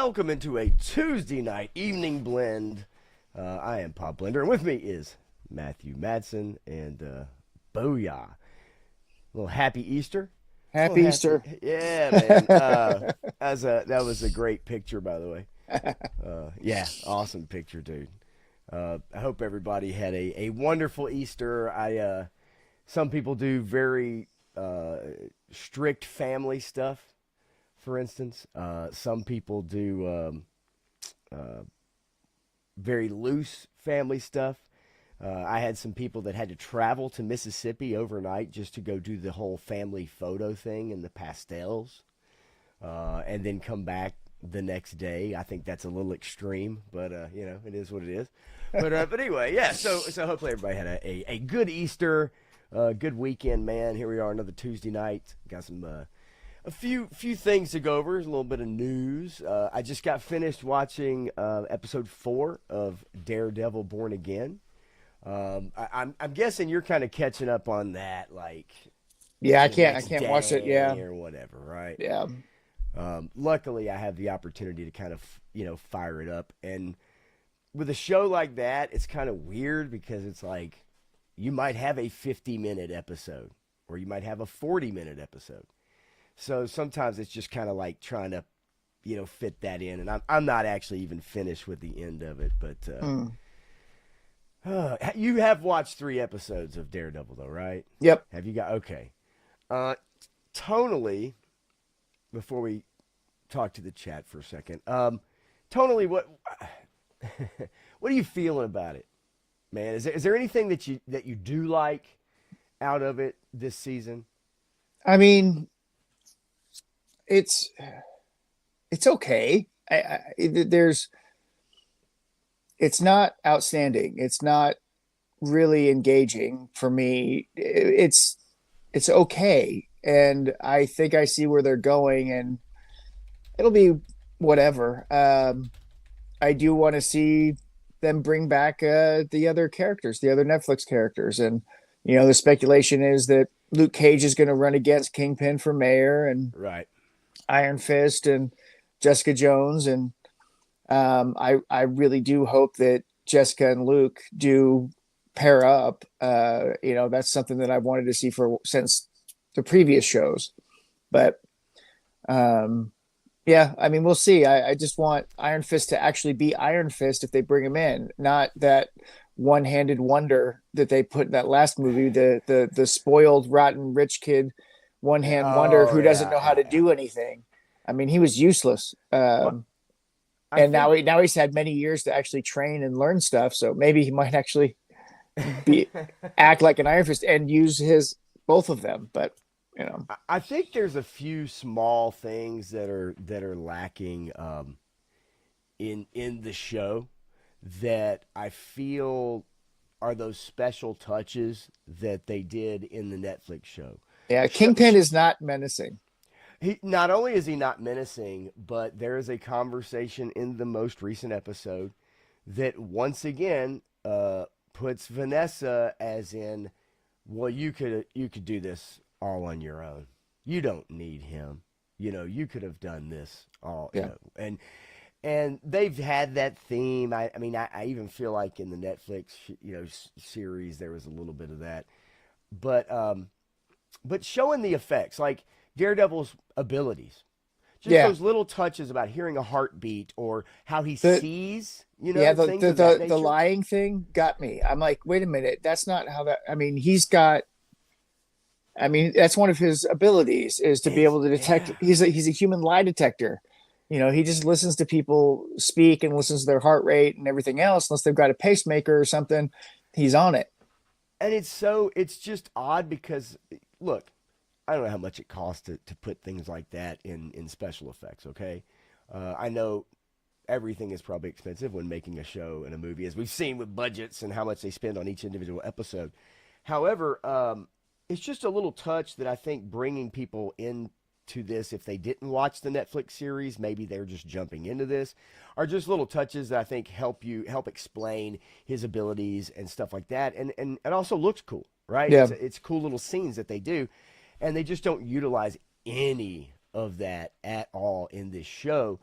welcome into a Tuesday night evening blend. I am Pop Blender, and with me is Matthew Matson and Booyah. A little happy Easter. Happy Easter. Yeah, man. That was a great picture, by the way. Yeah, awesome picture, dude. I hope everybody had a wonderful Easter. Some people do very strict family stuff. For instance, some people do very loose family stuff. I had some people that had to travel to Mississippi overnight just to go do the whole family photo thing and the pastels, and then come back the next day. I think that's a little extreme, but it is what it is. But anyway, yeah. So hopefully everybody had a good Easter, good weekend, man. Here we are, another Tuesday night. Got some a few things to go over. A little bit of news. I just got finished watching episode 4 of Daredevil: Born Again. I'm guessing you're kind of catching up on that, like Yeah, I the can't next watch it. day Yeah. or whatever, right? Yeah. Luckily, I have the opportunity to kind of fire it up, and with a show like that, it's kind of weird because it's like you might have a 50-minute episode or you might have a 40-minute episode. So sometimes it's just kind of like trying to, fit that in. And I'm not actually even finished with the end of it. But Mm. You have watched 3 episodes of Daredevil, though, right? Yep. Have you got? Okay. Tonally, before we talk to the chat for a second, tonally, what what are you feeling about it, man? Is there anything that you do like out of it this season? I mean, it's okay. It's not outstanding. It's not really engaging for me. It's okay, and I think I see where they're going, and it'll be whatever. I do want to see them bring back the other characters, the other Netflix characters, and the speculation is that Luke Cage is going to run against Kingpin for mayor, and Right. Iron Fist and Jessica Jones, and I really do hope that Jessica and Luke do pair up. That's something that I wanted to see since the previous shows, but yeah, I mean, we'll see. I just want Iron Fist to actually be Iron Fist if they bring him in, not that one-handed wonder that they put in that last movie, the spoiled, rotten, rich kid, one-hand wonder Oh who doesn't know how yeah. to do anything. I mean, he was useless. Well, I And think now he's had many years to actually train and learn stuff. So maybe he might actually be act like an Iron Fist and use his both of them. But I think there's a few small things that are lacking in the show that I feel are those special touches that they did in the Netflix show. yeah, Sh- Kingpin is not menacing. He not only is he not menacing, but there is a conversation in the most recent episode that once again puts Vanessa as in, well, you could do this all on your own. You don't need him. You could have done this all. Yeah, And they've had that theme. I mean, I even feel like in the Netflix series there was a little bit of that, but showing the effects like Daredevil's abilities. Just yeah. those little touches about hearing a heartbeat or how he The sees, Yeah, things of that the nature. lying thing got me. I'm like, wait a minute, that's not how that. I mean, he's got. I mean, that's one of his abilities is to be It's able to detect. yeah. He's a human lie detector. He just listens to people speak and listens to their heart rate and everything else. Unless they've got a pacemaker or something, he's on it. And it's just odd because look, I don't know how much it costs to put things like that in special effects, okay? I know everything is probably expensive when making a show and a movie, as we've seen with budgets and how much they spend on each individual episode. However, it's just a little touch that I think bringing people into this, if they didn't watch the Netflix series, maybe they're just jumping into this, are just little touches that I think help explain his abilities and stuff like that. And it also looks cool, right? Yeah, It's cool little scenes that they do, and they just don't utilize any of that at all in this show.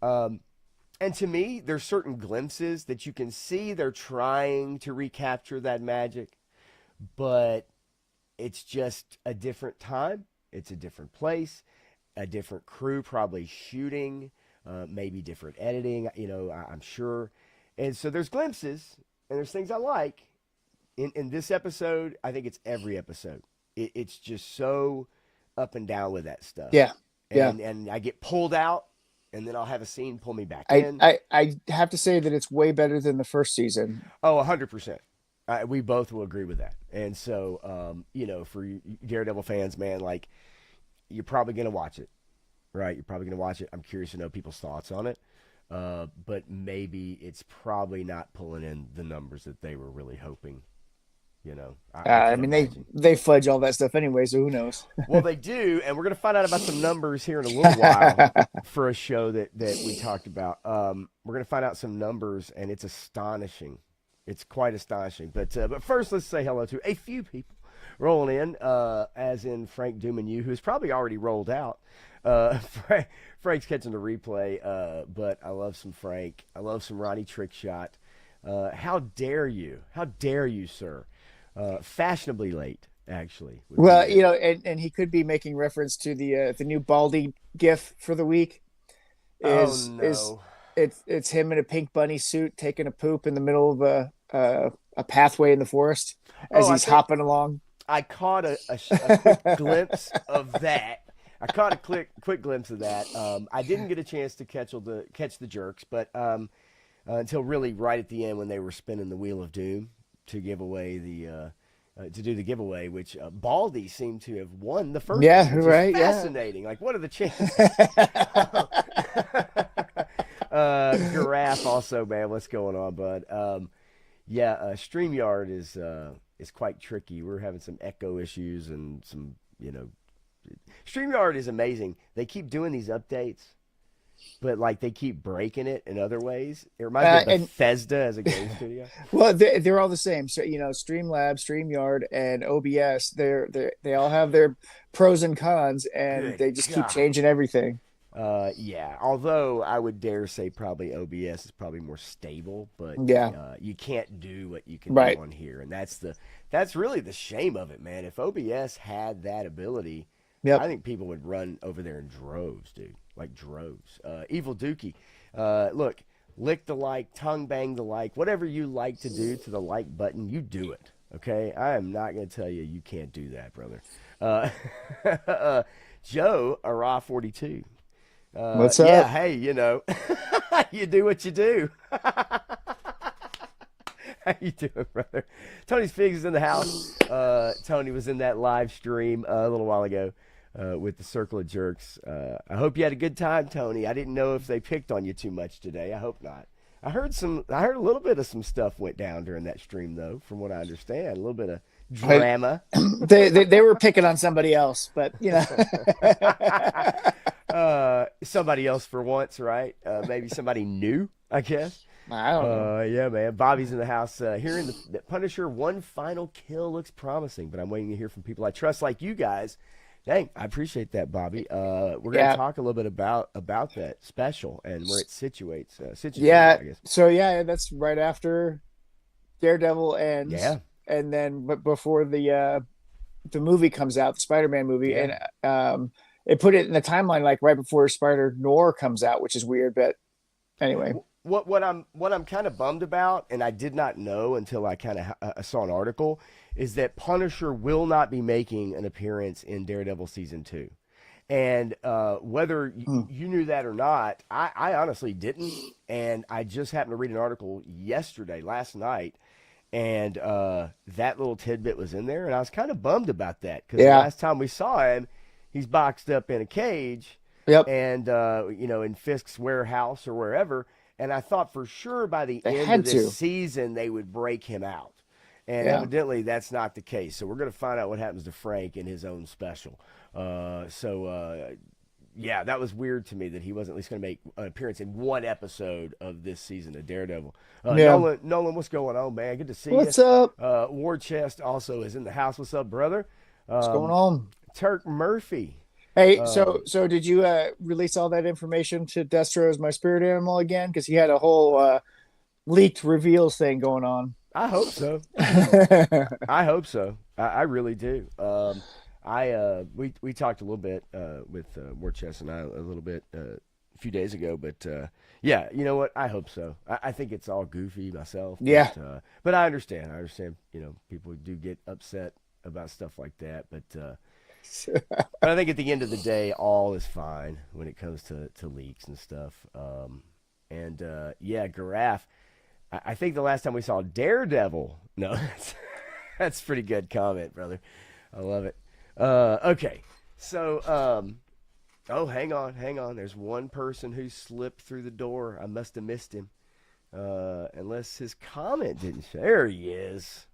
And to me, there's certain glimpses that you can see they're trying to recapture that magic, but it's just a different time. It's a different place, a different crew probably shooting, maybe different editing, I'm sure. And so there's glimpses and there's things I like. In this episode, I think it's every episode. It's just so up and down with that stuff. Yeah. Yeah. And I get pulled out, and then I'll have a scene pull me back I, in. I have to say that it's way better than the first season. Oh, 100%. We both will agree with that. And so, for you Daredevil fans, man, like, you're probably going to watch it, right? You're probably going to watch it. I'm curious to know people's thoughts on it. But maybe it's probably not pulling in the numbers that they were really hoping. I I can't mean, imagine. they fudge all that stuff anyway, so who knows? Well, they do, and we're going to find out about some numbers here in a little while for a show that we talked about. We're going to find out some numbers, and it's astonishing. It's quite astonishing. But first, let's say hello to a few people rolling in, as in Frank Dumanu, who's probably already rolled out. Frank's catching the replay, but I love some Frank. I love some Ronnie Trickshot. How dare you? How dare you, sir? Fashionably late, actually. Well, and he could be making reference to the new Baldy gif for the week. Oh Is no. it's him in a pink bunny suit taking a poop in the middle of a pathway in the forest as I he's think hopping along. I caught a quick glimpse of that. I caught a quick glimpse of that. I didn't get a chance to catch the jerks, but until really right at the end when they were spinning the wheel of doom to give away to do the giveaway, which Baldy seemed to have won the first Yeah, one, which right. is fascinating. Like, what are the chances? Giraffe also, man, what's going on, bud? StreamYard is quite tricky. We're having some echo issues and some, StreamYard is amazing. They keep doing these updates, but like they keep breaking it in other ways. It reminds me of Bethesda as a game studio. Well, they're all the same. So Streamlabs, StreamYard, and OBS. They all have their pros and cons, and Good they just keep God. changing everything. Yeah. Although I would dare say probably OBS is probably more stable, but Yeah. you can't do what you can Right. do on here, and that's really the shame of it, man. If OBS had that ability, Yep. I think people would run over there in droves, dude, like droves. Evil Dookie, look, lick the like, tongue bang the like, whatever you like to do to the like button, you do it. Okay, I am not going to tell you you can't do that, brother. Joe Ara 42. What's Yeah, up? hey, you do what you do. How you doing, brother? Tony's Figs is in the house. Tony was in that live stream a little while ago with the Circle of Jerks. I hope you had a good time, Tony. I didn't know if they picked on you too much today. I hope not. I heard a little bit of some stuff went down during that stream, though, from what I understand. A little bit of drama. They were picking on somebody else, but Somebody else for once, right? Maybe somebody new, I guess. I don't know. Yeah, man. Bobby's in the house. Hearing the Punisher one final kill looks promising, but I'm waiting to hear from people I trust, like you guys. Dang, I appreciate that, Bobby. We're going to talk a little bit about that special and where it situates. I guess. So that's right after Daredevil ends. Yeah. And then but before the movie comes out, the Spider-Man movie, Yeah. and it put it in the timeline like right before Spider Noir comes out, which is weird, but anyway. What I'm kind of bummed about, and I did not know until I kind of saw an article, is that Punisher will not be making an appearance in Daredevil season 2. And whether you knew that or not, I honestly didn't. And I just happened to read an article last night, and that little tidbit was in there, and I was kind of bummed about that because the last time we saw him, he's boxed up in a cage, Yep. and in Fisk's warehouse or wherever. And I thought for sure by the They end had of this to. season they would break him out, and Yeah. evidently that's not the case. So we're going to find out what happens to Frank in his own special. Yeah, that was weird to me that he wasn't at least going to make an appearance in one episode of this season of Daredevil. Yeah. Nolan, what's going on, man? Good to see What's you. up? War Chest also is in the house. What's up, brother? What's going on? Turk Murphy. Hey, so Um, so did you release all that information to Destro as my spirit animal again? Because he had a whole leaked reveals thing going on. I hope so. I hope so. I really do. We talked a little bit with Warchess and I a little bit a few days ago, but yeah, you know what? I hope so. I think it's all goofy myself, Yeah. but I understand. I understand. You know, people do get upset about stuff like that, but I think at the end of the day, all is fine when it comes to leaks and stuff. And yeah, Garaf. I think the last time we saw Daredevil. No, that's pretty good comment, brother. I love it. Okay, so oh, hang on. There's one person who slipped through the door. I must have missed him, unless his comment didn't show. There he is.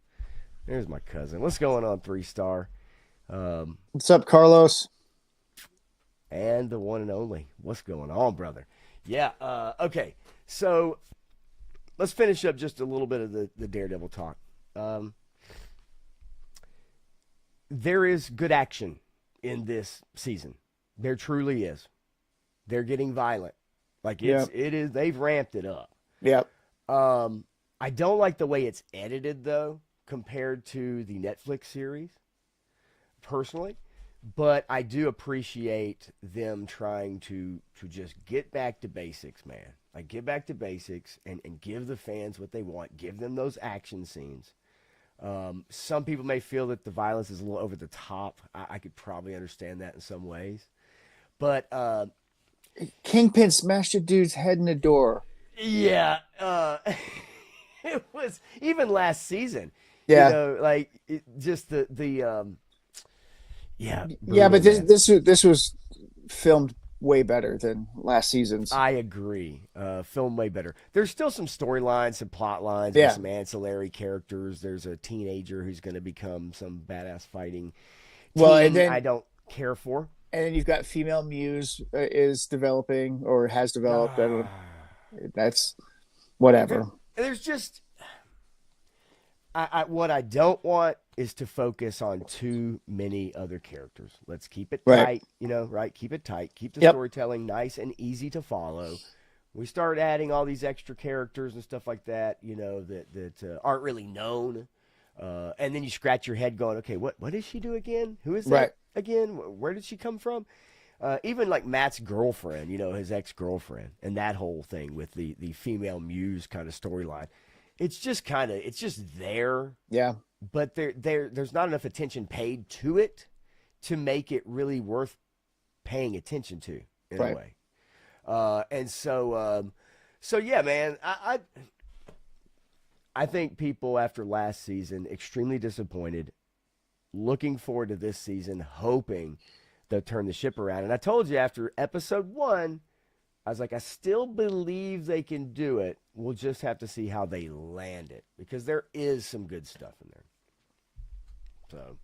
There's my cousin. What's going on, 3 star? Um, What's up, Carlos? and the one and only. What's going on, brother? Yeah. Okay. So let's finish up just a little bit of the Daredevil talk. Um, there is good action in this season. There truly is. They're getting violent. Like Yep. it is. They've ramped it up. Yep. I don't like the way it's edited though, compared to the Netflix series. Personally, but I do appreciate them trying to just get back to basics, man. Like get back to basics and give the fans what they want. Give them those action scenes. Some people may feel that the violence is a little over the top. I could probably understand that in some ways, but Kingpin smashed a dude's head in the door. yeah, it was even last season. You Yeah. know, like just the yeah, Yeah, brutal, but this man. this this was filmed way better than last season's. I agree. Film way better. There's still some storylines, some plot lines with Yeah. some ancillary characters. There's a teenager who's going to become some badass fighting Well, and teen I then don't care for. and then you've got female Muse is developing or has developed. I don't. That's There- whatever. there's just what I don't want is to focus on too many other characters. Let's keep it Right. tight, you know, right? Keep it tight. Keep the Yep. storytelling nice and easy to follow. We start adding all these extra characters and stuff like that, you know, that aren't really known. And then you scratch your head going, okay, what does she do again? Who is Right. that again? Where did she come from? Even like Matt's girlfriend, you know, his ex girlfriend, and that whole thing with the female muse kind of storyline. It's just there, Yeah. but there's not enough attention paid to it to make it really worth paying attention to in a Right. way. And so yeah, man, I think people after last season extremely disappointed, looking forward to this season, hoping they'll turn the ship around. And I told you after episode 1, I was like, I still believe they can do it. We'll just have to see how they land it because there is some good stuff in there. So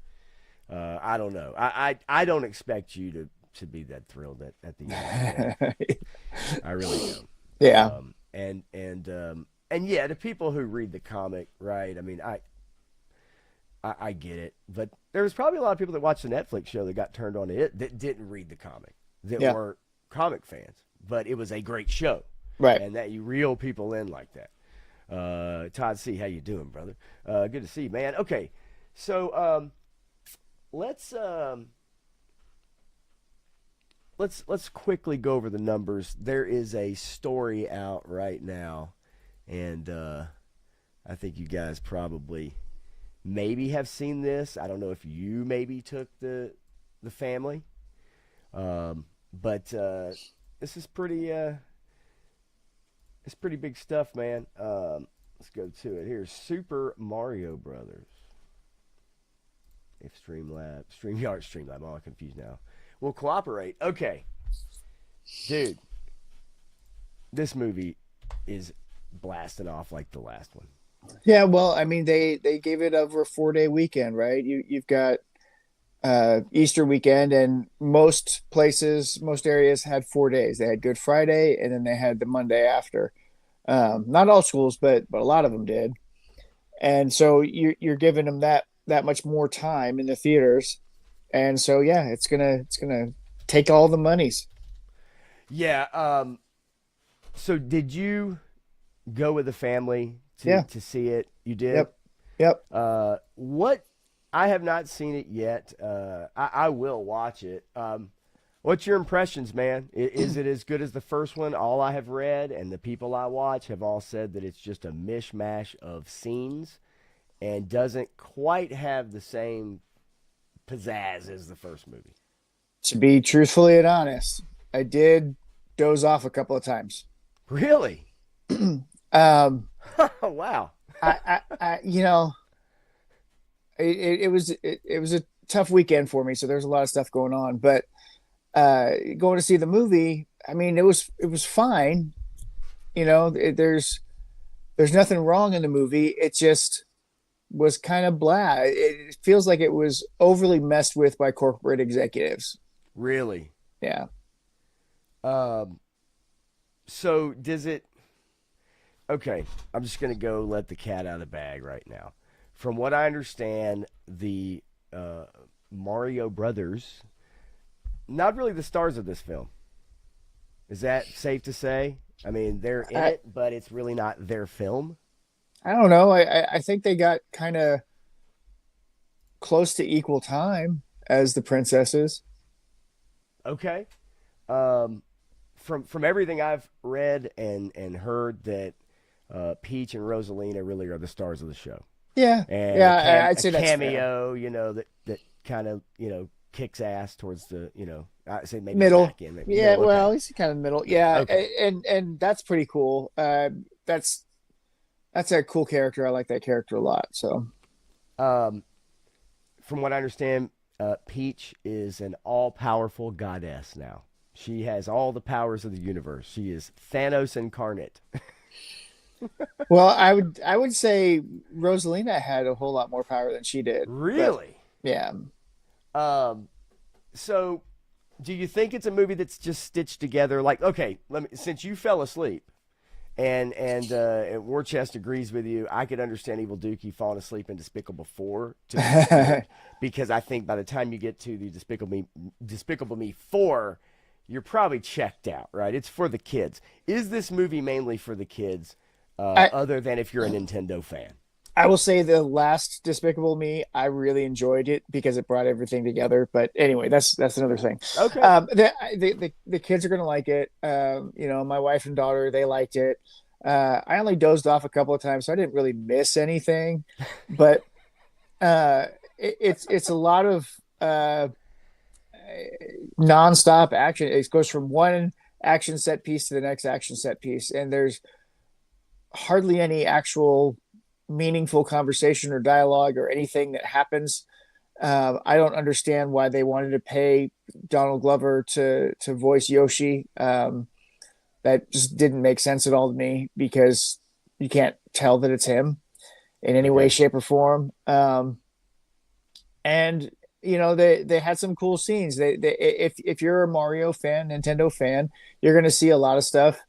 I don't know. I don't expect you to be that thrilled at the end. I really don't. Yeah. And yeah, the people who read the comic, right? I mean, I get it, but there was probably a lot of people that watched the Netflix show that got turned on to it that didn't read the comic, that Yeah. weren't comic fans, but it was a great show, Right. and that you reel people in like that. Todd C, how you doing, brother? Good to see you, man. Okay, so let's let's quickly go over the numbers. There is a story out right now, and I think you guys probably maybe have seen this. I don't know if you maybe took the family, but this is pretty it's pretty big stuff, man. Let's go to it. Here's Super Mario Brothers. If StreamYard, I'm all confused now. We'll cooperate. Okay, dude, this movie is blasting off like the last one. Yeah. Well, I mean, they gave it over a 4 day weekend, right? You've got Easter weekend, and most places, most areas had 4 days. They had Good Friday, and then they had the Monday after. Not all schools, but a lot of them did. And so you're giving them that much more time in the theaters, and so yeah, it's gonna take all the monies. Yeah. So did you go with the family Yeah. to see it? You did. Yep. Yep. What? I have not seen it yet. I will watch it. What's your impressions, man? Is it as good as the first one? All I have read and the people I watch have all said that it's just a mishmash of scenes and doesn't quite have the same pizzazz as the first movie. To be truthfully and honest, I did doze off a couple of times. Really? Um, Wow. you know, it was a tough weekend for me, so there's a lot of stuff going on. But going to see the movie, I mean, it was fine. There's nothing wrong in the movie. It just was kind of blah. It feels like it was overly messed with by corporate executives. Really? Yeah. Um, so does it? Okay, I'm just gonna go let the cat out of the bag right now. From what I understand, the uh, Mario Brothers not really the stars of this film. Is that safe to say? I mean, they're in I, it, but it's really not their film. I don't know. I think they got kind of close to equal time as the princesses. Okay. Um, from everything I've read and heard, that Peach and Rosalina really are the stars of the show, Yeah. and Yeah, I'd a say that's fair. cameo, that kind of kicks ass towards the I say maybe Middle. back end, maybe Yeah, middle. Okay, well, he's kind of middle. Yeah, okay. and that's pretty cool. That's that's a cool character. I like that character a lot. So, Um, from what I understand, Peach is an all-powerful goddess now. She has all the powers of the universe. She is Thanos incarnate. well, I would say Rosalina had a whole lot more power than she did. But Really? yeah, Um, so do you think it's a movie that's just stitched together? Like, okay, let me, since you fell asleep, and Warchest agrees with you, I could understand Evil Dookie falling asleep in Despicable Four to be scared, because I think by the time you get to the Despicable Me 4, you're probably checked out, right? It's for the kids. Is this movie mainly for the kids, I other than if you're a Nintendo fan? I will say the last Despicable Me, I really enjoyed it because it brought everything together. But anyway, that's another thing. Okay. The kids are gonna like it. My wife and daughter, they liked it. I only dozed off a couple of times, so I didn't really miss anything. But uh, it's a lot of nonstop action. It goes from one action set piece to the next action set piece, and there's hardly any actual meaningful conversation or dialogue or anything that happens. I don't understand why they wanted to pay Donald Glover to voice Yoshi. That just didn't make sense at all to me because you can't tell that it's him in any way, Okay. shape, or form. And they had some cool scenes. They if you're a Mario fan, Nintendo fan, you're going to see a lot of stuff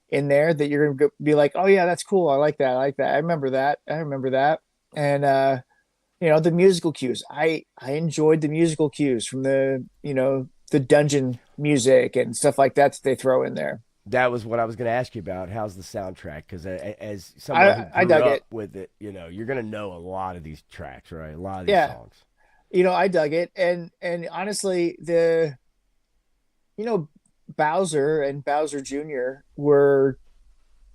in there that you're going to be like, oh yeah, that's cool. I like that. I like that. I remember that. I remember that. And the musical cues. I enjoyed the musical cues from the dungeon music and stuff like that they throw in there. That was what I was going to ask you about. How's the soundtrack? Because as someone who I grew dug it. up with it, you're going to know a lot of these tracks, right? A lot of these Yeah, songs. I dug it. And honestly, the you know Bowser and Bowser Jr. were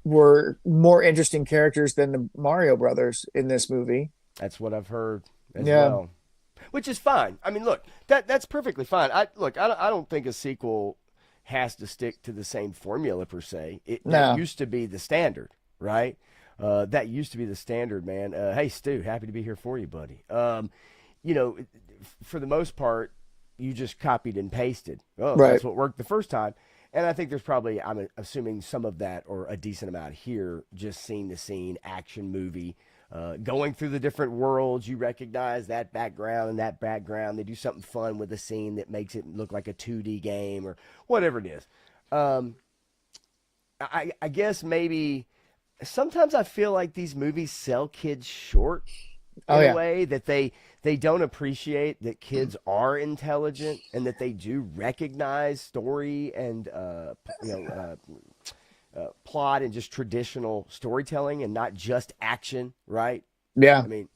more interesting characters than the Mario brothers in this movie. That's what I've heard as Yeah. well, which is fine. I mean, look, that's perfectly fine. I don't think a sequel has to stick to the same formula per se. That No. used to be the standard, right? That used to be the standard, man. Hey, Stu, happy to be here for you, buddy. You know, for the most part, you just copied and pasted. Oh, Right. that's what worked the first time. And I think there's probably, I'm assuming some of that, or a decent amount here, just scene to scene action movie. Going through the different worlds, you recognize that background and that background. They do something fun with the scene that makes it look like a 2D game or whatever it is. Um, I guess maybe sometimes I feel like these movies sell kids short Oh in a yeah. way that they don't appreciate that kids are intelligent and that they do recognize story and plot and just traditional storytelling and not just action, right? Yeah. I mean,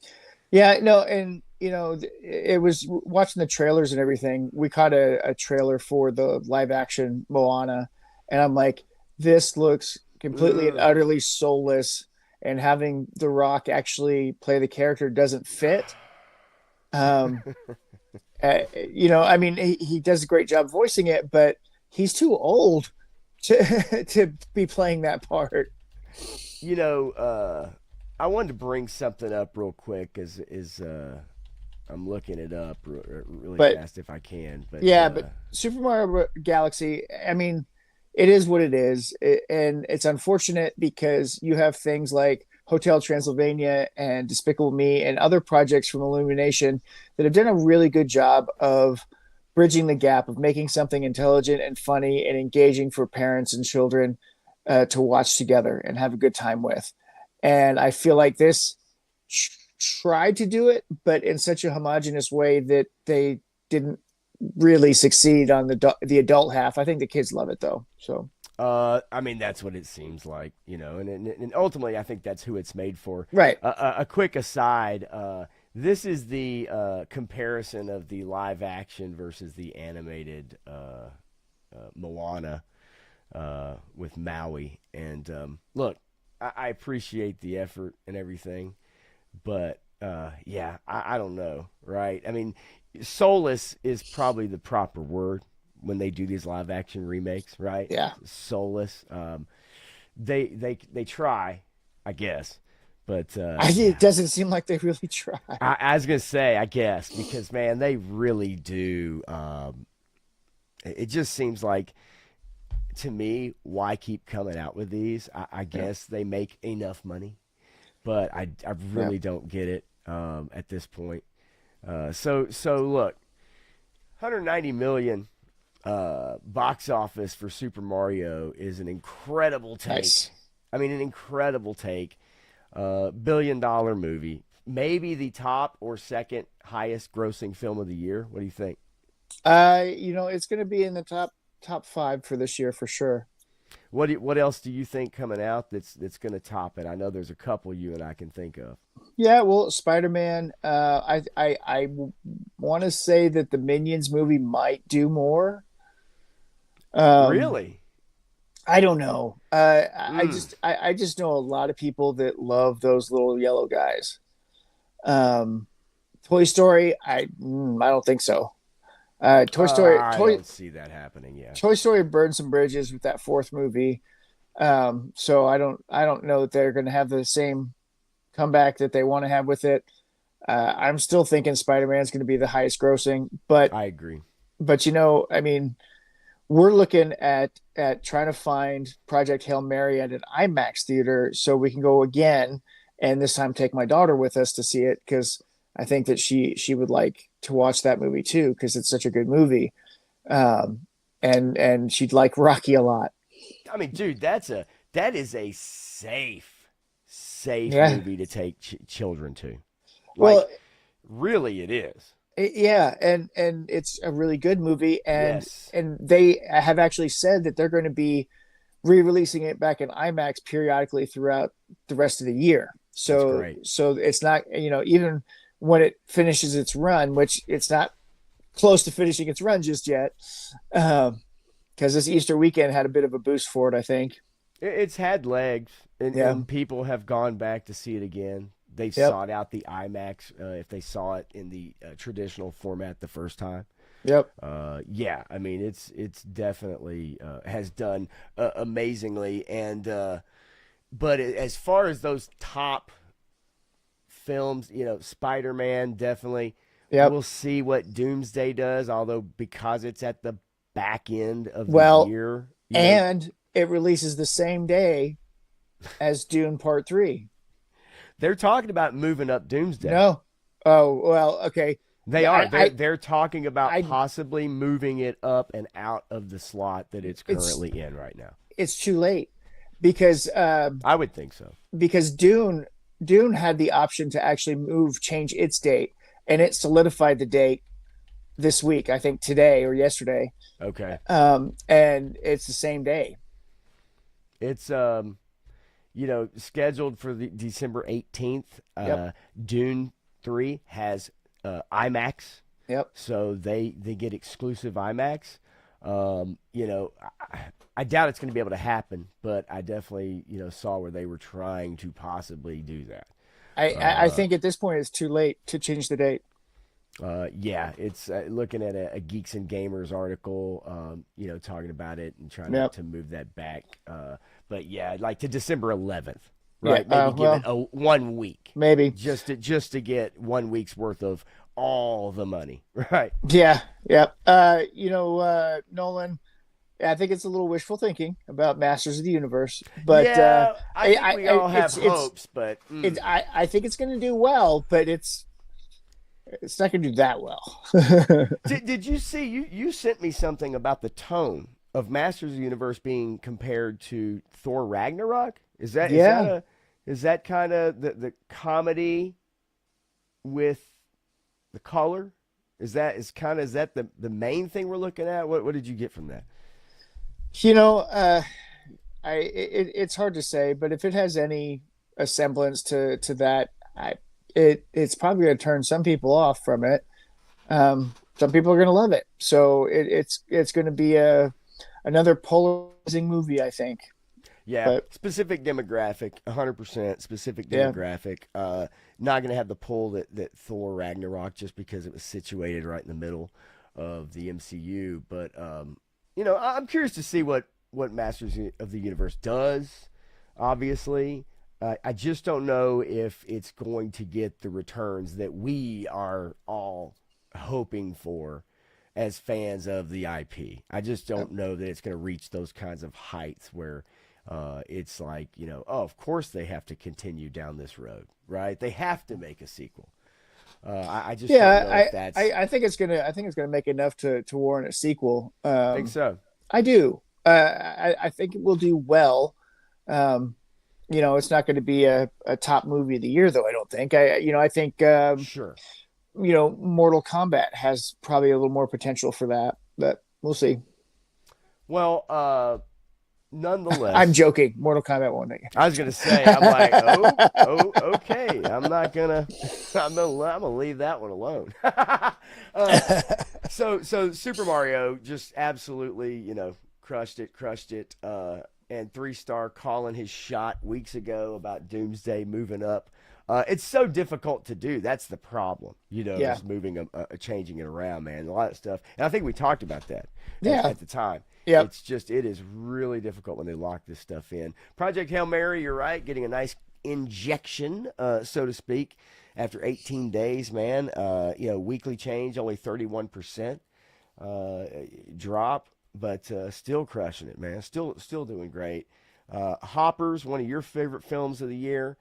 Yeah, no, and it was watching the trailers and everything. We caught a trailer for the live action Moana, and I'm like, this looks completely and ugh. utterly soulless. And having The Rock actually play the character doesn't fit. Um, I mean, he does a great job voicing it, but he's too old to to be playing that part. you know, I wanted to bring something up real quick as I'm looking it up really But fast if I can, but yeah, but Super Mario Galaxy, I mean, it is what it is. And it's unfortunate because you have things like Hotel Transylvania and Despicable Me and other projects from Illumination that have done a really good job of bridging the gap of making something intelligent and funny and engaging for parents and children to watch together and have a good time with. And I feel like this tried to do it, but in such a homogenous way that they didn't really succeed on the adult half. I think the kids love it though. So I mean, that's what it seems like, and ultimately, I think that's who it's made for. right. A quick aside: this is the comparison of the live action versus the animated Moana with Maui. And look, I appreciate the effort and everything, but yeah, I don't know, right? I mean, soulless is probably the proper word when they do these live action remakes, right? Yeah. Soulless. They try, I guess, but It yeah. doesn't seem like they really try. I was gonna say, I guess, because man, they really do. It just seems like to me, why keep coming out with these? I Yeah. guess they make enough money, but I Yeah. really don't get it at this point. So look, 190 million box office for Super Mario is an incredible take. Nice. I mean, an incredible take. $1 billion movie, maybe the top or second highest grossing film of the year. What do you think? It's going to be in the top five for this year for sure. What else do you think coming out that's going to top it? I know there's a couple you and I can think of. Yeah, well, Spider-Man. I want to say that the Minions movie might do more. Um, Really? I don't know. Mm. I just know a lot of people that love those little yellow guys. Um, Toy Story. I don't think so. I don't see that happening. Yeah. Toy Story burned some bridges with that fourth movie. So I don't know that they're going to have the same comeback that they want to have with it. I'm still thinking Spider-Man is going to be the highest grossing, I agree. but I mean, we're looking at trying to find Project Hail Mary at an IMAX theater so we can go again, and this time take my daughter with us to see it because I think that she would like to watch that movie too because it's such a good movie, um, and she'd like Rocky a lot. I mean, dude, that is a safe Yeah, movie to take children to. well, Like, really, it is. yeah, and it's a really good movie, Yes, and they have actually said that they're going to be re-releasing it back in IMAX periodically throughout the rest of the year. that's So great. so it's not even when it finishes its run, which it's not close to finishing its run just yet, because this Easter weekend had a bit of a boost for it, I think. It's had legs, Yeah. and people have gone back to see it again. They've Yep. sought out the IMAX if they saw it in the traditional format the first time. Yep. Yeah, I mean it's definitely has done amazingly, and but as far as those top films, Spider Man definitely. Yep. We'll see what Doomsday does, although because it's at the back end of the Well, year, and it releases the same day as Dune Part Three. they're talking about moving up Doomsday. No. Oh well. Okay. They are. I They're talking about I possibly moving it up and out of the slot that it's it's currently in right now. it's too late because I would think so. Dune Dune had the option to actually change its date, and it solidified the date this week. I think today or yesterday, Okay. and it's the same day. It's scheduled for the December 18th. Yep. Dune 3 has IMAX, Yep. so they get exclusive IMAX. I doubt it's going to be able to happen, but I definitely saw where they were trying to possibly do that. I Uh, think at this point it's too late to change the date. yeah, it's looking at a Geeks and Gamers article, talking about it and trying Yep. to move that back. But yeah, like to December 11th, Yeah. right? Maybe give it Well, a 1 week, maybe. just to get 1 week's worth of all the money, right? Yeah. Yep. Nolan, I think it's a little wishful thinking about Masters of the Universe, but Yeah, I think we all have it's hopes, but I think it's going to do well, but it's not going to do that well. did you see you sent me something about the tone of Masters of the Universe being compared to Thor Ragnarok? Yeah. Is that kind of the comedy with the color? Is that the main thing we're looking at? What did you get from that? You know, it's hard to say, but if it has any semblance to that, it's probably going to turn some people off from it. Some people are going to love it, so it's going to be another polarizing movie, I think. Yeah, But specific demographic, 100% specific yeah, demographic. Not going to have the pull that Thor Ragnarok just because it was situated right in the middle of the MCU. But I'm curious to see what Masters of the Universe does. Obviously, I just don't know if it's going to get the returns that we are all hoping for as fans of the IP. I just don't know that it's going to reach those kinds of heights where it's like, oh, of course they have to continue down this road, right? They have to make a sequel. I just don't yeah, know if that's. I think I think it's gonna make enough to warrant a sequel. Think so. I do. I think it will do well. Um, it's not going to be a top movie of the year, though. I don't think. I think Sure. Mortal Kombat has probably a little more potential for that, but we'll see. Well, I'm nonetheless, joking. Mortal Kombat won't. I was gonna say, I'm like, oh, okay. I'm not gonna, I'm gonna leave that one alone. So Super Mario just absolutely, crushed it. And 3 star calling his shot weeks ago about Doomsday moving up. It's so difficult to do. That's the problem, Yeah, just moving, changing it around, man. A lot of stuff, and I think we talked about that yeah, at the time. yep. It is really difficult when they lock this stuff in. Project Hail Mary, you're right, getting a nice injection, so to speak, after 18 days, man. Weekly change, only 31% drop, but still crushing it, man. Still doing great. Hoppers, one of your favorite films of the year,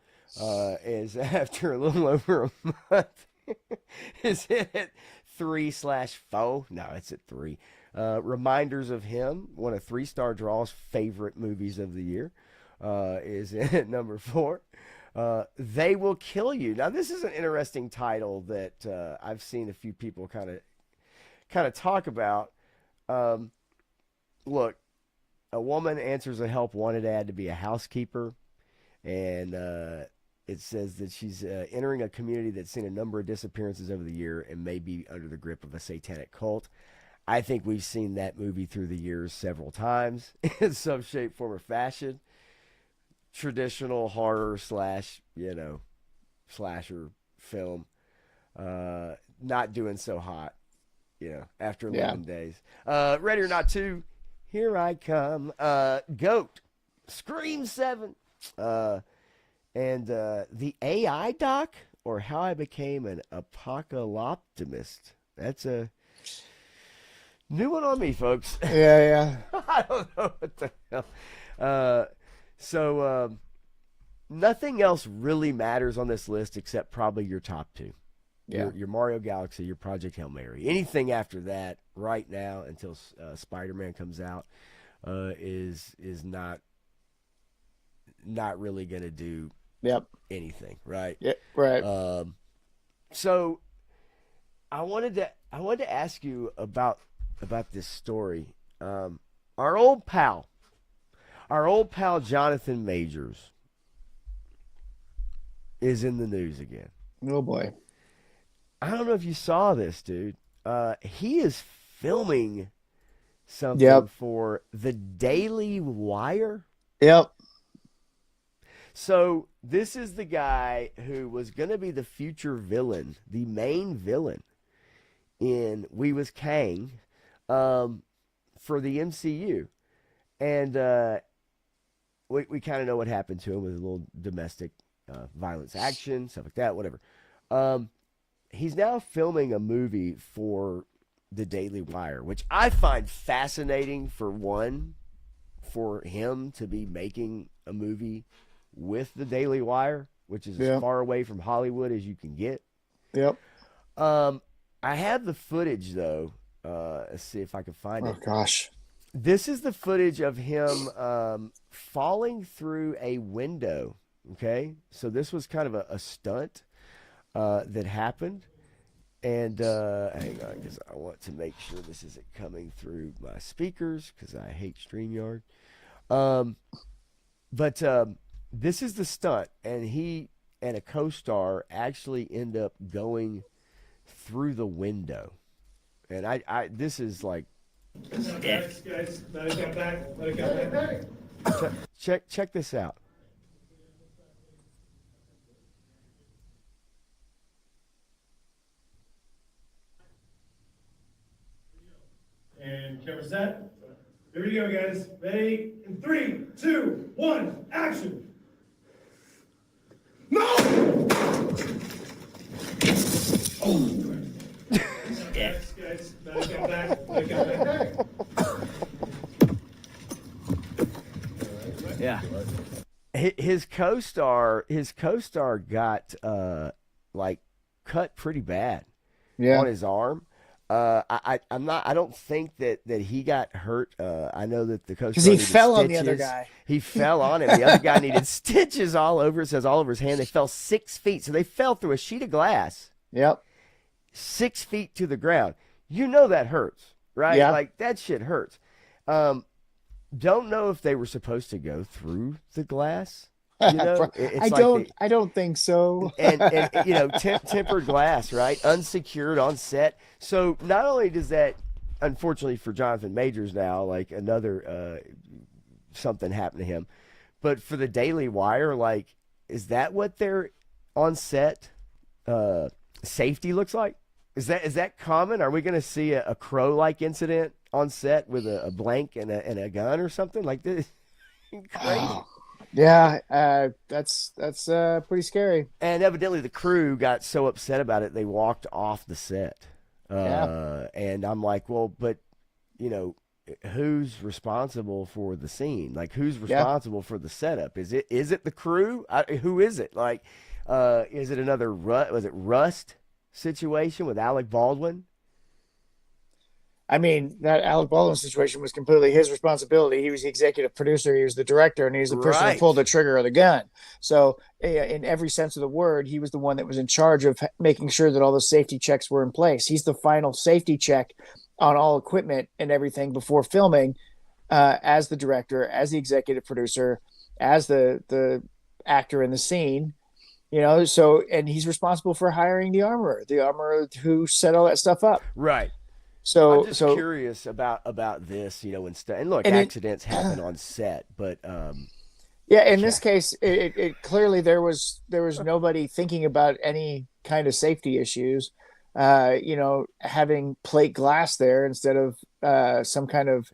is after a little over a month, is it at 3/4? No, it's at 3. Reminders of Him, one of 3 star draw's favorite movies of the year, is at number 4. They Will Kill You. Now, this is an interesting title that I've seen a few people kind of talk about. Um, Look, a woman answers a help wanted ad to be a housekeeper, and it says that she's entering a community that's seen a number of disappearances over the year and may be under the grip of a satanic cult. I think we've seen that movie through the years several times in some shape, form, or fashion. Traditional horror slash, slasher film. Not doing so hot, after Yeah. 11 days. Ready or Not 2, Here I Come. Goat, Scream 7. And the AI doc, or How I Became an Apocalyptimist. That's a new one on me, folks. Yeah. I don't know what the hell. So nothing else really matters on this list except probably your top two. Yeah. Your Mario Galaxy, your Project Hail Mary. Anything after that, right now, until Spider-Man comes out, is not really going to do Yep. anything, right? Yep. Right. So I wanted to ask you about this story. Our old pal, our old pal Jonathan Majors is in the news again. Oh boy. I don't know if you saw this, dude. He is filming something Yep. for the Daily Wire. Yep. So this is the guy who was going to be the future villain, the main villain in We Was Kang, for the MCU, and we kind of know what happened to him with a little domestic violence action, stuff like that, whatever. Um, he's now filming a movie for the Daily Wire, which I find fascinating. For one, for him to be making a movie with the Daily Wire, which is as Yep. far away from Hollywood as you can get. Yep. Um, I have the footage though. Let's see if I can find Oh it. gosh. This is the footage of him falling through a window. Okay, so this was kind of a stunt that happened. And hang on, because I want to make sure this isn't coming through my speakers because I hate StreamYard. Um, but this is the stunt, and he and a co-star actually end up going through the window. And this is like Guys, let it come back. Let it come back. check this out. And camera set. Here we go, guys. Ready? In 3, 2, 1, action! No! Guys, let it come back. Let it come back. Yeah. His co-star got like cut pretty bad Yeah. on his arm. I don't think that he got hurt. I know that the co-star Because he needed fell on the other stitches. guy. He fell on him. The other guy needed stitches all over. It says all over his hand. They fell 6 feet. So they fell through a sheet of glass Yep. 6 feet to the ground. You know that hurts, right? Yeah. Like that shit hurts. Don't know if they were supposed to go through the glass. You know, it's I like don't. I don't think so. and you know tempered glass, right? Unsecured on set. So not only does that, unfortunately for Jonathan Majors now, like another something happened to him, but for the Daily Wire, like, is that what their on set safety looks like? Is that common? Are we going to see a crow like incident on set with a blank and a gun or something like this? Crazy. Yeah. That's pretty scary. And evidently, the crew got so upset about it, they walked off the set. Yeah. And I'm like, well, but, you know, who's responsible for the scene? Like, who's Yeah. responsible for the setup? Is it the crew? Who is it? Like, is it another was it Rust situation with Alec Baldwin? I mean, that Alec Baldwin situation was completely his responsibility. He was the executive producer, he was the director, and he was the person who Right. pulled the trigger of the gun. So, in every sense of the word, he was the one that was in charge of making sure that all the safety checks were in place. He's the final safety check on all equipment and everything before filming, as the director, as the executive producer, as the actor in the scene. You know, so and he's responsible for hiring the armorer who set all that stuff up. Right. I'm So, just so curious about this, you know, and look, and it, accidents happen on set, but yeah, in yeah, this case, it clearly there was nobody thinking about any kind of safety issues. You know, having plate glass there instead of some kind of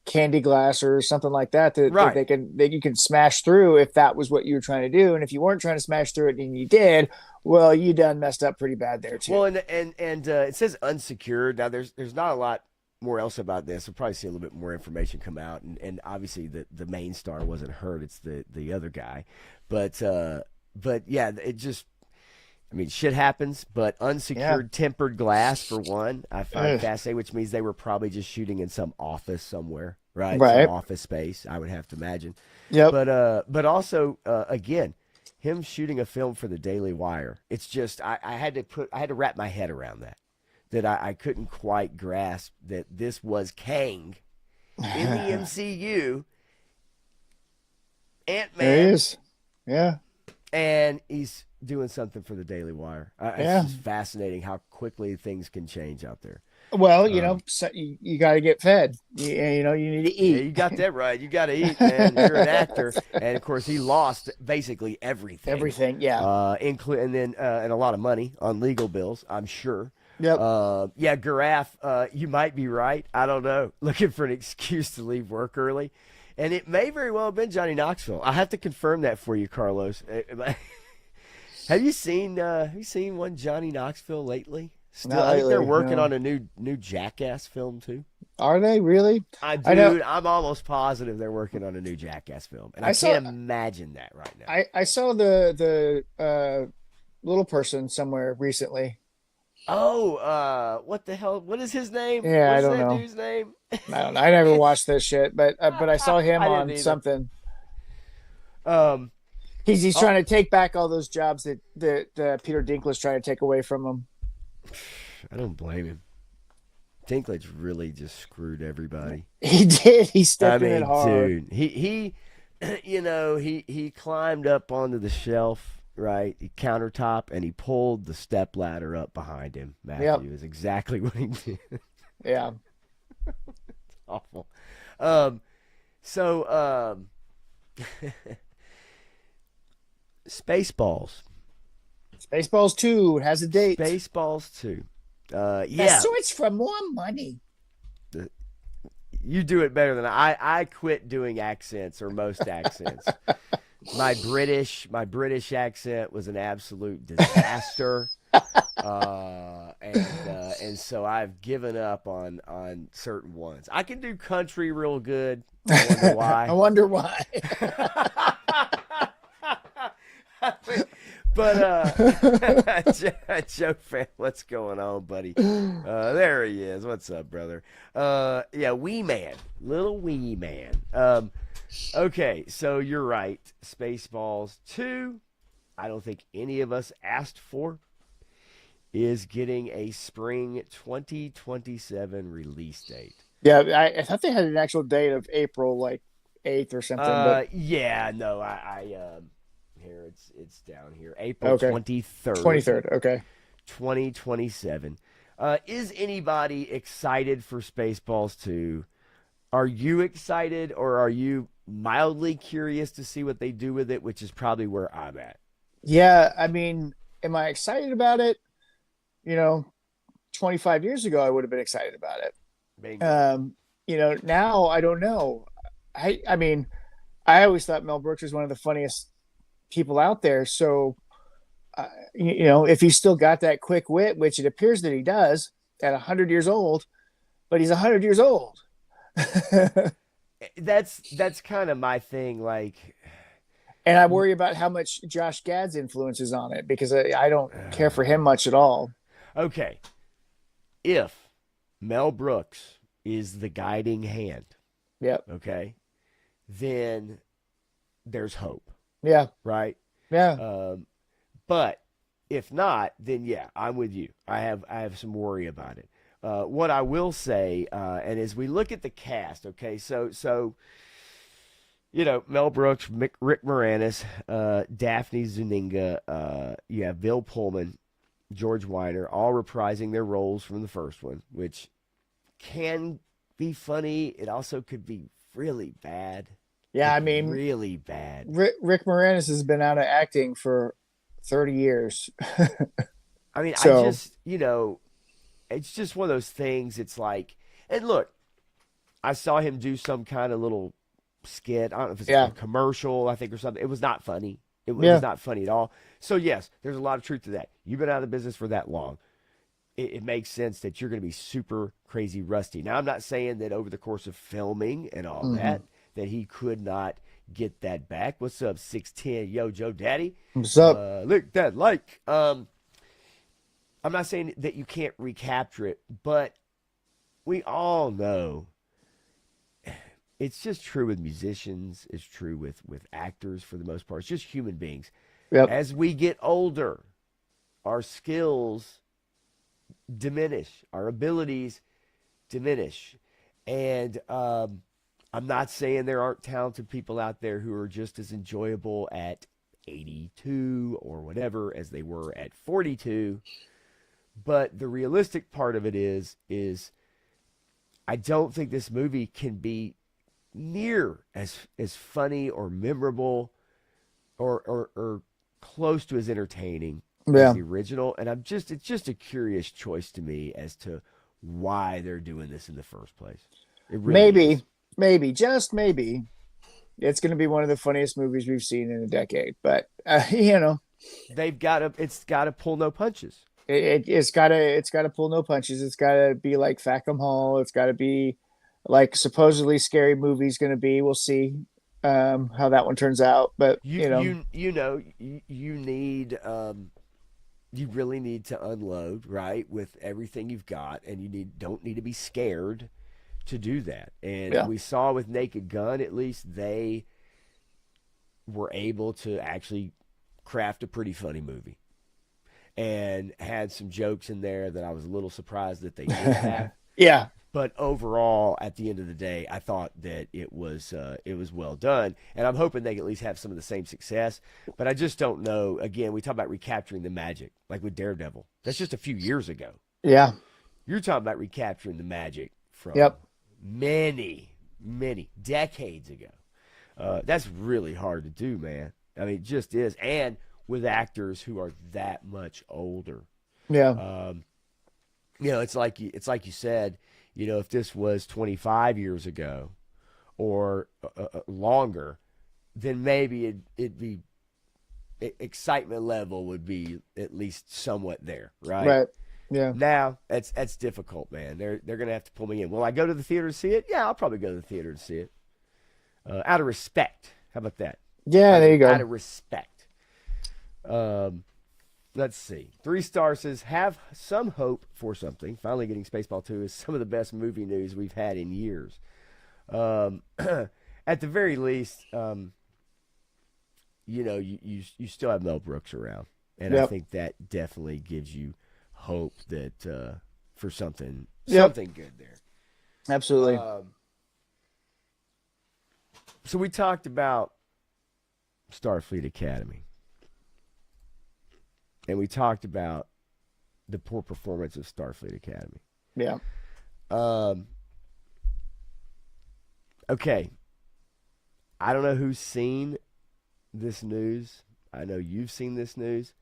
candy glass or something like that right. that you can smash through if that was what you were trying to do. And if you weren't trying to smash through it and you did, well, you done messed up pretty bad there too. Well, and it says unsecured. Now, there's not a lot more else about this. We'll probably see a little bit more information come out, and obviously the main star wasn't hurt. It's the other guy, but yeah, it just. I mean, shit happens, but unsecured tempered glass for one, I find Ugh. fascinating, which means they were probably just shooting in some office somewhere, right? Some Right. office space, I would have to imagine. Yep. But also again, him shooting a film for the Daily Wire. It's just I had to wrap my head around that I couldn't quite grasp that this was Kang in the MCU, Ant There he Man, is. Yeah. and he's doing something for the Daily Wire. Yeah. It's just fascinating how quickly things can change out there. Well, so you got to get fed. You need to Yeah, eat. you got that right. You got to eat, man. You're an actor, and of course, he lost basically everything. Everything, yeah. And a lot of money on legal bills, I'm sure. Yep. Yeah, Garaf, you might be right. I don't know. Looking for an excuse to leave work early, and it may very well have been Johnny Knoxville. I have to confirm that for you, Carlos. Have you seen one Johnny Knoxville lately? Still, I think they're working on a new Jackass film too. Are they really? Dude, I'm almost positive they're working on a new Jackass film, and I can't imagine that right now. I saw the little person somewhere recently. Oh, what the hell? What is his name? Yeah, What's I don't that know. dude's name? I don't know. I never watched this shit, but I saw him I didn't on either. something. Um, He's trying to take back all those jobs that Peter Dinklage tried to take away from him. I don't blame him. Dinklage really just screwed everybody. He did. He stepped in it hard. Dude, he he climbed up onto the shelf, right? He countertop, and he pulled the step ladder up behind him. Matthew is exactly what he did. Yeah. Awful. Spaceballs. Spaceballs 2 has a date. Spaceballs 2. A Yeah. search for more money. You do it better than I quit doing accents, or most accents. My British accent was an absolute disaster. And so I've given up on certain ones. I can do country real good. I wonder why. I wonder why. But Joe fan, what's going on, buddy? There he is. What's up, brother? Yeah, wee man, little wee man. Okay, so you're right. Spaceballs 2, I don't think any of us asked for, is getting a spring 2027 release date. Yeah, I thought they had an actual date of April like 8th or something. But yeah, no, here it's down here. April 23rd. 23rd, okay. 2027. Is anybody excited for Spaceballs 2? Are you excited, or are you mildly curious to see what they do with it, which is probably where I'm at? Yeah, I mean, am I excited about it? 25 years ago, I would have been excited about it. Bingo. Now I don't know. I mean, I always thought Mel Brooks was one of the funniest people out there. So, if he's still got that quick wit, which it appears that he does at 100 years old, but he's 100 years old. That's kind of my thing. Like, and I worry about how much Josh Gad's influence is on it, because I don't care for him much at all. Okay. If Mel Brooks is the guiding hand, yep. Okay, then there's hope. Yeah. Right? Yeah. But if not, then yeah, I'm with you. I have some worry about it. What I will say, and as we look at the cast, okay, so Mel Brooks, Rick Moranis, Daphne Zuniga, you have Bill Pullman, George Weiner, all reprising their roles from the first one, which can be funny. It also could be really bad. Yeah, I mean, really bad. Rick Moranis has been out of acting for 30 years. I mean, I just, it's just one of those things. It's like, and look, I saw him do some kind of little skit. I don't know if it's a commercial, I think, or something. It was not funny. It was not funny at all. So, yes, there's a lot of truth to that. You've been out of the business for that long. It makes sense that you're going to be super crazy rusty. Now, I'm not saying that over the course of filming and all that he could not get that back. What's up, 6'10"? Yo, Joe Daddy. What's up? Look, that like. I'm not saying that you can't recapture it, but we all know it's just true with musicians. It's true with actors for the most part. It's just human beings. Yep. As we get older, our skills diminish, our abilities diminish. And I'm not saying there aren't talented people out there who are just as enjoyable at 82 or whatever as they were at 42. But the realistic part of it is I don't think this movie can be near as funny or memorable or close to as entertaining as Yeah. the original. And it's just a curious choice to me as to why they're doing this in the first place. It really Maybe, is. maybe, just maybe, it's going to be one of the funniest movies we've seen in a decade. But It's got to pull no punches. it's got to pull no punches. It's got to be like Fackham Hall. It's got to be like supposedly scary movie's going to be. We'll see how that one turns out. But You need you really need to unload, right, with everything you've got, and don't need to be scared to do that. And yeah, we saw with Naked Gun, at least they were able to actually craft a pretty funny movie and had some jokes in there that I was a little surprised that they did have. yeah, But overall, at the end of the day, I thought that it was well done, and I'm hoping they can at least have some of the same success. But I just don't know. Again, we talk about recapturing the magic, like with Daredevil. That's just a few years ago. yeah. You're talking about recapturing the magic from Yep. many, many decades ago. That's really hard to do, man. I mean, it just is, and with actors who are that much older. Yeah. It's like you said. If this was 25 years ago or longer, then maybe it'd be excitement level would be at least somewhat there, right? Right. Yeah. Now that's difficult, man. They're gonna have to pull me in. Will I go to the theater to see it? Yeah, I'll probably go to the theater to see it. Out of respect. How about that? Yeah. There you Out go. of respect. Let's see. 3 stars says, have some hope for something. Finally getting Spaceball 2 is some of the best movie news we've had in years. At the very least, you still have Mel Brooks around. And I Yep. think that definitely gives you hope that for something Yep. good there. Absolutely. So we talked about Starfleet Academy. And we talked about the poor performance of Starfleet Academy. Yeah. Okay. I don't know who's seen this news. I know you've seen this news.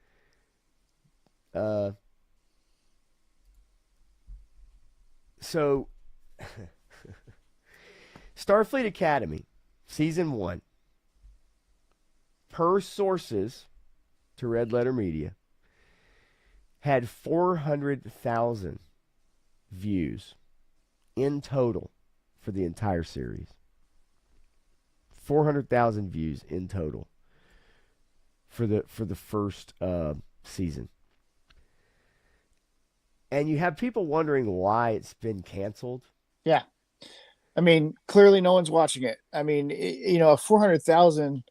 So, Starfleet Academy, Season 1, per sources to Red Letter Media, had 400,000 views in total for the entire series. 400,000 views in total for the first season. And you have people wondering why it's been canceled. Yeah. I mean, clearly no one's watching it. I mean, 400,000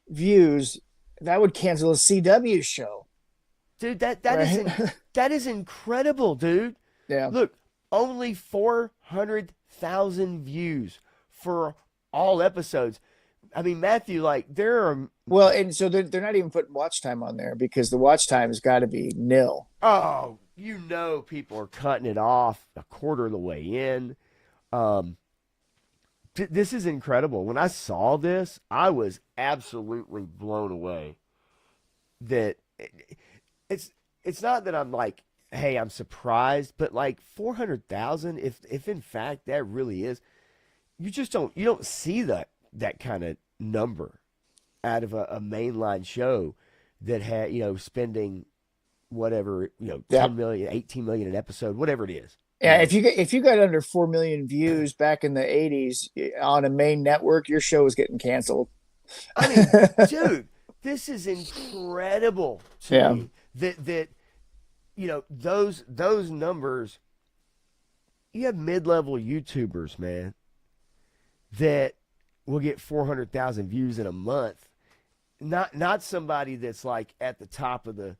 views, that would cancel a CW show. Dude, that Right? that is incredible, dude. Yeah. Look, only 400,000 views for all episodes. I mean, Matthew, like there are Well, and so they're not even putting watch time on there because the watch time has got to be nil. people are cutting it off a quarter of the way in. This is incredible. When I saw this, I was absolutely blown away. That it's not that I'm like, hey, I'm surprised, but like 400,000, if in fact that really is, you don't see that kind of number out of a mainline show that had spending whatever 10 million, 18 million an episode, whatever it is. Yeah, if you got under 4 million views back in the 80s on a main network, your show was getting canceled. I mean, dude, this is incredible to me that those numbers. You have mid-level YouTubers, man, that will get 400,000 views in a month, not somebody that's like at the top of the,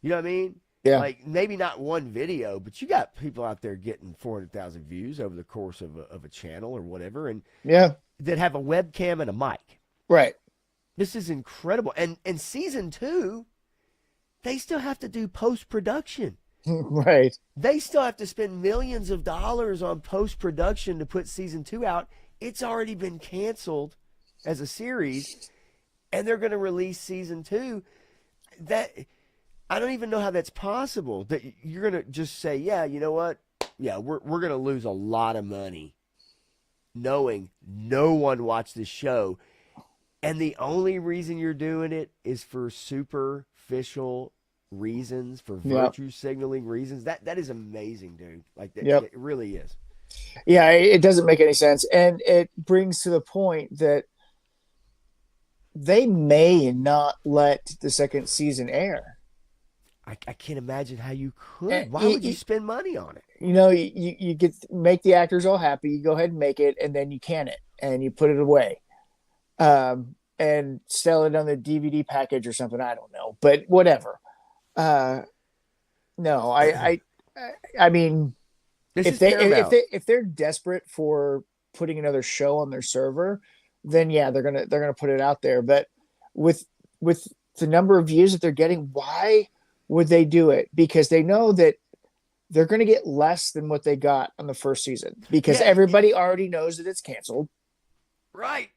you know what I mean? Yeah. Like maybe not one video, but you got people out there getting 400,000 views over the course of a channel or whatever, and Yeah. that have a webcam and a mic. Right. This is incredible. And season 2, they still have to do post production. Right. They still have to spend millions of dollars on post production to put season 2 out. It's already been canceled as a series, and they're going to release season 2. That I don't even know how that's possible. That you're going to just say, yeah, you know what? Yeah, we're going to lose a lot of money, knowing no one watched this show, and the only reason you're doing it is for superficial reasons, for virtue signaling reasons. That is amazing, dude. Like that, it really is. Yeah, it doesn't make any sense, and it brings to the point that they may not let the second season air. I can't imagine how you could. Why would you spend money on it? You know, you make the actors all happy. You go ahead and make it, and then you can it and you put it away, and sell it on the DVD package or something. I don't know, but whatever. No, I mean, if they're desperate for putting another show on their server, then yeah, they're gonna put it out there. But with the number of views that they're getting, why would they do it? Because they know that they're going to get less than what they got on the first season, because everybody already knows that it's canceled. Right.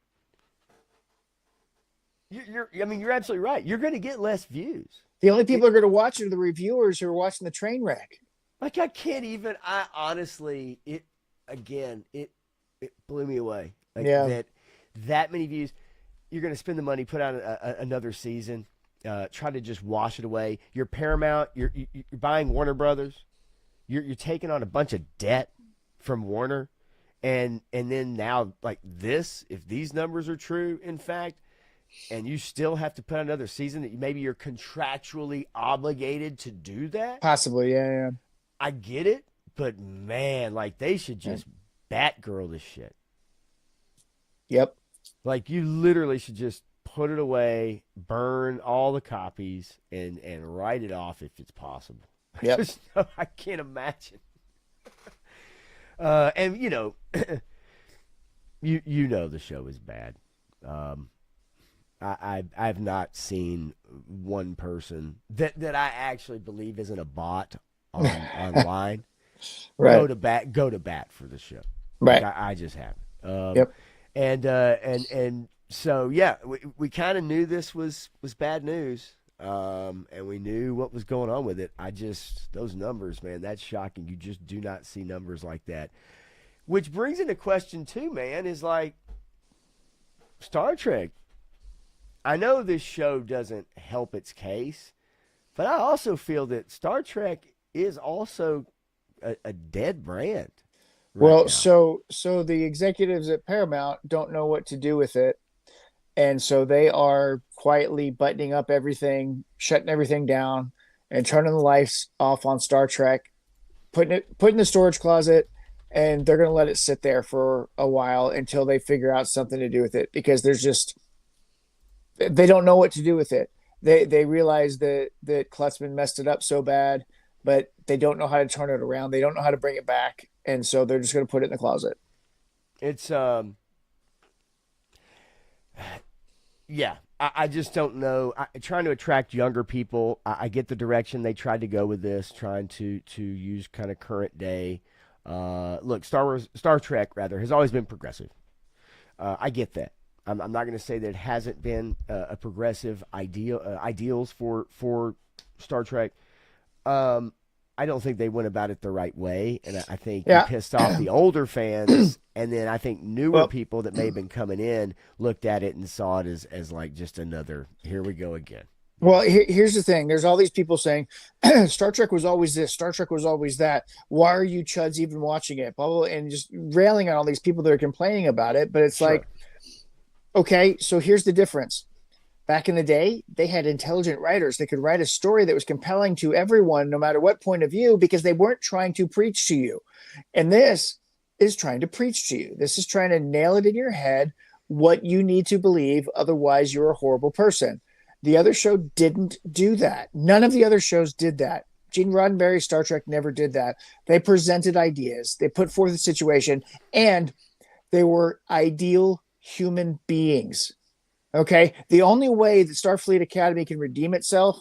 You're absolutely right. You're going to get less views. The only people who are going to watch it are the reviewers who are watching the train wreck. Like I honestly, it blew me away. Like that many views. You're going to spend the money, put out another season, try to just wash it away. You're Paramount. You're buying Warner Brothers. You're taking on a bunch of debt from Warner, and then now like this, if these numbers are true, in fact, and you still have to put out another season that maybe you're contractually obligated to do that. Possibly, yeah. I get it, but man, like they should just Batgirl this shit. Yep. Like you literally should just put it away, burn all the copies, and write it off if it's possible. Yep. I can't imagine. And you know, you know the show is bad. I've not seen one person that I actually believe isn't a bot online go to bat for the show. Right. Like, I just haven't. Yep. And so yeah, we kind of knew this was bad news. And we knew what was going on with it. Those numbers, man, that's shocking. You just do not see numbers like that. Which brings into question too, man, is like Star Trek. I know this show doesn't help its case, but I also feel that Star Trek is also a dead brand. Well, now. so the executives at Paramount don't know what to do with it. And so they are quietly buttoning up everything, shutting everything down, and turning the lights off on Star Trek, putting it in the storage closet, and they're going to let it sit there for a while until they figure out something to do with it, because they don't know what to do with it. They realize that Klutzman messed it up so bad, but they don't know how to turn it around. They don't know how to bring it back, and so they're just going to put it in the closet. It's yeah, I just don't know. Trying to attract younger people, I get the direction they tried to go with this, trying to use kind of current day. Look, Star Trek rather has always been progressive. I get that. I'm not going to say that it hasn't been a progressive ideals for Star Trek. I don't think they went about it the right way, and I think it pissed off the older fans, and then I think newer people that may have been coming in looked at it and saw it as like just another, here we go again. Well, here's the thing. There's all these people saying Star Trek was always this, Star Trek was always that. Why are you chuds even watching it? Blah, blah, blah, and just railing on all these people that are complaining about it. But it's like, okay, so here's the difference. Back in the day, they had intelligent writers. They could write a story that was compelling to everyone, no matter what point of view, because they weren't trying to preach to you. And this is trying to preach to you. This is trying to nail it in your head what you need to believe. Otherwise, you're a horrible person. The other show didn't do that. None of the other shows did that. Gene Roddenberry's Star Trek never did that. They presented ideas, they put forth a situation, and they were ideal human beings. Okay. The only way that Starfleet Academy can redeem itself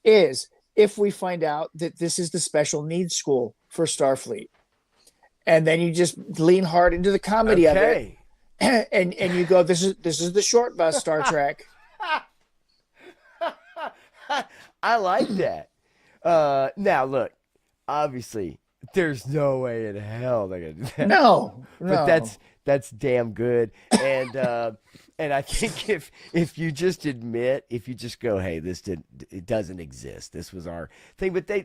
is if we find out that this is the special needs school for Starfleet. And then you just lean hard into the comedy of it. And you go, this is the short bus Star Trek. I like that. Now look, obviously there's no way in hell they're gonna do that. No. But that's damn good. And I think if you just admit, if you just go, hey, it doesn't exist. This was our thing, but they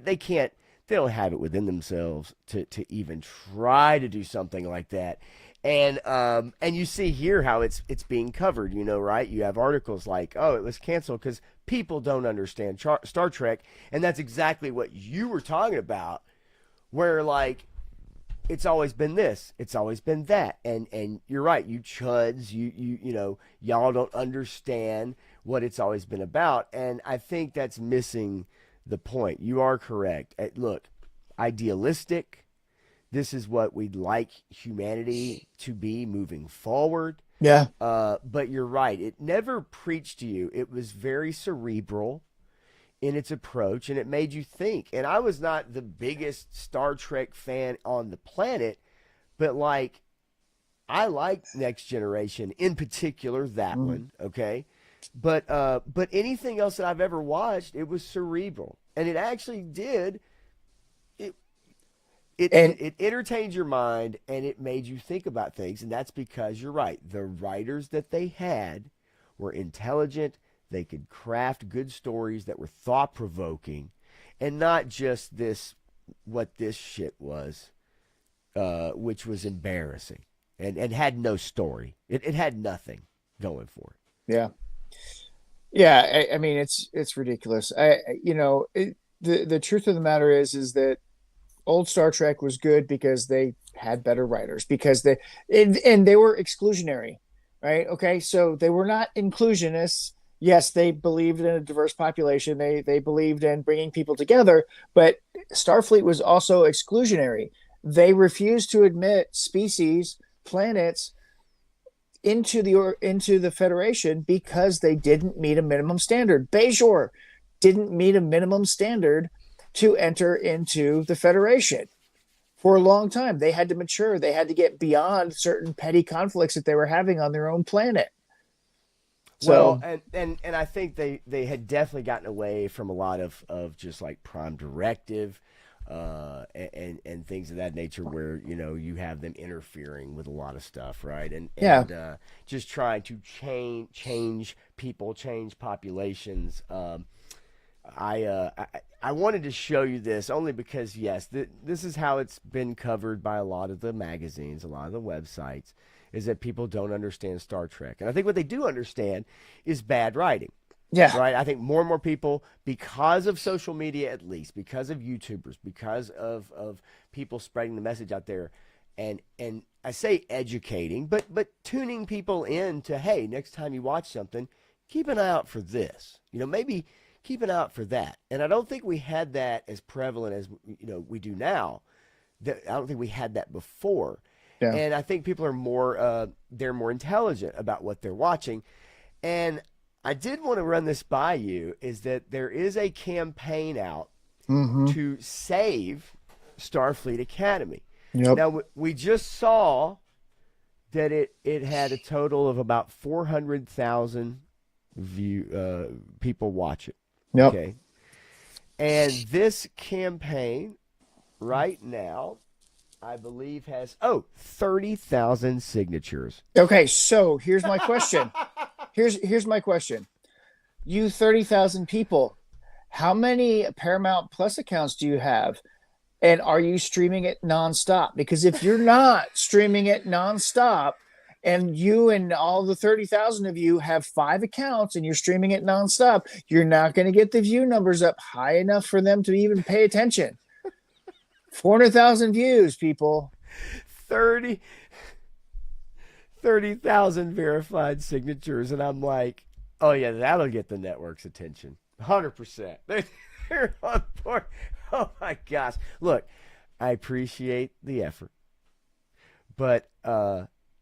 don't have it within themselves to even try to do something like that. And you see here how it's being covered, right? You have articles like, oh, it was canceled because people don't understand Star Trek. And that's exactly what you were talking about, where like, it's always been this, it's always been that. And you're right, you chuds, y'all don't understand what it's always been about. And I think that's missing the point. You are correct. Look, idealistic. This is what we'd like humanity to be moving forward. Yeah. But you're right. It never preached to you. It was very cerebral in its approach, and it made you think. And I was not the biggest Star Trek fan on the planet, but like, I liked Next Generation, in particular, that one, okay? But anything else that I've ever watched, it was cerebral. And it actually did, it entertained your mind, and it made you think about things. And that's because, you're right, the writers that they had were intelligent. They could craft good stories that were thought-provoking, and not just what this shit was, which was embarrassing and had no story. It had nothing going for it. Yeah. Yeah. I mean, it's ridiculous. The truth of the matter is that old Star Trek was good because they had better writers, because they were exclusionary, right? Okay. So they were not inclusionists. Yes, they believed in a diverse population. They believed in bringing people together, but Starfleet was also exclusionary. They refused to admit species, planets into the Federation because they didn't meet a minimum standard. Bajor didn't meet a minimum standard to enter into the Federation. For a long time, they had to mature. They had to get beyond certain petty conflicts that they were having on their own planet. So, well, and I think they had definitely gotten away from a lot of just like Prime Directive and things of that nature, where you have them interfering with a lot of stuff, right? And just trying to change people, change populations. I wanted to show you this only because, yes, this is how it's been covered by a lot of the magazines, a lot of the websites, is that people don't understand Star Trek. And I think what they do understand is bad writing. Yeah. Right? I think more and more people, because of social media at least, because of YouTubers, because of people spreading the message out there, and I say educating, but tuning people in to, hey, next time you watch something, keep an eye out for this. Maybe keep an eye out for that. And I don't think we had that as prevalent as we do now. I don't think we had that before. Yeah. And I think people are they're more intelligent about what they're watching. And I did want to run this by you, is that there is a campaign out to save Starfleet Academy. Yep. Now, we just saw that it had a total of about 400,000 people watch it. Yep. Okay. And this campaign right now, I believe, has 30,000 signatures. Okay, so here's my question. Here's my question. You 30,000 people, how many Paramount Plus accounts do you have? And are you streaming it nonstop? Because if you're not streaming it nonstop, and you and all the 30,000 of you have 5 accounts and you're streaming it nonstop, you're not going to get the view numbers up high enough for them to even pay attention. 400,000 views, people. 30,000 verified signatures, and I'm like, oh yeah, that'll get the network's attention. 100%. They're on board. Oh my gosh. Look, I appreciate the effort, but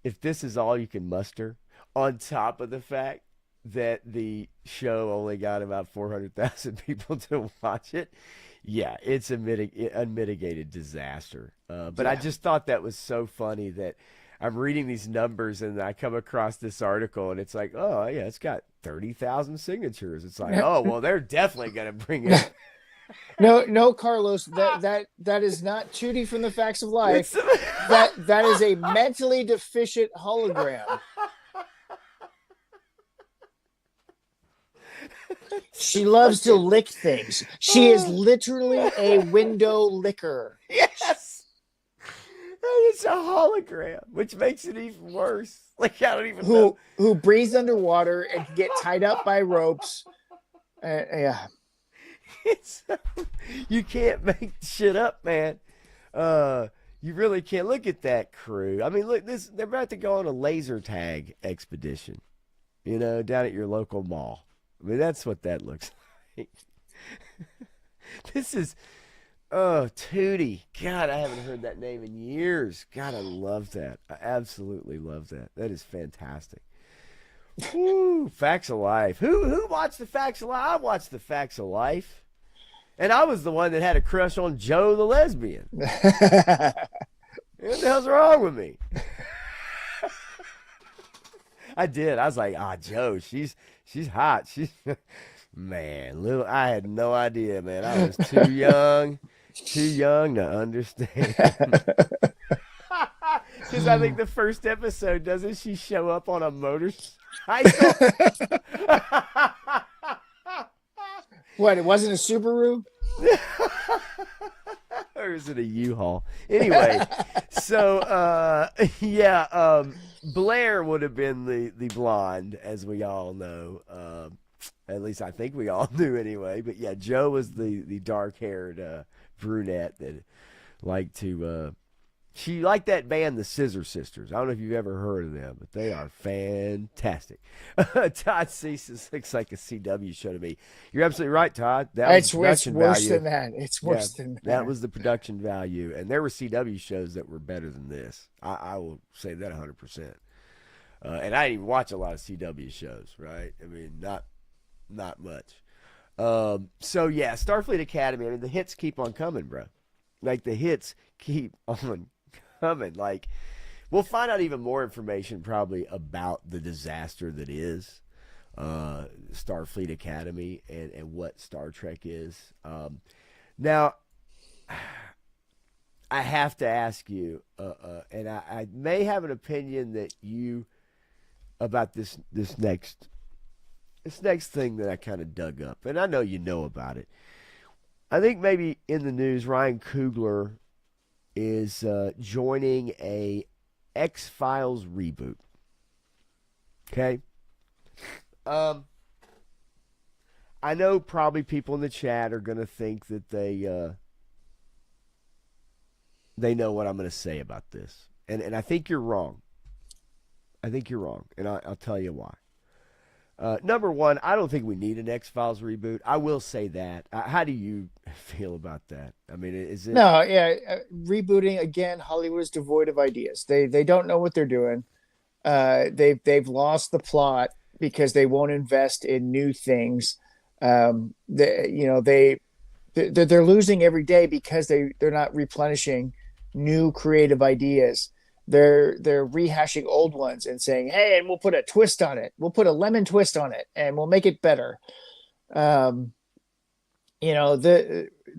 if this is all you can muster, on top of the fact that the show only got about 400,000 people to watch it, yeah, it's a unmitigated disaster. But I just thought that was so funny that I'm reading these numbers and I come across this article and it's like, oh yeah, it's got 30,000 signatures. It's like, oh well, they're definitely gonna bring it. No, Carlos, that is not Chudy from the Facts of Life. That is a mentally deficient hologram. She loves to lick things. She is literally a window licker. Yes. It's a hologram, which makes it even worse. Like, I don't even know. Who breathes underwater and can get tied up by ropes. Yeah. You can't make shit up, man. You really can't. Look at that crew. I mean, look, they're about to go on a laser tag expedition, down at your local mall. I mean, that's what that looks like. This is, Tootie. God, I haven't heard that name in years. God, I love that. I absolutely love that. That is fantastic. Woo, Facts of Life. Who watched the Facts of Life? I watched the Facts of Life. And I was the one that had a crush on Joe the lesbian. What the hell's wrong with me? I did. I was like, Joe, she's hot. She's man, I had no idea, man. I was too young to understand. Because I think the first episode, doesn't she show up on a motorcycle? What, it wasn't a Subaru? Or is it a U-Haul? Anyway, so Blair would have been the blonde, as we all know. At least I think we all knew anyway. But yeah, Joe was the dark-haired brunette that liked to. She liked that band, the Scissor Sisters. I don't know if you've ever heard of them, but they are fantastic. Todd Ceases looks like a CW show to me. You're absolutely right, Todd. It's worse than that. It's worse than that. That was the production value. And there were CW shows that were better than this. I will say that 100%. And I didn't even watch a lot of CW shows, right? I mean, not much. So, yeah, Starfleet Academy. I mean, the hits keep on coming, bro. Like, the hits keep on coming. Like, we'll find out even more information probably about the disaster that is Starfleet Academy and what Star Trek is. Now, I have to ask you, and I may have an opinion that you about this next thing that I kind of dug up, and I know you know about it. I think maybe in the news, Ryan Coogler is joining a X-Files reboot. Okay? I know probably people in the chat are going to think that they know what I'm going to say about this. And I think you're wrong. I think you're wrong, and I'll tell you why. Number one, I don't think we need an X-Files reboot. I will say that. How do you feel about that? I mean, is it... No, yeah. Rebooting, again, Hollywood is devoid of ideas. They don't know what they're doing. They've lost the plot because they won't invest in new things. They're losing every day because they're not replenishing new creative ideas. They're rehashing old ones and saying, hey, and we'll put a twist on it. We'll put a lemon twist on it and we'll make it better. The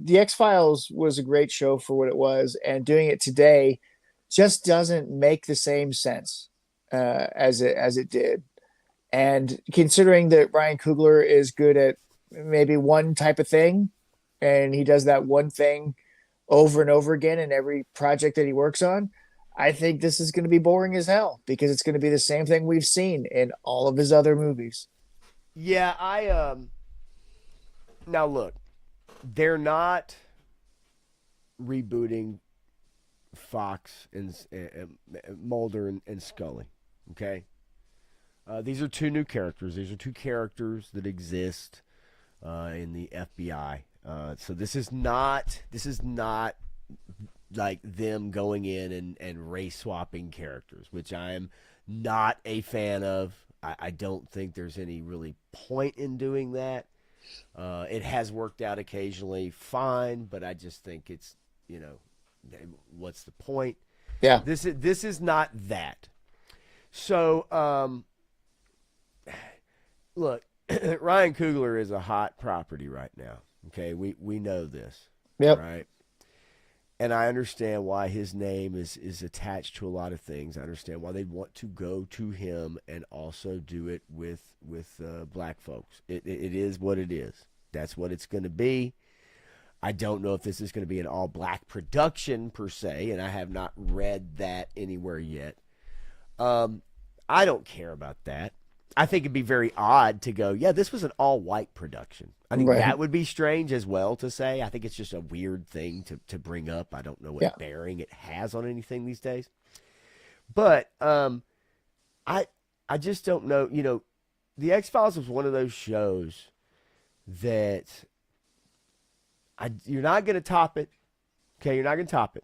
X-Files was a great show for what it was, and doing it today just doesn't make the same sense as it did. And considering that Ryan Coogler is good at maybe one type of thing, and he does that one thing over and over again in every project that he works on, I think this is going to be boring as hell because it's going to be the same thing we've seen in all of his other movies. Yeah, now look, they're not rebooting Fox and Mulder and Scully, Okay, these are two new characters. These are two characters that exist in the FBI. So this is not like them going in and race swapping characters, which I am not a fan of. I don't think there's any really point in doing that. It has worked out occasionally, fine, but I just think it's, what's the point? Yeah. This is not that. So, look, Ryan Coogler is a hot property right now. Okay, we know this, Yep. right? And I understand why his name is attached to a lot of things. I understand why they'd want to go to him and also do it with black folks. It is what it is. That's what it's going to be. I don't know if this is going to be an all-black production per se, and I have not read that anywhere yet. I don't care about that. I think it'd be very odd to go, yeah, this was an all-white production. I think that would be strange as well to say. I think it's just a weird thing to bring up. I don't know what bearing it has on anything these days. But I just don't know. The X-Files was one of those shows that you're not going to top it. Okay, you're not going to top it.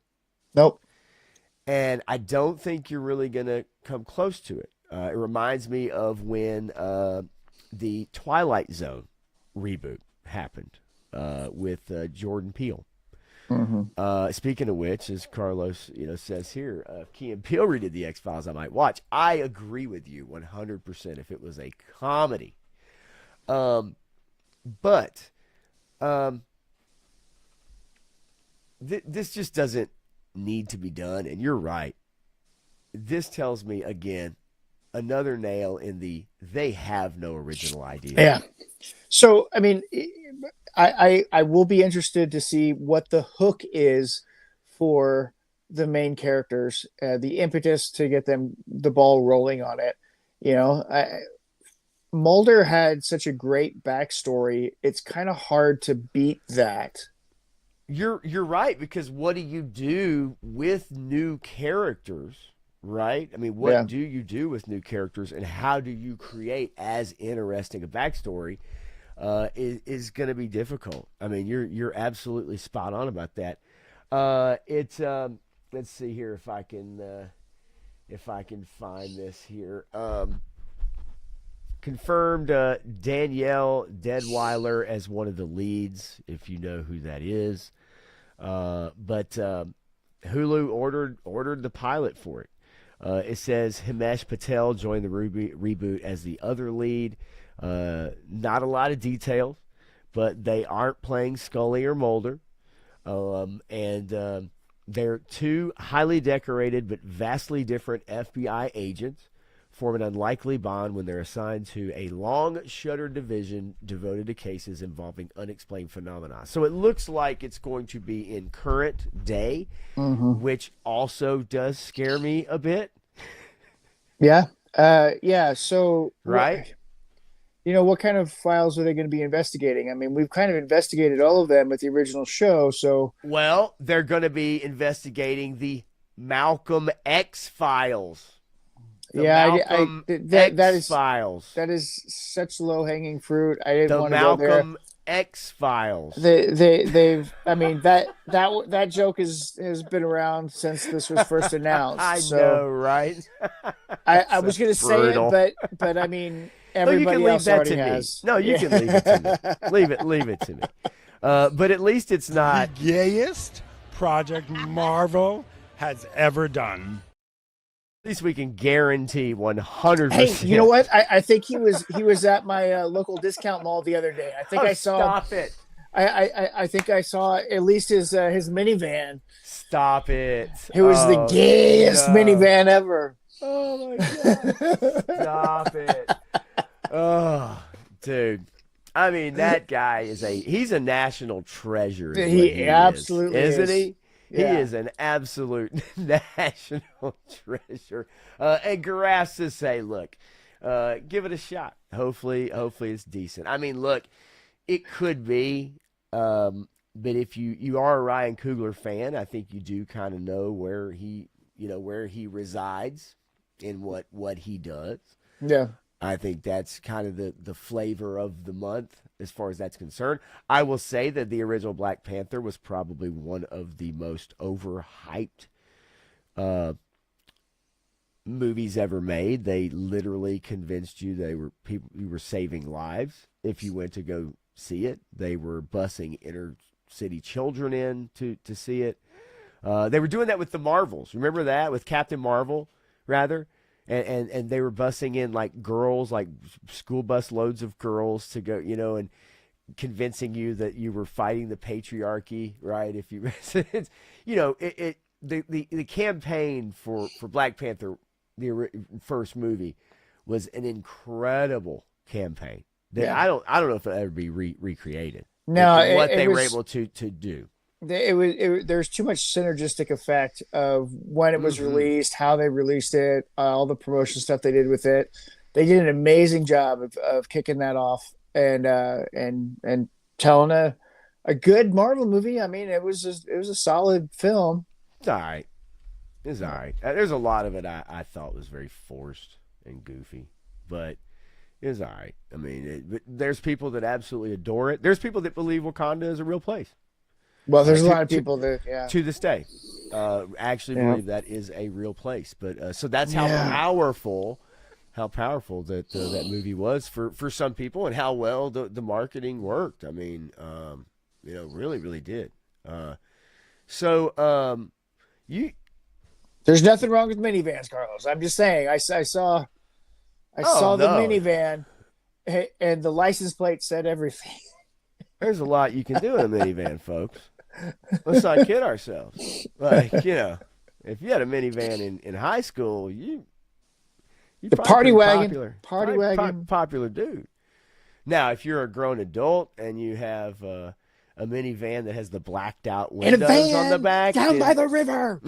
Nope. And I don't think you're really going to come close to it. It reminds me of when the Twilight Zone reboot happened with Jordan Peele. Mm-hmm. Speaking of which, as Carlos says here, if Key and Peele redid the X-Files, I might watch. I agree with you 100% if it was a comedy. But this just doesn't need to be done. And you're right. This tells me, again, another nail in they have no original idea. Yeah. So, I mean, I will be interested to see what the hook is for the main characters, the impetus to get the ball rolling on it. Mulder had such a great backstory. It's kind of hard to beat that. You're right, because what do you do with new characters, right? I mean, what do you do with new characters, and how do you create as interesting a backstory? Is going to be difficult. I mean, you're absolutely spot on about that. It's let's see here if I can find this here. Confirmed Danielle Deadweiler as one of the leads, if you know who that is. But Hulu ordered the pilot for it. It says Himesh Patel joined the reboot as the other lead. Not a lot of details, but they aren't playing Scully or Mulder. And they're two highly decorated but vastly different FBI agents form an unlikely bond when they're assigned to a long-shuttered division devoted to cases involving unexplained phenomena. So it looks like it's going to be in current day, which also does scare me a bit. Yeah. So, right. What kind of files are they going to be investigating? I mean, we've kind of investigated all of them with the original show. So, well, they're going to be investigating the Malcom X files. That is files. That is such low hanging fruit. I didn't want to go there. The Malcom X files. They've. I mean that joke has been around since this was first announced. I know, right? I was going to say it, but I mean everybody else already has. No, you can leave it to me. Leave it to me. But at least it's not the gayest project Marvel has ever done. At least we can guarantee 100%. Hey, you know what? I think he was at my local discount mall the other day. I think I saw. Stop it! I think I saw at least his minivan. Stop it! It was the gayest minivan ever. Oh my god! Stop it! Oh, dude. I mean, that guy he's a national treasure. He absolutely is, isn't he? Yeah. He is an absolute national treasure. And Garass says, "Say, look, give it a shot. Hopefully it's decent. I mean, look, it could be, but if you are a Ryan Coogler fan, I think you do kind of know where he resides. in what he does. Yeah. I think that's kind of the flavor of the month as far as that's concerned. I will say that the original Black Panther was probably one of the most overhyped uh, movies ever made. They literally convinced you you were saving lives if you went to go see it. They were busing inner city children in to see it. They were doing that with the Marvels. Remember that with Captain Marvel, rather, and they were busing in like girls, like school bus loads of girls to go, and convincing you that you were fighting the patriarchy, right? If you, it's, the campaign for Black Panther, first movie, was an incredible campaign. That I don't know if it'll ever be recreated. No, what it they were was, able to do. there's too much synergistic effect of when it was released, how they released it, all the promotion stuff they did with it. They did an amazing job of kicking that off and telling a good Marvel movie. I mean, it was a solid film. It's all right. It's all right. There's a lot of it I thought was very forced and goofy, but it was all right. I mean, there's people that absolutely adore it. There's people that believe Wakanda is a real place. Well, there's a lot of people that, to this day, actually believe that is a real place. But so that's how powerful that that movie was for some people, and how well the marketing worked. I mean, really, really did. There's nothing wrong with minivans, Carlos. I'm just saying. I saw the minivan, and the license plate said everything. There's a lot you can do in a minivan, folks. Let's not kid ourselves. Like, if you had a minivan in high school, you the party wagon, popular dude. Now, if you're a grown adult and you have a minivan that has the blacked out windows on the back down by the river,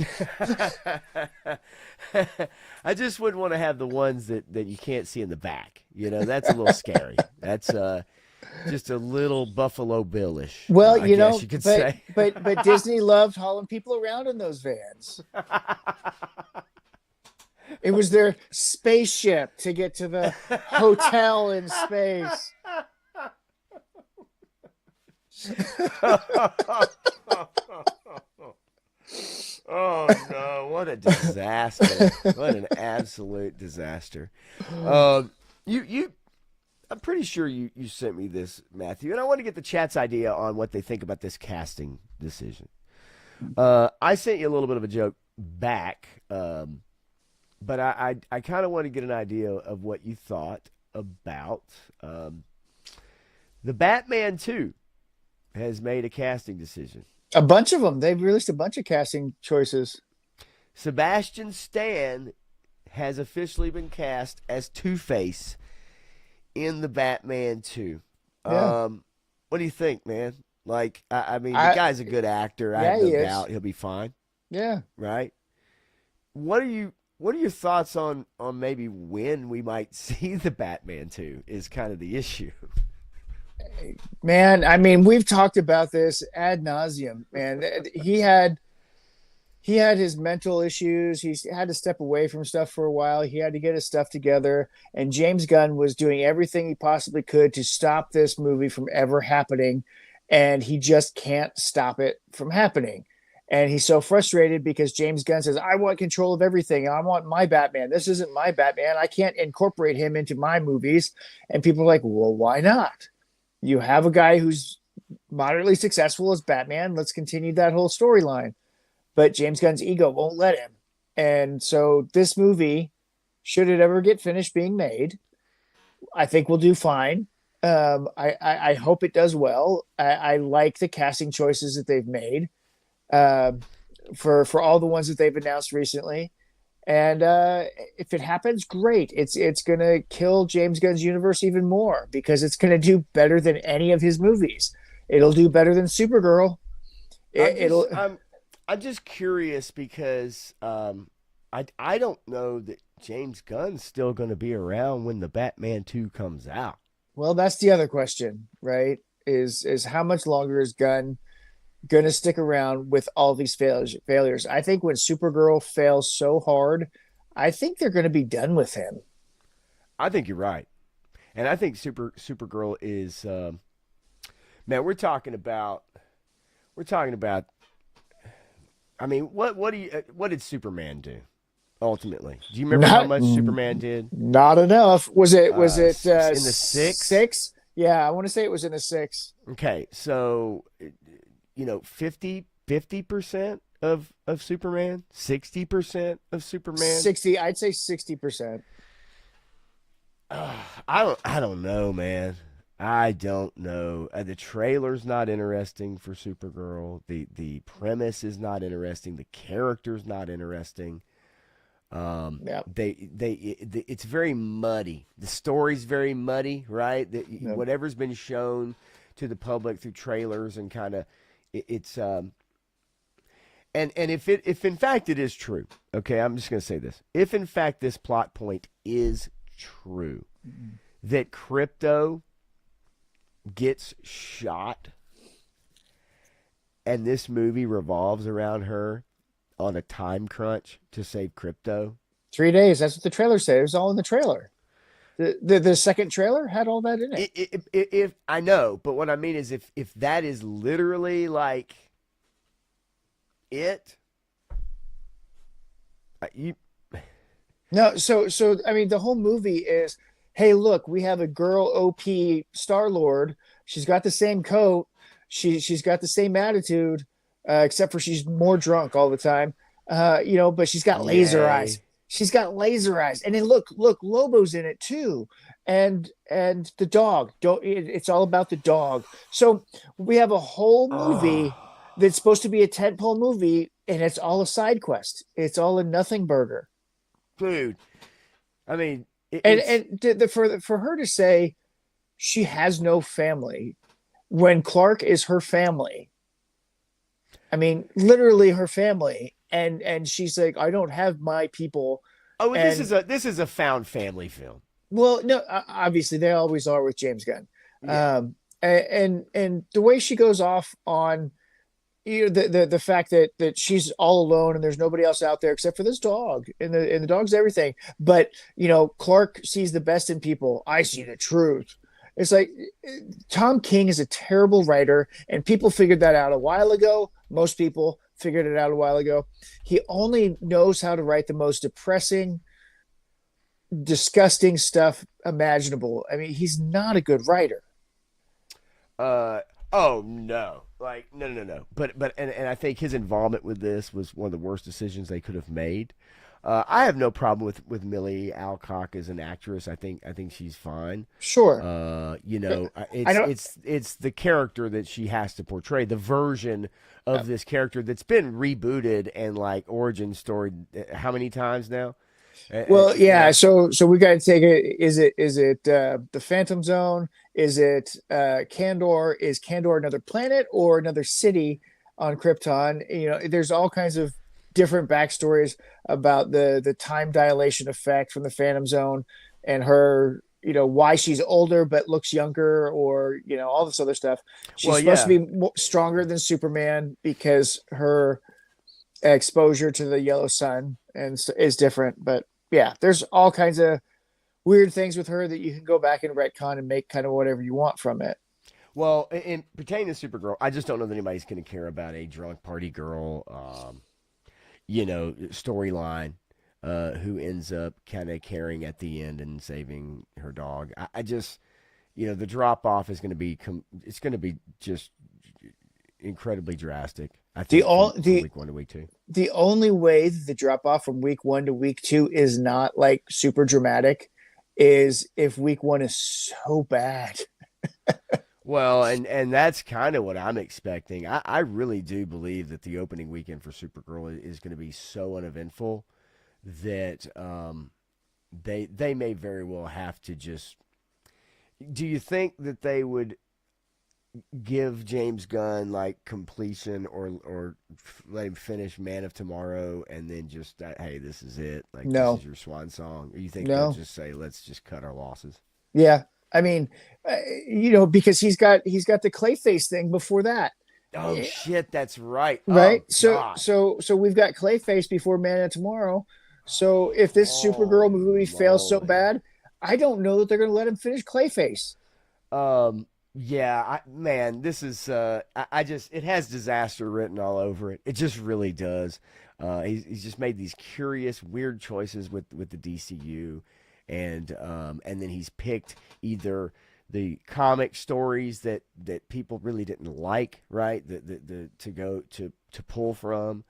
I just wouldn't want to have the ones that you can't see in the back. That's a little scary. That's just a little Buffalo Bill-ish. Well, I guess you could say. but Disney loved hauling people around in those vans. It was their spaceship to get to the hotel in space. Oh no, what a disaster. What an absolute disaster. I'm pretty sure you sent me this, Matthew, and I want to get the chat's idea on what they think about this casting decision. I sent you a little bit of a joke back, but I kind of want to get an idea of what you thought about the Batman 2 has made a casting decision. A bunch of them. They've released a bunch of casting choices. Sebastian Stan has officially been cast as Two-Face in the Batman 2. Yeah. What do you think, man? Like, I mean, the guy's a good actor. I have no doubt he'll be fine. Yeah. Right? What are your thoughts on maybe when we might see the Batman 2 is kind of the issue. Man, I mean, we've talked about this ad nauseum, man. He had his mental issues. He had to step away from stuff for a while. He had to get his stuff together. And James Gunn was doing everything he possibly could to stop this movie from ever happening. And he just can't stop it from happening. And he's so frustrated because James Gunn says, I want control of everything. I want my Batman. This isn't my Batman. I can't incorporate him into my movies. And people are like, well, why not? You have a guy who's moderately successful as Batman. Let's continue that whole storyline. But James Gunn's ego won't let him. And so this movie, should it ever get finished being made, I think we'll do fine. I hope it does well. I like the casting choices that they've made for all the ones that they've announced recently. And if it happens, great. It's going to kill James Gunn's universe even more because it's going to do better than any of his movies. It'll do better than Supergirl. I'm just curious because I don't know that James Gunn's still going to be around when the Batman 2 comes out. Well, that's the other question, right? Is how much longer is Gunn going to stick around with all these failures? I think when Supergirl fails so hard, I think they're going to be done with him. I think you're right, and I think Supergirl is man. We're talking about. I mean, what did Superman do ultimately? Do you remember how Not much Superman did? not enough. Was it In the six? six? Yeah, I want to say it was in the six. Okay, so 50% of Superman, 60% of Superman. 60, I'd say 60%. I don't know, man. I don't know. The trailer's not interesting for Supergirl. The premise is not interesting. The character's not interesting. Yeah. It's very muddy. The story's very muddy, right? Yep. Whatever's been shown to the public through trailers and kind of it's and if in fact it is true, okay, I'm just going to say this. If in fact this plot point is true, that Crypto gets shot and this movie revolves around her on a time crunch to save Crypto. 3 days. That's what the trailer said. It was all in the trailer. The second trailer had all that in it. If I know, but what I mean is if that is literally like it, you No, so I mean the whole movie is, hey, look, we have a girl OP Star-Lord. She's got the same coat. She's got the same attitude, except for she's more drunk all the time. But she's got laser eyes. She's got laser eyes. And then look, Lobo's in it too. And the dog. It's all about the dog. So we have a whole movie that's supposed to be a tentpole movie, and it's all a side quest. It's all a nothing burger. Dude. I mean, for her to say she has no family when Clark is her family. I mean, literally her family. And she's like, I don't have my people. Oh, this is a found family film. Well, no, obviously they always are with James Gunn. Yeah. And the way she goes off on the fact that she's all alone and there's nobody else out there except for this dog, and the dog's everything. But Clark sees the best in people. I see the truth. It's like Tom King is a terrible writer, and people figured that out a while ago. Most people figured it out a while ago. He only knows how to write the most depressing, disgusting stuff imaginable. I mean, he's not a good writer. Oh no. Like no. But I think his involvement with this was one of the worst decisions they could have made. I have no problem with Millie Alcock as an actress. I think she's fine. Sure. It's the character that she has to portray, the version of this character that's been rebooted and like origin story how many times now? Well, yeah. So we got to take it. Is it the Phantom Zone? Is it Kandor? Is Kandor another planet or another city on Krypton? There's all kinds of different backstories about the time dilation effect from the Phantom Zone and her, why she's older but looks younger, or all this other stuff. She's supposed to be stronger than Superman because her exposure to the yellow sun is different. But yeah, there's all kinds of weird things with her that you can go back and retcon and make kind of whatever you want from it. Well, in pertaining to Supergirl, I just don't know that anybody's going to care about a drunk party girl, storyline, who ends up kind of caring at the end and saving her dog. I just, the drop off is going to be, it's going to be just incredibly drastic. I think from week 1 to week 2. The only way that the drop off from week 1 to week 2 is not like super dramatic is if week 1 is so bad. Well, and that's kind of what I'm expecting. I really do believe that the opening weekend for Supergirl is going to be so uneventful that they may very well have to just. Do you think that they would give James Gunn like completion or let him finish Man of Tomorrow and then just hey, this is it, like no. This is your swan song? Or you think No. they'll just say let's just cut our losses? Yeah, I mean, because he's got the Clayface thing before that. Oh shit, that's right. Right. Oh, God. So we've got Clayface before Man of Tomorrow. So if this Supergirl Holy movie fails so moly. bad, I don't know that they're going to let him finish Clayface. Yeah, man, this is I just it has disaster written all over it. It just really does. He's just made these curious, weird choices with the DCU, and then he's picked either the comic stories that people really didn't like, right? The to go to pull from,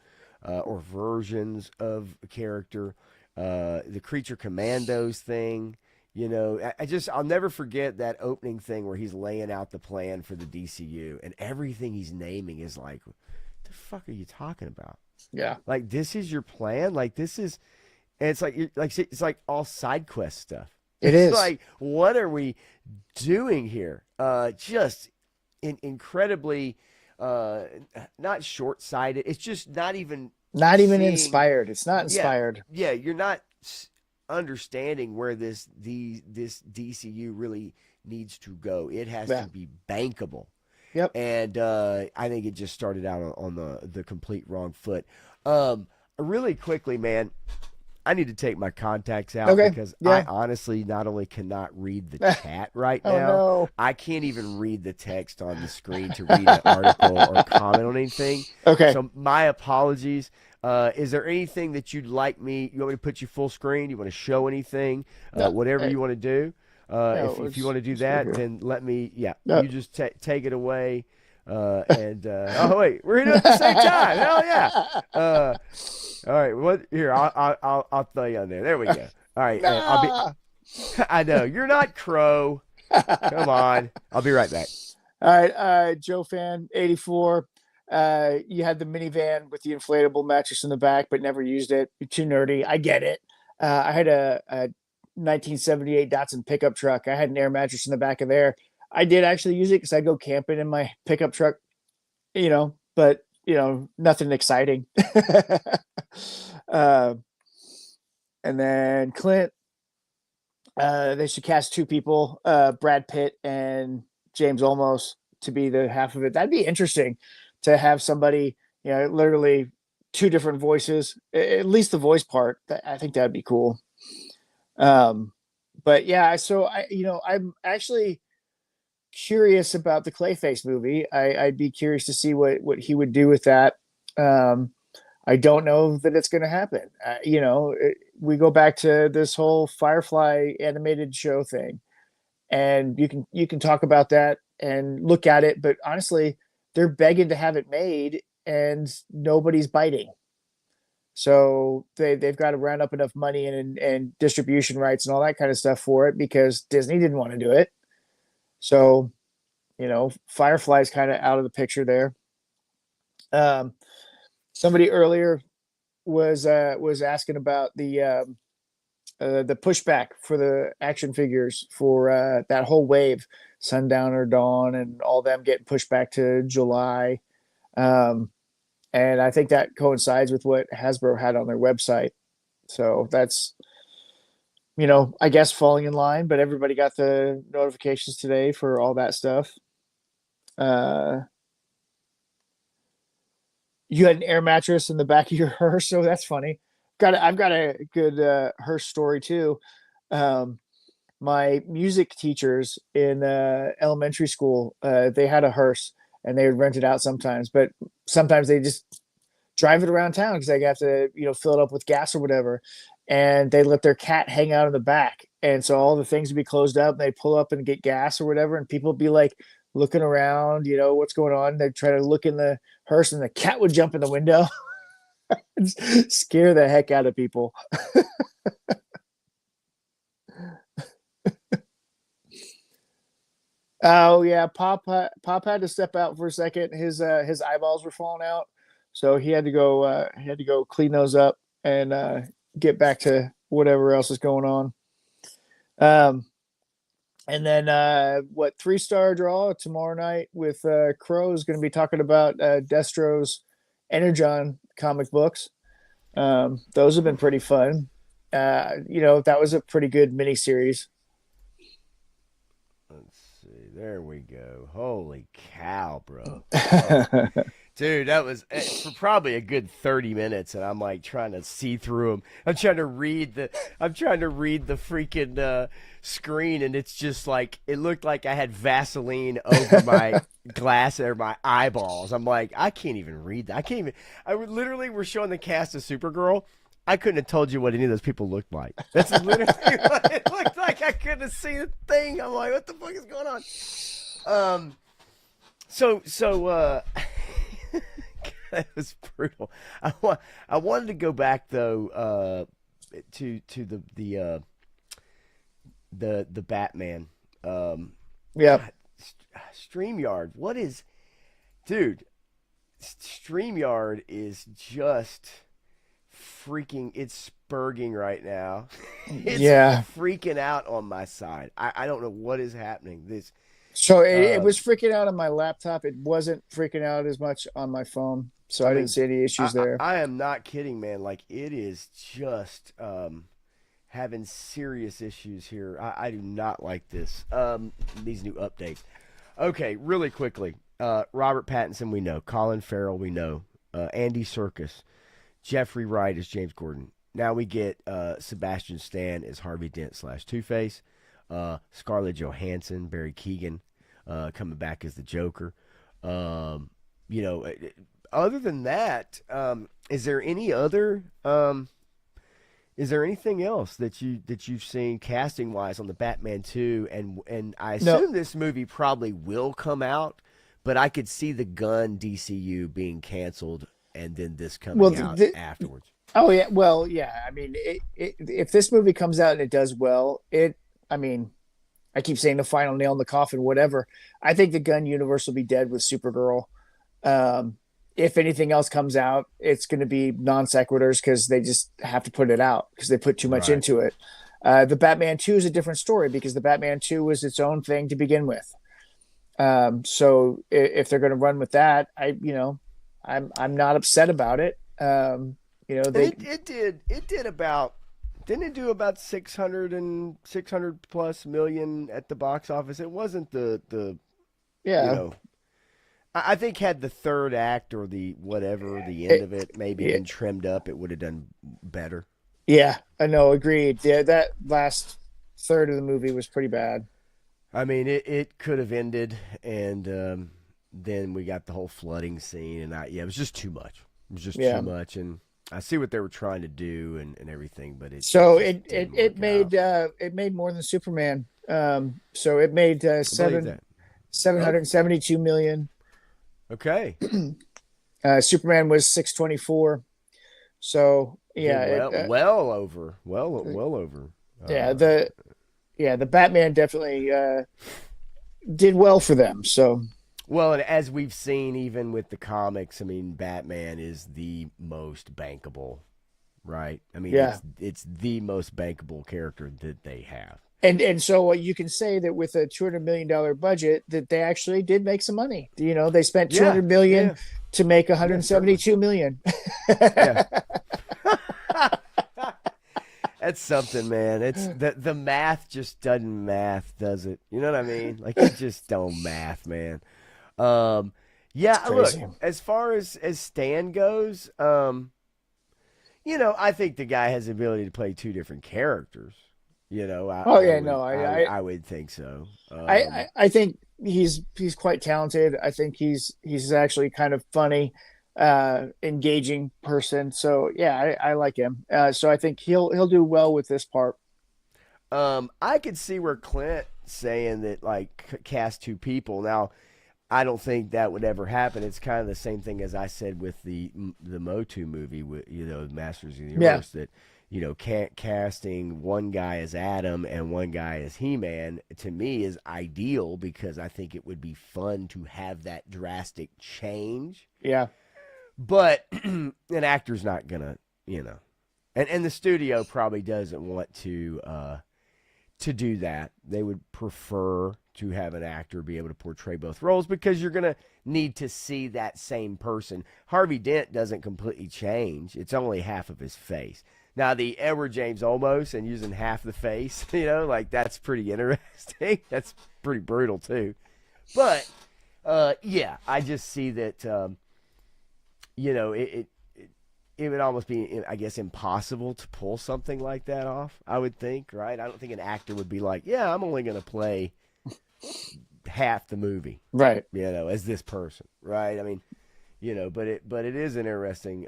or versions of a character, the Creature Commandos thing. I'll never forget that opening thing where he's laying out the plan for the DCU, and everything he's naming is like, what the fuck are you talking about? Yeah, Like, this is your plan? Like, this is, and it's like all side quest stuff. it It's is. like, what are we doing here? Just incredibly, uh, not short sighted. It's just not even Not even seeing. inspired. It's not Yeah, inspired. yeah, you're not understanding where this DCU really needs to go. It has Yeah. to be bankable, Yep. and I think it just started out on the complete wrong foot. Really quickly, man, I need to take my contacts out Okay. because I Yeah. honestly not only cannot read the chat right Oh now, no. I can't even read the text on the screen to read an article or comment on anything. Okay. So my apologies. Is there anything that you'd like me? You want me to put you full screen? You want to show anything? No. Whatever Hey, you want to do. no, If you want to do it's right that, here. then let me. Yeah, No. you just take it away. Oh wait, we're here at the same time. Hell yeah! All right, what here? I'll throw you on there. There we go. All right, I'll be. Nah. I know you're not Crow. Come on, I'll be right back. All right, Joe Fan 84. You had the minivan with the inflatable mattress in the back, but never used it. You're too nerdy. I get it. I had a 1978 Datsun pickup truck. I had an air mattress in the back of there. I did actually use it because I'd go camping in my pickup truck, but nothing exciting. uh, and then Clint, they should cast two people, Brad Pitt and James Olmos, to be the half of it. That'd be interesting to have somebody, literally two different voices, at least the voice part. I think that'd be cool. But yeah, so I'm actually curious about the Clayface movie. I'd be curious to see what he would do with that. I don't know that it's going to happen. We go back to this whole Firefly animated show thing, and you can talk about that and look at it, but honestly, they're begging to have it made, and nobody's biting. So they've got to round up enough money and distribution rights and all that kind of stuff for it, because Disney didn't want to do it. So, Firefly's kind of out of the picture there. Somebody earlier was asking about the pushback for the action figures for that whole wave, Sundowner, Dawn, and all them getting pushed back to July. And I think that coincides with what Hasbro had on their website. So that's, I guess falling in line, but everybody got the notifications today for all that stuff. You had an air mattress in the back of your hearse, so that's funny. I've got a good hearse story too. My music teachers in elementary school, they had a hearse and they would rent it out sometimes, but sometimes they just drive it around town because they have to, fill it up with gas or whatever. And they let their cat hang out in the back. And so all the things would be closed up and they pull up and get gas or whatever. And people would be like looking around, what's going on. They'd try to look in the hearse and the cat would jump in the window. Scare the heck out of people. Oh yeah, Pop had to step out for a second. His eyeballs were falling out, so he had to go clean those up and get back to whatever else is going on. Um, and then 3-star draw tomorrow night with Crow is going to be talking about Destro's Energon comic books. Those have been pretty fun. That was a pretty good miniseries. Let's see. There we go. Holy cow, bro. Oh. Dude, that was for probably a good 30 minutes, and I'm like trying to see through them. I'm trying to read the freaking screen, and it's just like it looked like I had Vaseline over my glass or my eyeballs. I'm like, I can't even read that. I can't even. Literally were showing the cast of Supergirl. I couldn't have told you what any of those people looked like. That's literally what it looked like. I couldn't see a thing. I'm like, what the fuck is going on? So. That was brutal. I wanted to go back though to the Batman. Yeah. StreamYard. What is, dude? StreamYard is just freaking. It's spurging right now. It's Yeah. freaking out on my side. I don't know what is happening. So it was freaking out on my laptop. It wasn't freaking out as much on my phone. So I didn't see any issues there. I am not kidding, man. Like it is just having serious issues here. I do not like this. These new updates. Okay, really quickly. Robert Pattinson, we know. Colin Farrell, we know. Andy Serkis. Jeffrey Wright as James Gordon. Now we get Sebastian Stan as Harvey Dent / Two-Face. Scarlett Johansson, Barry Keoghan, coming back as the Joker. Other than that, is there any other? Is there anything else that you've seen casting wise on the Batman 2? And I assume this movie probably will come out, but I could see the Gunn DCU being canceled and then this coming out afterwards. Oh yeah, well yeah. I mean, if this movie comes out and it does well, I mean, I keep saying the final nail in the coffin, whatever. I think the Gunn universe will be dead with Supergirl. If anything else comes out, it's going to be non sequiturs because they just have to put it out because they put too much into it. The Batman 2 is a different story because the Batman 2 was its own thing to begin with. So if they're going to run with that, I'm not upset about it. It did about. Didn't it do about 600 plus million at the box office? It wasn't the I think had the third act or the end of it maybe been trimmed up, it would have done better. Yeah, I know, agreed. Yeah, that last third of the movie was pretty bad. I mean, it could have ended, and then we got the whole flooding scene, and it was just too much. It was just too much, and I see what they were trying to do and everything, but it made more than Superman. So it made 772 million. Okay. Superman was 624. So yeah, well over. The Batman definitely did well for them. So. Well, and as we've seen, even with the comics, I mean, Batman is the most bankable, right? I mean, it's the most bankable character that they have. And so you can say that with a $200 million budget, that they actually did make some money. You know, they spent $200 million to make 172 million. That's something, man. It's the math just doesn't math, does it? You know what I mean? Like it just don't math, man. Look, as far as Stan goes, I think the guy has the ability to play two different characters. I would think so. I think he's quite talented. I think he's actually kind of funny, engaging person. So yeah, I like him. So I think he'll do well with this part. I could see where Clint saying that like cast two people. Now, I don't think that would ever happen. It's kind of the same thing as I said with the Motu movie with Masters of the Universe that. Casting one guy as Adam and one guy as He-Man, to me, is ideal because I think it would be fun to have that drastic change. Yeah. But an actor's not going to, And the studio probably doesn't want to do that. They would prefer to have an actor be able to portray both roles because you're going to need to see that same person. Harvey Dent doesn't completely change. It's only half of his face. Now, the Edward James Olmos and using half the face, that's pretty interesting. That's pretty brutal, too. But, I just see that, it would almost be, I guess, impossible to pull something like that off, I would think, right? I don't think an actor would be like, yeah, I'm only going to play half the movie, Right. as this person, right? I mean, but it is an interesting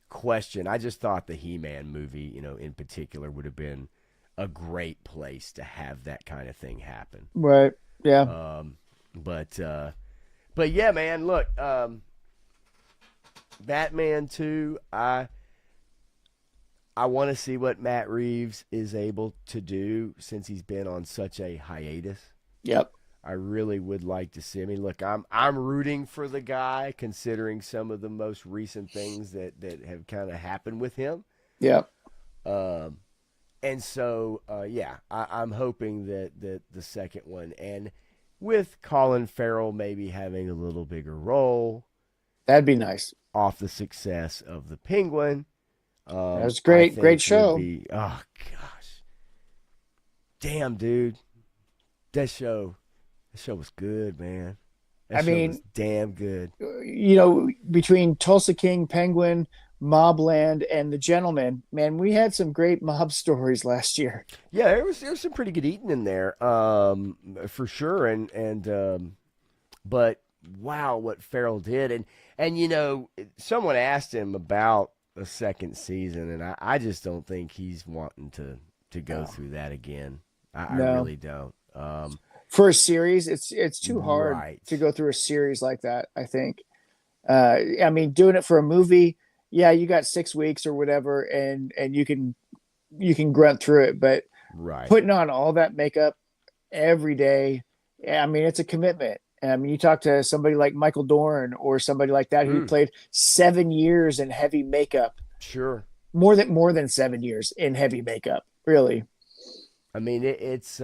question. I just thought the He-Man movie, in particular, would have been a great place to have that kind of thing happen. Right. Yeah. But yeah, man, look, Batman 2, I want to see what Matt Reeves is able to do since he's been on such a hiatus. Yep. I really would like to see. I mean, look, I'm rooting for the guy considering some of the most recent things that have kind of happened with him. Yep. And so, I'm hoping that the second one, and with Colin Farrell maybe having a little bigger role, That'd be nice. off the success of the Penguin. That was great. I think Great show. Oh gosh, damn, dude, that show was good, man. That show was damn good. Between Tulsa King, Penguin, Mobland, and The Gentleman, man, we had some great mob stories last year. Yeah, there was some pretty good eating in there, for sure. But wow, what Farrell did, and someone asked him about a second season, and I just don't think he's wanting to go through that again. I really don't. For a series, it's too hard Right. to go through a series like that, I think. I mean, doing it for a movie, yeah, you got 6 weeks or whatever, and you can grunt through it, but Right. putting on all that makeup every day, yeah, I mean, it's a commitment. I mean, you talk to somebody like Michael Dorn or somebody like that who played 7 years in heavy makeup. Sure. More than 7 years in heavy makeup, really. I mean, it's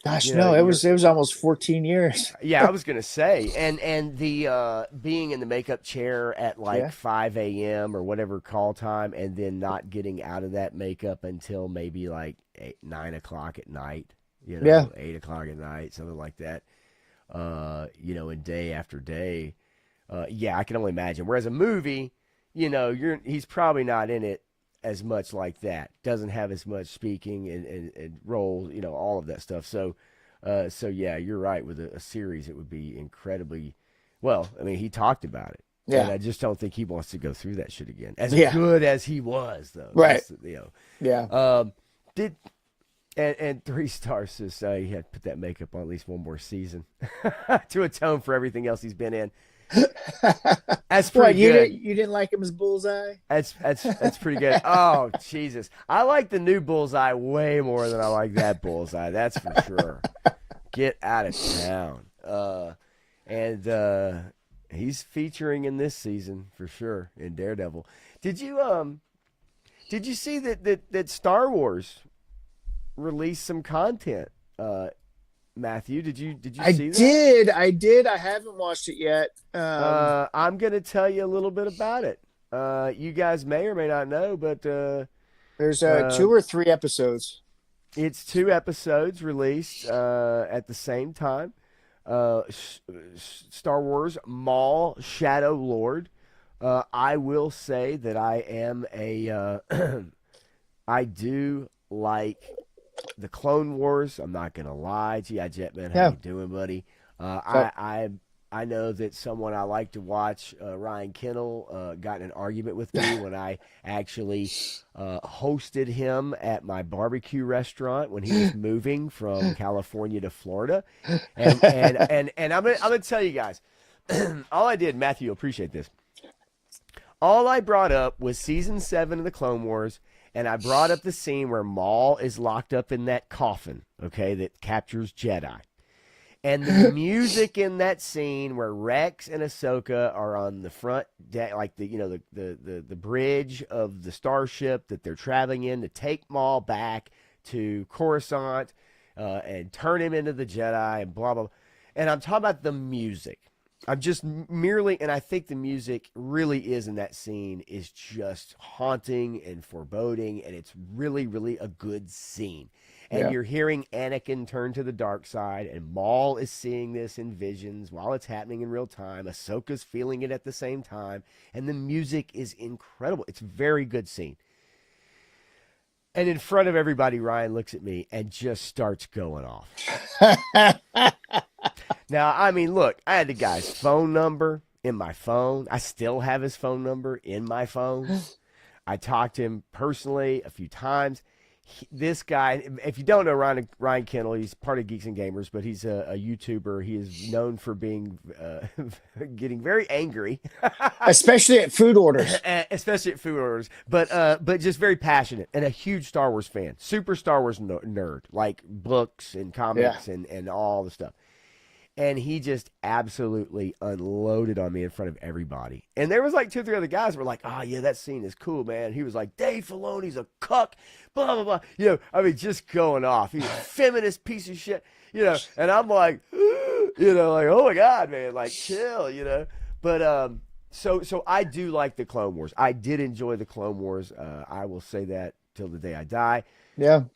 Gosh, no, it was almost 14 years. Yeah, I was gonna say, and the being in the makeup chair at like 5 a.m. or whatever call time, and then not getting out of that makeup until maybe like 9 o'clock at night. 8 o'clock at night, something like that. And day after day. I can only imagine. Whereas a movie, he's probably not in it as much like that. Doesn't have as much speaking and roles, all of that stuff. So yeah, you're right. With a series, it would be incredibly well. I mean, he talked about it. Yeah. And I just don't think he wants to go through that shit again. As good as he was, though. Right. Yeah. And 3 stars says he had to put that makeup on at least one more season to atone for everything else he's been in. That's pretty good. You didn't like him as Bullseye? That's pretty good. Oh, Jesus. I like the new Bullseye way more than I like that Bullseye. That's for sure. Get out of town. And he's featuring in this season for sure in Daredevil. Did you see that Star Wars released some content? Matthew, did you see that? I did. I haven't watched it yet. I'm going to tell you a little bit about it. You guys may or may not know, but there's 2 or 3 episodes. It's 2 episodes released at the same time. Star Wars Maul Shadow Lord. I will say that I am I do like the Clone Wars. I'm not gonna lie. G.I. Jetman, how you doing, buddy? I know that someone I like to watch, Ryan Kennel, got in an argument with me when I actually hosted him at my barbecue restaurant when he was moving from California to Florida. And I'm gonna tell you guys, all I did, Matthew, you'll appreciate this. All I brought up was season 7 of the Clone Wars. And I brought up the scene where Maul is locked up in that coffin, okay, that captures Jedi. And the music in that scene where Rex and Ahsoka are on the front deck, like the bridge of the starship that they're traveling in to take Maul back to Coruscant and turn him into the Jedi and blah, blah, blah. And I'm talking about the music. I'm just merely, and I think the music really is in that scene is just haunting and foreboding, and it's really, really a good scene. And Yeah. you're hearing Anakin turn to the dark side, and Maul is seeing this in visions while it's happening in real time. Ahsoka's feeling it at the same time, and the music is incredible. It's a very good scene. And in front of everybody, Ryan looks at me and just starts going off. Now, I mean, look, I had the guy's phone number in my phone. I still have his phone number in my phone. I talked to him personally a few times. This guy, if you don't know Ryan Kendall, he's part of Geeks and Gamers, but he's a YouTuber. He is known for being getting very angry, Especially at food orders. especially at food orders. But just very passionate and a huge Star Wars fan, super Star Wars nerd, like books and comics and all the stuff. And he just absolutely unloaded on me in front of everybody. And there was like 2 or 3 other guys who were like, oh, yeah, that scene is cool, man. He was like, Dave Filoni's a cuck, blah, blah, blah. You know, I mean, just going off. He's a feminist piece of shit, you know. And I'm like, you know, like, oh, my God, man, like, chill, you know. But so I do like the Clone Wars. I did enjoy the Clone Wars. I will say that till the day I die. Yeah.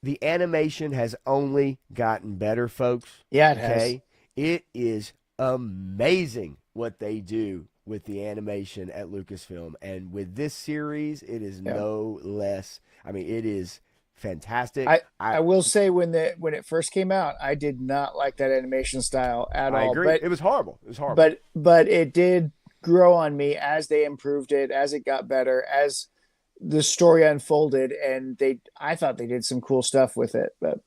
The animation has only gotten better, folks. Yeah, it has. It is amazing what they do with the animation at Lucasfilm. And with this series, it is no less. I mean, it is fantastic. I will say when it first came out, I did not like that animation style at all. I agree. It was horrible. It was horrible. But it did grow on me as they improved it, as it got better, as the story unfolded, and I thought they did some cool stuff with it. But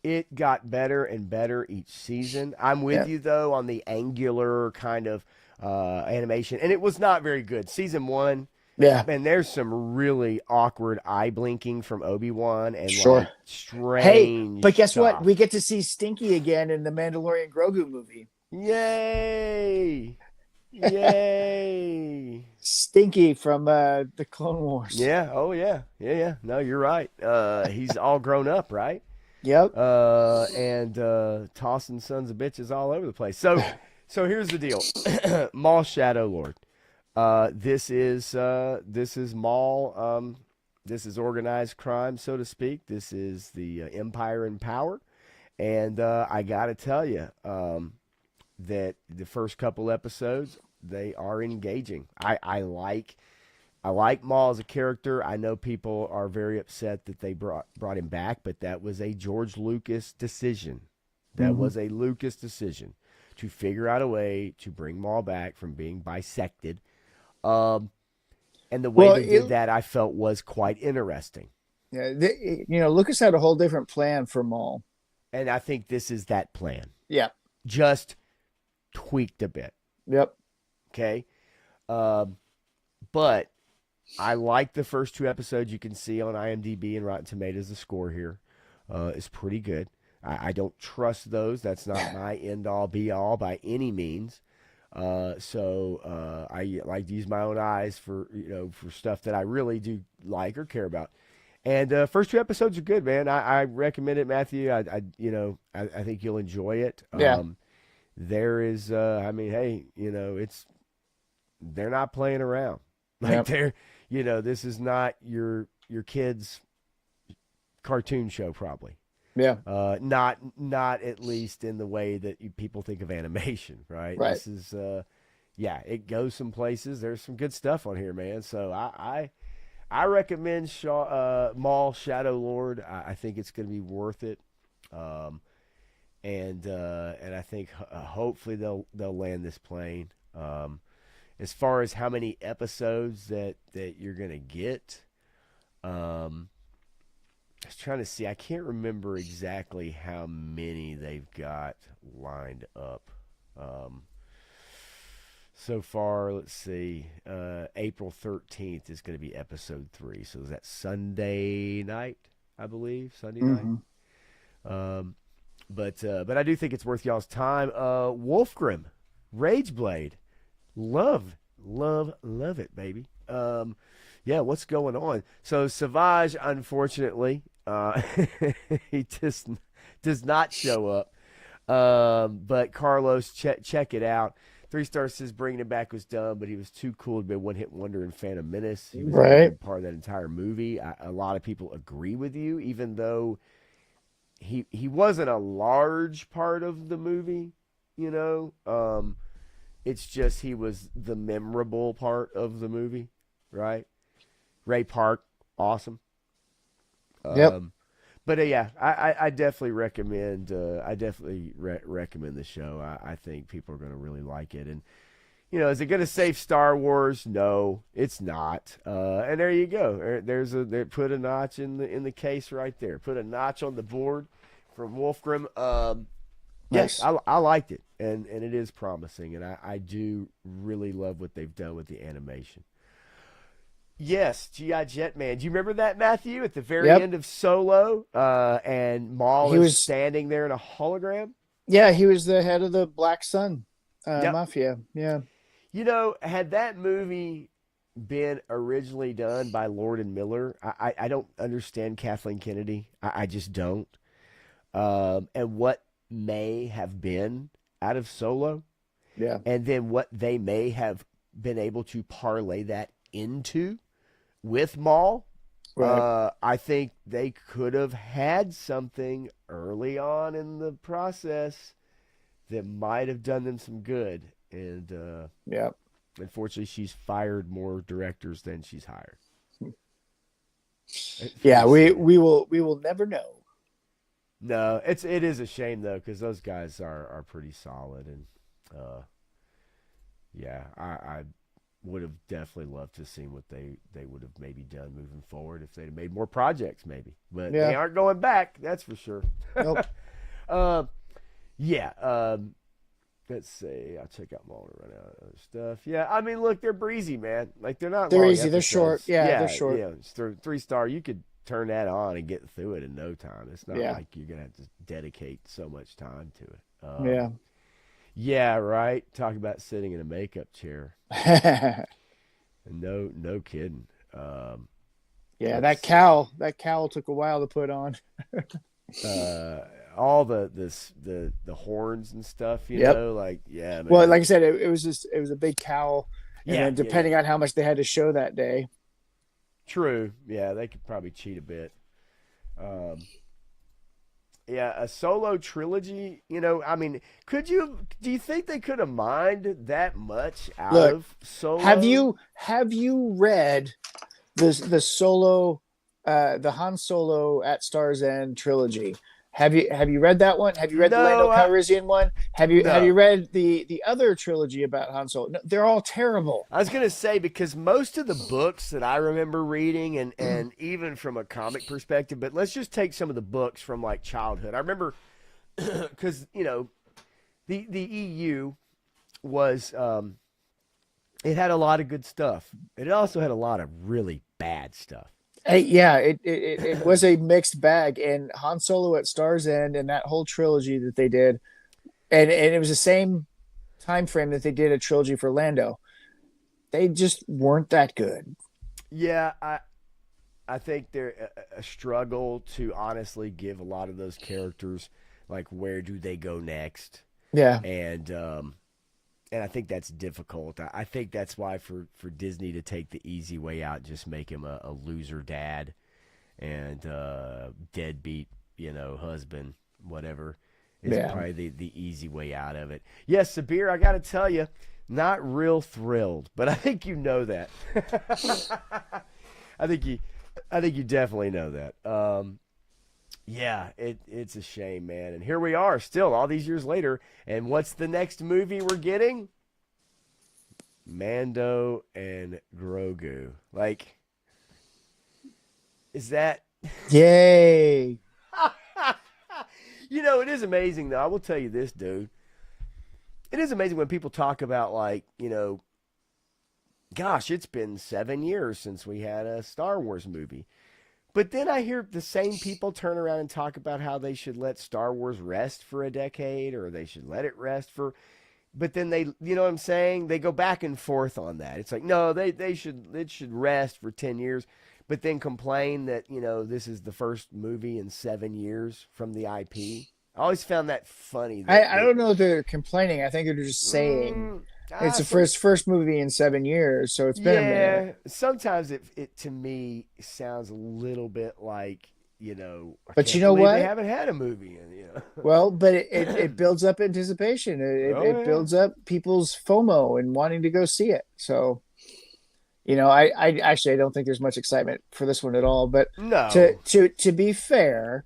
it got better and better each season. I'm with you, though, on the angular kind of animation. And it was not very good. Season 1, and there's some really awkward eye blinking from Obi-Wan and like strange Hey, but guess stuff. what? We get to see Stinky again in the Mandalorian Grogu movie. Yay! Yay! Stinky from the Clone Wars. Yeah. Oh, yeah. Yeah. No, you're right. He's all grown up, right? Yep. And tossing sons of bitches all over the place. So here's the deal. Maul Shadow Lord. This is Maul. This is organized crime, so to speak. This is the Empire in power. And I got to tell you that the first couple episodes, they are engaging. I like Maul as a character. I know people are very upset that they brought him back, but that was a George Lucas decision. That was a Lucas decision to figure out a way to bring Maul back from being bisected. And the way they did that, I felt was quite interesting. Yeah, Lucas had a whole different plan for Maul. And I think this is that plan. Yeah. Just tweaked a bit. Yep. Okay. But I like the first 2 episodes. You can see on IMDb and Rotten Tomatoes the score here is pretty good. I don't trust those. That's not my end-all, be-all by any means. So I like to use my own eyes for stuff that I really do like or care about. And first 2 episodes are good, man. I recommend it, Matthew. I think you'll enjoy it. Yeah. There is, hey, they're not playing around. Like they're, this is not your kid's cartoon show, probably. Yeah. Not at least in the way that people think of animation, right? Right. This is, it goes some places. There's some good stuff on here, man. So I recommend Maul Shadow Lord. I think it's going to be worth it. And I think hopefully they'll land this plane. As far as how many episodes that you're gonna get, I was trying to see. I can't remember exactly how many they've got lined up. So far, let's see. April 13th is going to be episode 3. So is that Sunday night? I believe Sunday night. But I do think it's worth y'all's time. Wolfgrim, Rageblade. Love it, baby. What's going on? So Savage, unfortunately, he just does not show up. But Carlos, check it out. 3 Star says bringing it back was dumb, but he was too cool to be a one-hit wonder in Phantom Menace. He was a Right. good part of that entire movie. A lot of people agree with you, even though he wasn't a large part of the movie. It's just he was the memorable part of the movie, right? Ray Park, awesome. Yep. But yeah, I definitely recommend. I definitely recommend the show. I think people are going to really like it. And is it going to save Star Wars? No, it's not. And there you go. They put a notch in the case right there. Put a notch on the board from Wolfgram. Yes, Nice. I liked it, and it is promising, and I do really love what they've done with the animation. Yes, G.I. Jetman. Do you remember that, Matthew, at the very Yep. end of Solo, and Maul He is was- standing there in a hologram? Yeah, he was the head of the Black Sun Yep. Mafia. Yeah. Had that movie been originally done by Lord and Miller, I don't understand Kathleen Kennedy. I just don't. And what may have been out of Solo, Yeah. and then what they may have been able to parlay that into with Maul. Right. I think they could have had something early on in the process that might have done them some good. And Yeah. unfortunately, she's fired more directors than she's hired. Yeah. We will never know. No, it is a shame though, because those guys are pretty solid, and yeah, I would have definitely loved to see what they would have maybe done moving forward if they'd have made more projects, maybe. But Yeah. they aren't going back, that's for sure. Nope. Yeah. Let's see. I'll check out Mulder right now. Other stuff. Yeah, I mean, look, they're breezy, man. Like they're not. They're long easy. They're short. episodes. Yeah, they're short. Yeah, it's 3 Star. You could turn that on and get through it in no time. It's not Yeah. like you're gonna have to dedicate so much time to it. Yeah. Yeah, right. Talk about sitting in a makeup chair. No kidding. Yeah. Let's That cowl took a while to put on. All the horns and stuff, Yep. like yeah. Man. Well, like I said, it was a big cowl. And Yeah, then depending on how much they had to show that day. True. Yeah, they could probably cheat a bit. Yeah, a Solo trilogy, I mean, do you think they could have mined that much out Look, of Solo? Have you read the Solo the Han Solo at Star's End trilogy? Have you read that one? Have you read the No, Lando Calrissian one? Have you No. read the other trilogy about Han Solo? No, they're all terrible. I was going to say, because most of the books that I remember reading, and even from a comic perspective, but let's just take some of the books from like childhood. I remember, because, the EU was, it had a lot of good stuff. It also had a lot of really bad stuff. Yeah, it was a mixed bag, and Han Solo at Star's End and that whole trilogy that they did, and it was the same time frame that they did a trilogy for Lando. They just weren't that good. Yeah, I think they're a struggle to honestly give a lot of those characters, like, where do they go next? Yeah, And I think that's difficult. I think that's why for Disney to take the easy way out, just make him a loser dad and deadbeat, husband, whatever, is probably the easy way out of it. Yes, Sabir, I got to tell you, not real thrilled, but I think you know that. I think you definitely know that. Yeah, it's a shame, man. And here we are still all these years later. And what's the next movie we're getting? Mando and Grogu. Like, is that... yay! It is amazing, though. I will tell you this, dude. It is amazing when people talk about, like, gosh, it's been 7 years since we had a Star Wars movie. But then I hear the same people turn around and talk about how they should let Star Wars rest for a decade, or they should let it rest for... But then they, you know what I'm saying? They go back and forth on that. It's like, no, it should rest for 10 years, but then complain that, this is the first movie in 7 years from the IP. I always found that funny. I don't know if they're complaining. I think they're just saying. It's the some, first movie in 7 years, so it's been a minute. yeah. Sometimes it to me sounds a little bit like, I But you can't know believe they what? haven't had a movie in. Well, but it builds up anticipation. Oh It yeah. builds up people's FOMO and wanting to go see it. So, I actually I don't think there's much excitement for this one at all. But No. to be fair,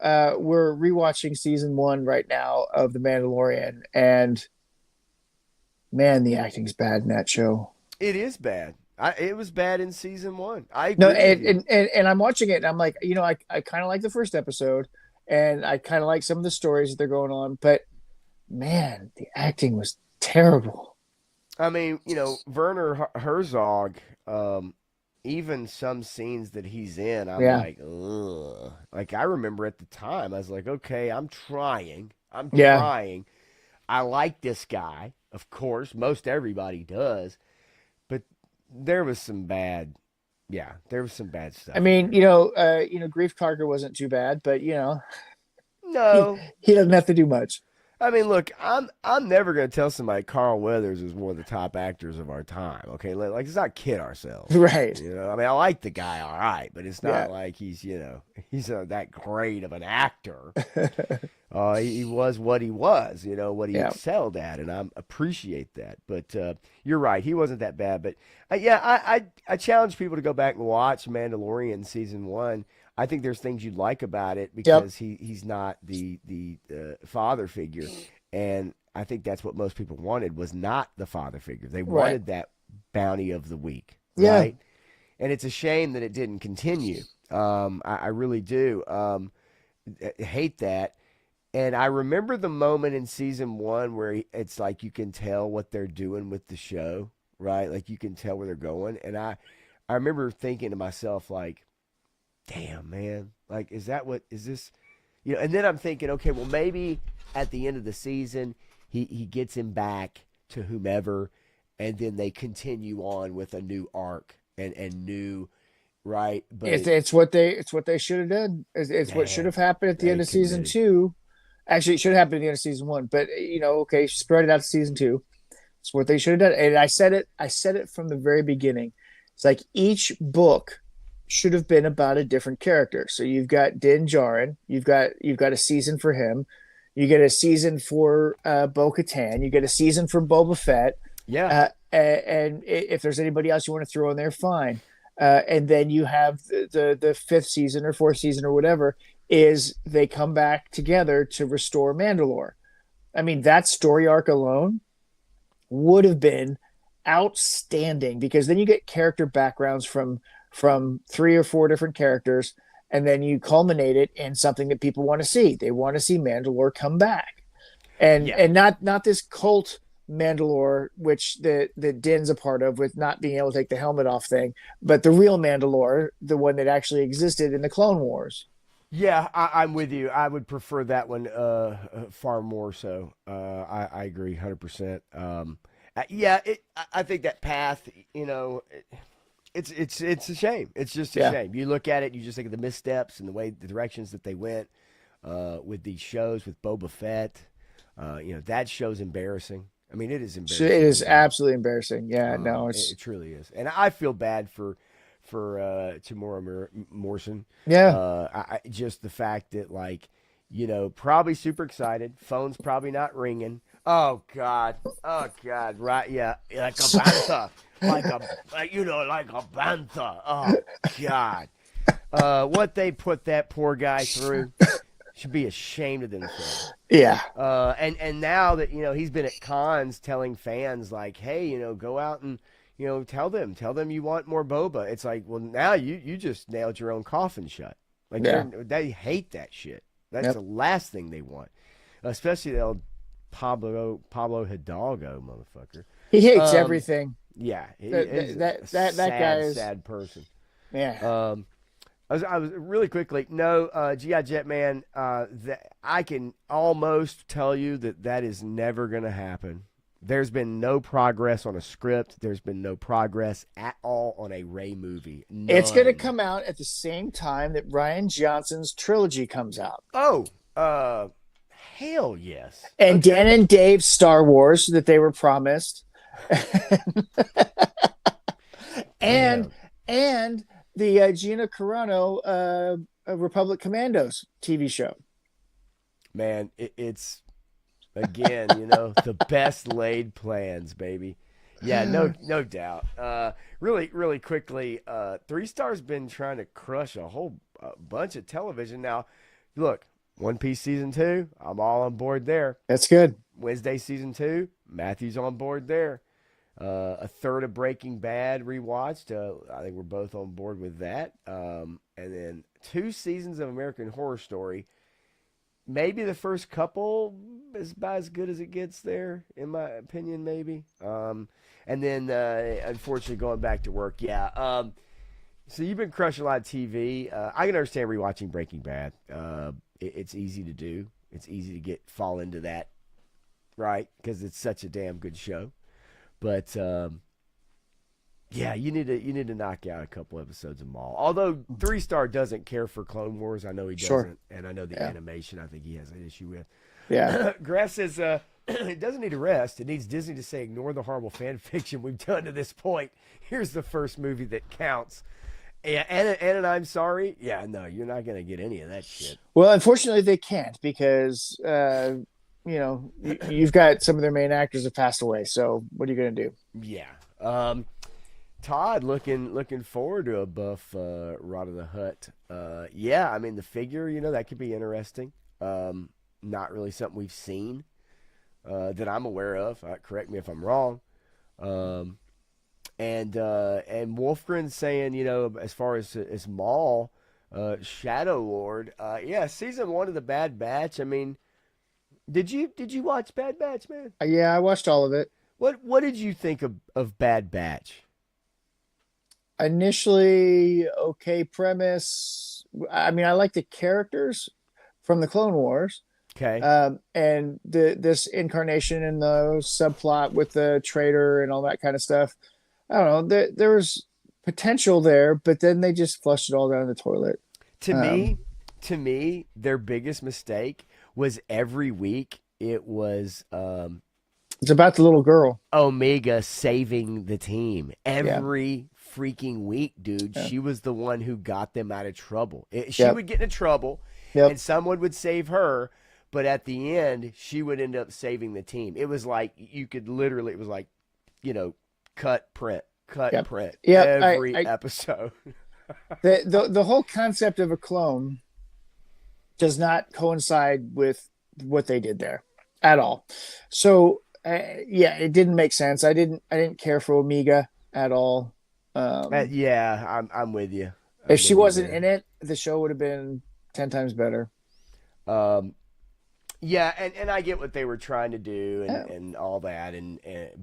we're rewatching season one right now of The Mandalorian, and man, the acting's bad in that show. It is bad. It was bad in season one. I No, agree with you. and I'm watching it, and I'm like, I kind of like the first episode, and I kind of like some of the stories that they're going on, but man, the acting was terrible. I mean, Werner Herzog, even some scenes that he's in, I'm Yeah, like, ugh. Like, I remember at the time, I was like, okay, I'm trying. I'm yeah. trying. I like this guy. Of course, most everybody does. But there was some bad, yeah, there was some bad I stuff in mean, there. Grief Karga wasn't too bad, but he No, he doesn't have to do much. I mean, look, I'm never gonna tell somebody Carl Weathers is one of the top actors of our time. Okay, like let's not kid ourselves. Right. I mean, I like the guy, all right, but it's Yeah. not like he's that great of an actor. He was what he was, what he Yeah. excelled at, and I appreciate that. But you're right, he wasn't that bad. But yeah, I challenge people to go back and watch Mandalorian season one. I think there's things you'd like about it Yep. because he's not the father figure, and I think that's what most people wanted was not the father figure. They Right. wanted that bounty of the week, Yeah. right? And it's a shame that it didn't continue. I really do hate that. And I remember the moment in season one where it's like you can tell what they're doing with the show, right? Like you can tell where they're going. And I remember thinking to myself, like, damn, man, like, is this, and then I'm thinking, okay, well, maybe at the end of the season, he gets him back to whomever, and then they continue on with a new arc and new, right? But It's what they should have done. It's what should man, have happened at the they end of season committed. two. Actually, it should have happened at the end of season one, but okay, spread it out to season two. It's what they should have done. And I said it from the very beginning. It's like each book should have been about a different character. So you've got Din Djarin, you've got a season for him, you get a season for Bo-Katan, you get a season for Boba Fett, Yeah, and if there's anybody else you want to throw in there, fine. And then you have the fifth season or fourth season or whatever is they come back together to restore Mandalore. I mean, that story arc alone would have been outstanding because then you get character backgrounds from three or four different characters, and then you culminate it in something that people want to see. They want to see Mandalore come back, and yeah. and not this cult Mandalore, which the Din's a part of, with not being able to take the helmet off thing, but the real Mandalore, the one that actually existed in the Clone Wars. Yeah, I'm with you. I would prefer that one far more so. I agree 100%. Yeah, I think that path, it's a shame. It's just a Yeah, shame. You look at it, you just think of the missteps and the directions that they went with these shows with Boba Fett. That show's embarrassing. I mean, it is so it embarrassing to is me. absolutely embarrassing. Yeah, no, It it's truly is, and I feel bad for Tamora Morrison. yeah. Just the fact that probably super excited. Phone's probably not ringing. Oh God, right? Yeah, like a bantha, like a bantha. Oh God, what they put that poor guy through should be ashamed of themselves. Yeah, And now that he's been at cons telling fans like, hey, go out and tell them you want more boba. It's like, well, now you just nailed your own coffin shut. Like yeah. they hate that shit. That's Yep. the last thing they want, especially the old Pablo Hidalgo motherfucker. He hates Um, everything. yeah, he's That guy is, sad person. yeah. I was really quickly. No, GI Jet Man. That I can almost tell you that is never going to happen. There's been no progress on a script. There's been no progress at all on a Ray movie. It's going to None. come out at the same time that Ryan Johnson's trilogy comes out. Oh, hell yes. And Dan Okay. and Dave's Star Wars that they were promised. and Damn. and the Gina Carano Republic Commandos TV show. Man, it's again, the best laid plans, baby. Yeah, no doubt. Really, really quickly, 3 Star's been trying to crush a whole bunch of television. Now, look, One Piece season 2, I'm all on board there. That's good. Wednesday season 2, Matthew's on board there. A third of Breaking Bad rewatched. I think we're both on board with that. And then 2 seasons of American Horror Story. Maybe the first couple is about as good as it gets there, in my opinion, maybe. And then, unfortunately, going back to work, yeah. So you've been crushing a lot of TV. I can understand rewatching Breaking Bad. It's easy to do. It's easy to fall into that, right? Because it's such a damn good show. But yeah, you need to knock out a couple episodes of Maul. Although 3 Star doesn't care for Clone Wars, I know he doesn't, Sure. and I know the animation. I think he has an issue with. Yeah. Grass says it doesn't need a rest. It needs Disney to say, ignore the horrible fan fiction we've done to this point. Here's the first movie that counts. Yeah, and I'm sorry. Yeah, no, you're not gonna get any of that shit. Well, unfortunately, they can't because you've got some of their main actors have passed away. So what are you gonna do? Yeah. Todd, looking forward to a buff Rod of the Hutt. Yeah, I mean the figure, that could be interesting. Not really something we've seen that I'm aware of. Correct me if I'm wrong. And Wolfgren saying, as far as Maul, Shadow Lord, yeah, season 1 of the Bad Batch. I mean, did you watch Bad Batch, man? Yeah, I watched all of it. What did you think of Bad Batch? Initially, okay premise. I mean, I like the characters from the Clone Wars. Okay. And this incarnation and the subplot with the traitor and all that kind of stuff. I don't know. There was potential there, but then they just flushed it all down the toilet. To me, their biggest mistake was every week it was it's about the little girl. Omega saving the team. Every freaking week, dude. Yeah. She was the one who got them out of trouble. She would get into trouble, Yep. and someone would save her, but at the end, she would end up saving the team. It was like you could literally, it was like, cut, print, print. Yep, Every episode. The whole concept of a clone does not coincide with what they did there at all. So it didn't make sense. I didn't care for Omega at all. Yeah, I'm with you. If she wasn't in it, the show would have been 10 times better. Yeah, and I get what they were trying to do and all that,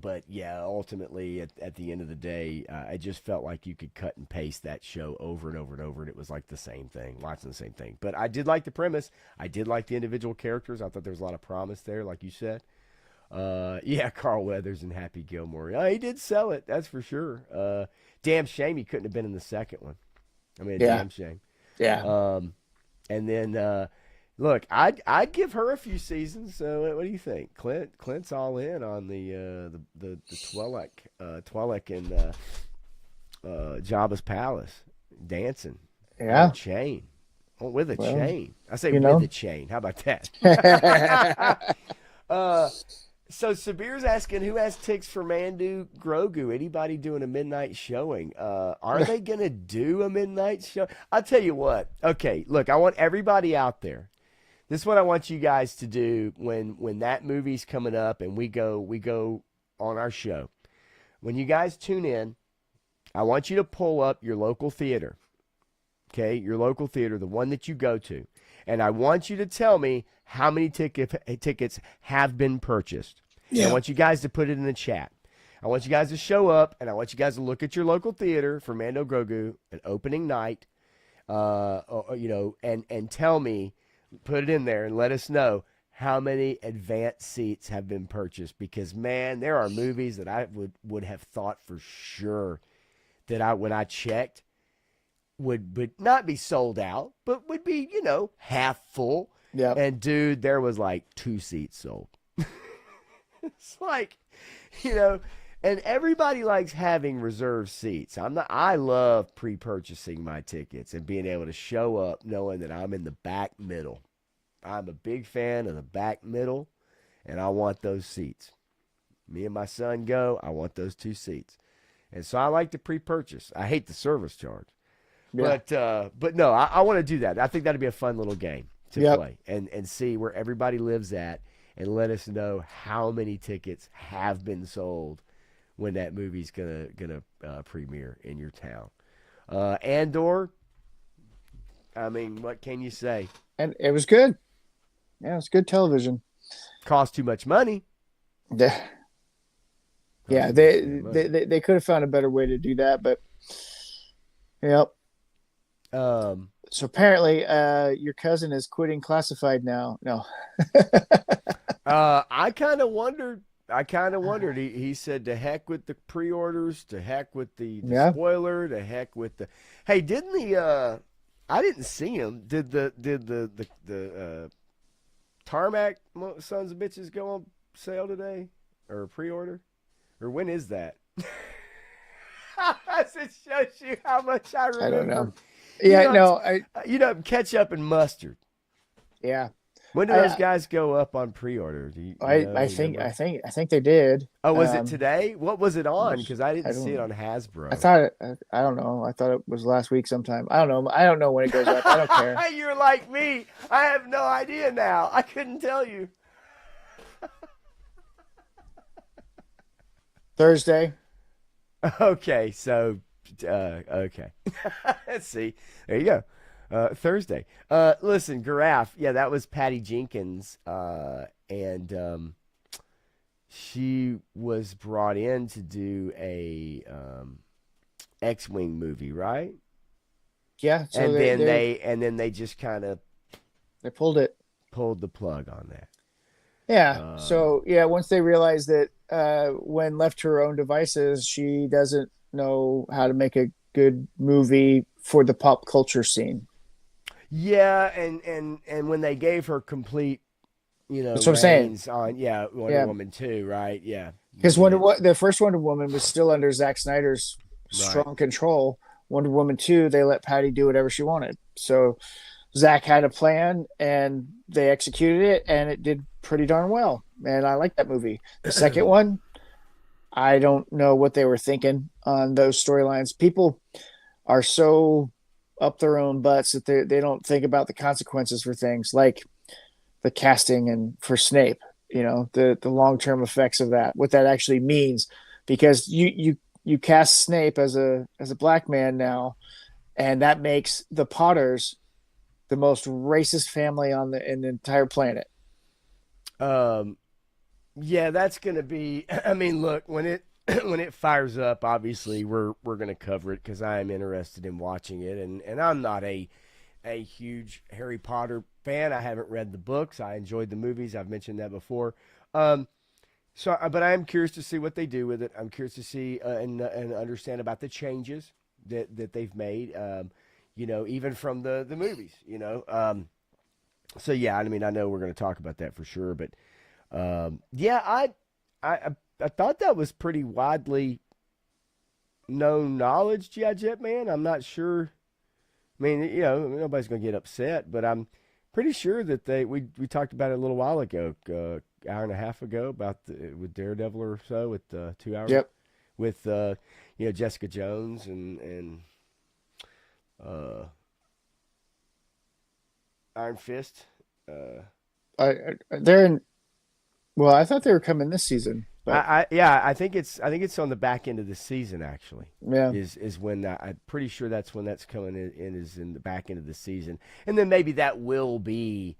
but yeah, ultimately at the end of the day, I just felt like you could cut and paste that show over and over and over, and it was like the same thing, watching the same thing. But I did like the premise. I did like the individual characters. I thought there was a lot of promise there, like you said. Yeah, Carl Weathers and Happy Gilmore. He did sell it, that's for sure. Damn shame he couldn't have been in the second one. I mean, damn shame. Yeah. And then. Look, I'd give her a few seasons. So what do you think, Clint? Clint's all in on the Twi'lek and Jabba's palace dancing. Yeah, on a chain. With a chain. I say with a chain. How about that? So Sabir's asking who has ticks for Mandu Grogu. Anybody doing a midnight showing? Are they gonna do a midnight show? I'll tell you what. Okay, look, I want everybody out there. This is what I want you guys to do when that movie's coming up and we go on our show. When you guys tune in, I want you to pull up your local theater. Okay, your local theater, the one that you go to. And I want you to tell me how many tickets have been purchased. Yeah. I want you guys to put it in the chat. I want you guys to show up, and I want you guys to look at your local theater for Mando Grogu, an opening night, and tell me, put it in there and let us know how many advanced seats have been purchased. Because, man, there are movies that I would have thought for sure that when I checked, would not be sold out, but would be, half full. Yeah. And, dude, there was like 2 seats sold. It's like, And everybody likes having reserved seats. I love pre-purchasing my tickets and being able to show up knowing that I'm in the back middle. I'm a big fan of the back middle, and I want those seats. Me and my son go, I want those 2 seats. And so I like to pre-purchase. I hate the service charge. Yeah. But no, I want to do that. I think that'd be a fun little game to Yep. play and see where everybody lives at and let us know how many tickets have been sold when that movie's gonna premiere in your town. Andor, I mean, what can you say? And it was good. Yeah, it was good television. Cost too much money. Yeah, they could have found a better way to do that, but yep. Um, So apparently, your cousin is quitting classified now. No. I kind of wondered. He said, "To heck with the pre-orders. To heck with the spoiler. To heck with the." Hey, didn't the? I didn't see him. Did the Tarmac Sons of Bitches go on sale today or pre-order, or when is that? It shows you how much I remember. I don't know. Yeah, Ketchup and mustard. Yeah. When do those guys go up on pre-order? I think they did. Oh, was it today? What was it on? Because I didn't see it on Hasbro. I don't know. I thought it was last week sometime. I don't know. I don't know when it goes up. I don't care. You're like me. I have no idea now. I couldn't tell you. Thursday. Okay, so okay. Let's see. There you go. Thursday. Listen, Giraffe. Yeah, that was Patty Jenkins, and she was brought in to do a X-wing movie, right? Yeah. So and then they just kind of pulled the plug on that. Yeah. So yeah, once they realized that when left to her own devices, she doesn't know how to make a good movie for the pop culture scene. Yeah, and when they gave her complete, that's what I'm saying. On Wonder Woman 2, right? Yeah, because the first Wonder Woman was still under Zack Snyder's strong control. Wonder Woman 2, they let Patty do whatever she wanted. So Zack had a plan, and they executed it, and it did pretty darn well. And I like that movie. The second one, I don't know what they were thinking on those storylines. People are so up their own butts that they don't think about the consequences for things like the casting and for Snape, the long-term effects of that, what that actually means, because you cast Snape as a black man now, and that makes the Potters the most racist family in the entire planet. Yeah, that's going to be, I mean, look, when it fires up, obviously we're going to cover it because I am interested in watching it, and I'm not a huge Harry Potter fan. I haven't read the books. I enjoyed the movies. I've mentioned that before. But I am curious to see what they do with it. I'm curious to see and understand about the changes that they've made. Even from the movies. So yeah, I mean, I know we're going to talk about that for sure, but yeah, I thought that was pretty widely known knowledge, G.I. Jetman. I'm not sure. I mean, nobody's going to get upset, but I'm pretty sure that we talked about it a little while ago, hour and a half ago, about with Daredevil or so, with 2 hours. Yep. With Jessica Jones and Iron Fist. They're in. Well, I thought they were coming this season. But I think it's on the back end of the season actually. Yeah, is when I'm pretty sure that's when that's coming in is in the back end of the season, and then maybe that will be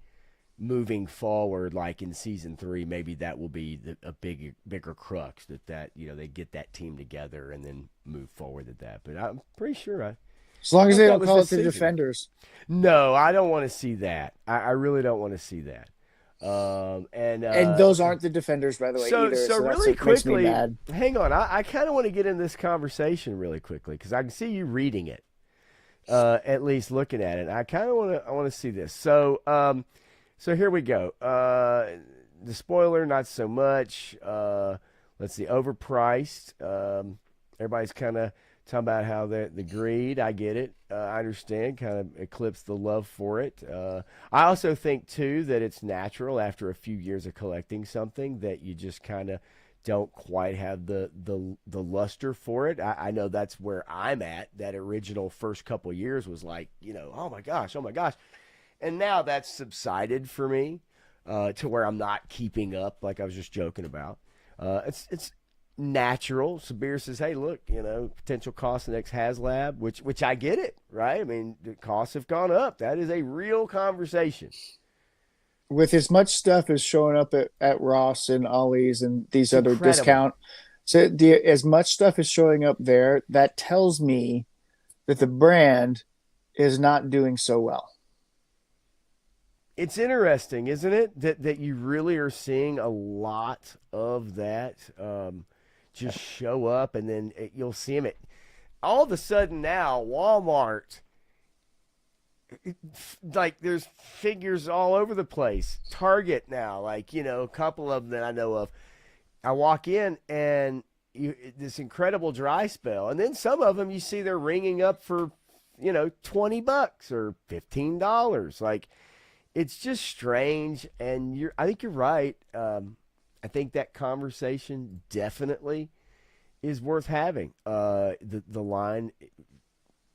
moving forward, like in season 3. Maybe that will be a bigger crux that they get that team together and then move forward at that. But I'm pretty sure as long as they don't call it the Defenders. No, I don't want to see that. I really don't want to see that. And those aren't the Defenders, by the way, either. So really quickly, hang on. I kind of want to get in this conversation really quickly because I can see you reading it, at least looking at it. I kind of want to see this. So here we go. The spoiler, not so much. Let's let's see, overpriced. Everybody's kind of talking about how the greed. I get it. I understand. Kind of eclipsed the love for it. I also think too that it's natural after a few years of collecting something that you just kind of don't quite have the luster for it. I know that's where I'm at. That original first couple years was like, oh my gosh, and now that's subsided for me to where I'm not keeping up like I was just joking about. It's natural. Sabir says, hey, look, potential cost of the next HasLab, which I get it, right? I mean, the costs have gone up. That is a real conversation. With as much stuff as showing up at Ross and Ollie's and these It's other incredible. discount, so as much stuff is showing up there, that tells me that the brand is not doing so well. It's interesting, isn't it, that you really are seeing a lot of that just show up, and then you'll see them at all of a sudden now. Walmart, like there's figures all over the place. Target now, like a couple of them that I know of. I walk in and this incredible dry spell, and then some of them you see they're ringing up for $20 or $15. Like, it's just strange, and I think you're right. I think that conversation definitely is worth having. The line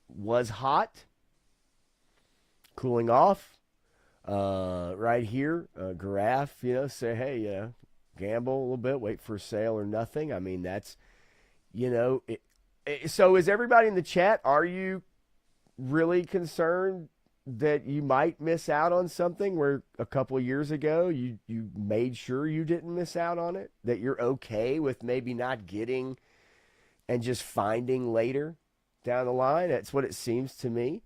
was hot, cooling off. Right here, Graph, say, hey, gamble a little bit, wait for a sale or nothing. I mean, that's, so is everybody in the chat, are you really concerned that you might miss out on something where a couple of years ago you made sure you didn't miss out on it, that you're okay with maybe not getting and just finding later down the line? That's what it seems to me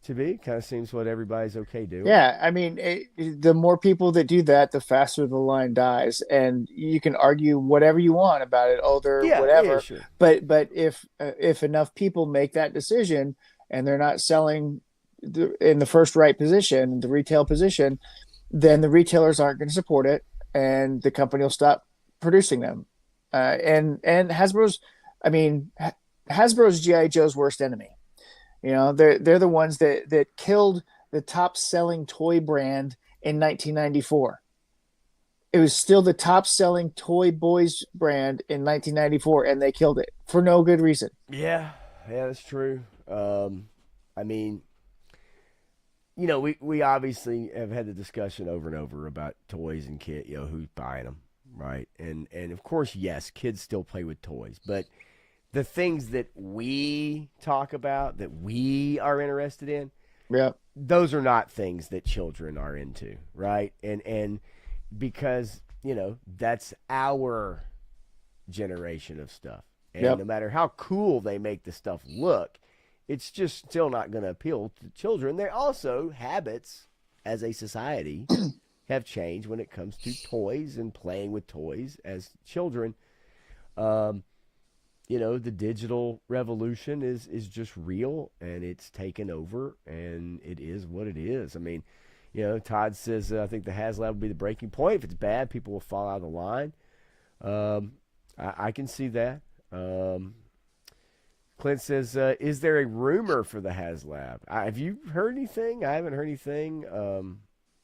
to be. Kind of seems what everybody's okay doing. Yeah, I mean, the more people that do that, the faster the line dies, and you can argue whatever you want about it, older, whatever. Yeah, sure. But if enough people make that decision and they're not selling in the first right position, the retail position, then the retailers aren't going to support it, and the company will stop producing them. And Hasbro's, I mean, Hasbro's GI Joe's worst enemy. They're the ones that killed the top selling toy brand in 1994. It was still the top selling toy boys brand in 1994, and they killed it for no good reason. Yeah, that's true. I mean, we obviously have had the discussion over and over about toys and kit, who's buying them, right? And of course, yes, kids still play with toys, but the things that we talk about, that we are interested in, yeah, those are not things that children are into, right? And because, that's our generation of stuff. And no matter how cool they make the stuff look, it's just still not going to appeal to children. They also, habits as a society have changed when it comes to toys and playing with toys as children. The digital revolution is just real, and it's taken over, and it is what it is. I mean, Todd says, I think the HasLab will be the breaking point. If it's bad, people will fall out of the line. I can see that. Clint says, is there a rumor for the HasLab? Have you heard anything? I haven't heard anything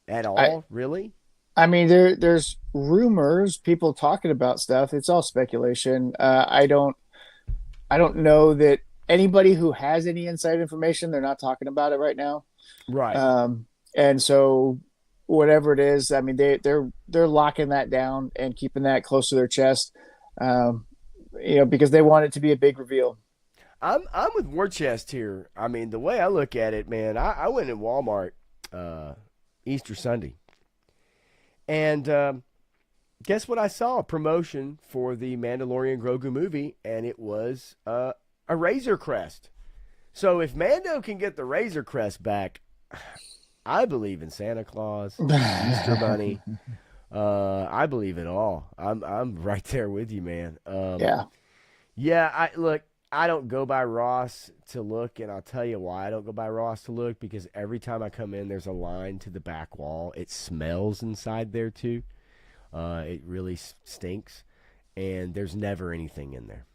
at all, really. I mean, there's rumors, people talking about stuff. It's all speculation. I don't know that anybody who has any inside information, they're not talking about it right now. Right. And so whatever it is, I mean, they're locking that down and keeping that close to their chest, because they want it to be a big reveal. I'm with War Chest here. I mean, the way I look at it, man, I went in Walmart Easter Sunday, and guess what I saw? A promotion for the Mandalorian Grogu movie, and it was a Razor Crest. So if Mando can get the Razor Crest back, I believe in Santa Claus, Easter Bunny. I believe it all. I'm right there with you, man. Yeah. I don't go by Ross to look, and I'll tell you why I don't go by Ross to look, because every time I come in, there's a line to the back wall. It smells inside there too. It really stinks. and there's never anything in there.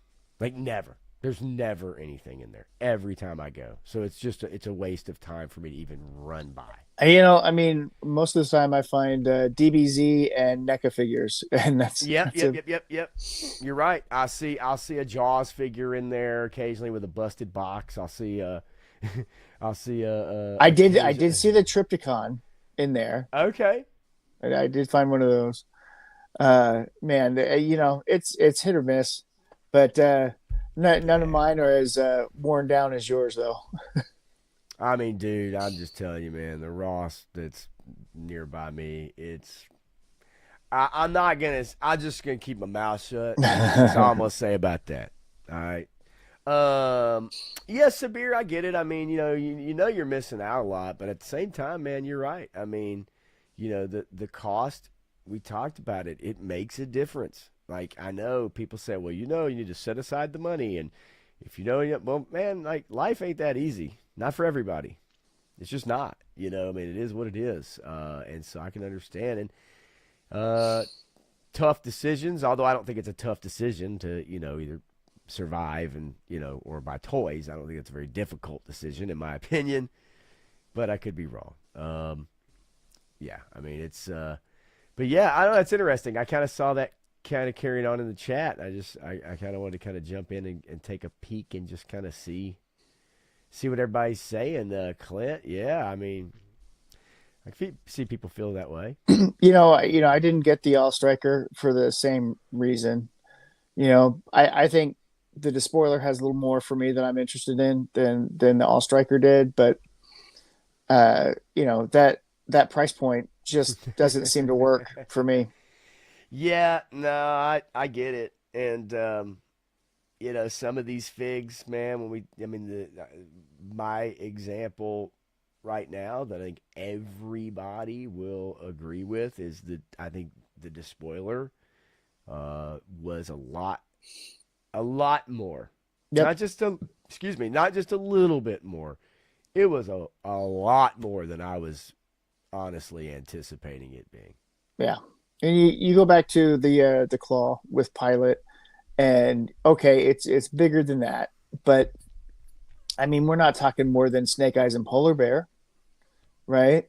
Like never. There's never anything in there every time I go. So it's a waste of time for me to even run by. I mean, most of the time I find DBZ and NECA figures, and Yep. You're right. I'll see a Jaws figure in there occasionally with a busted box. I'll see I'll see I did see the Triptychon in there. Okay. I did find one of those. Man, it's hit or miss, but none of mine are as worn down as yours, though. I mean, dude, I'm just telling you, man, the Ross that's nearby me, I'm just gonna keep my mouth shut. That's all I'm gonna say about that. All right. Yes, Sabir, I get it. I mean, you know you're missing out a lot, but at the same time, man, you're right. I mean, the cost, we talked about it. It makes a difference. Like, I know people say, well, you need to set aside the money, and if well, man, like, life ain't that easy. Not for everybody. It's just not. I mean, it is what it is. And so I can understand. And tough decisions, although I don't think it's a tough decision to, either survive and, or buy toys. I don't think it's a very difficult decision, in my opinion. But I could be wrong. Yeah, I mean, it's but yeah, I don't know, it's interesting. I kind of saw that kind of carried on in the chat. I kind of wanted to kind of jump in and take a peek and just kind of see what everybody's saying. Clint, yeah, I mean, I see people feel that way. I didn't get the All Striker for the same reason. I think the Despoiler has a little more for me that I'm interested in than the All Striker did, but that price point just doesn't seem to work for me. Yeah, no, I get it. And some of these figs, man, my example right now that I think everybody will agree with is that I think the Despoiler was a lot more. Yep. Not just a little bit more. It was a lot more than I was honestly anticipating it being. Yeah. And you go back to the claw with Pilot, and okay, it's bigger than that, but I mean, we're not talking more than Snake Eyes and Polar Bear, right?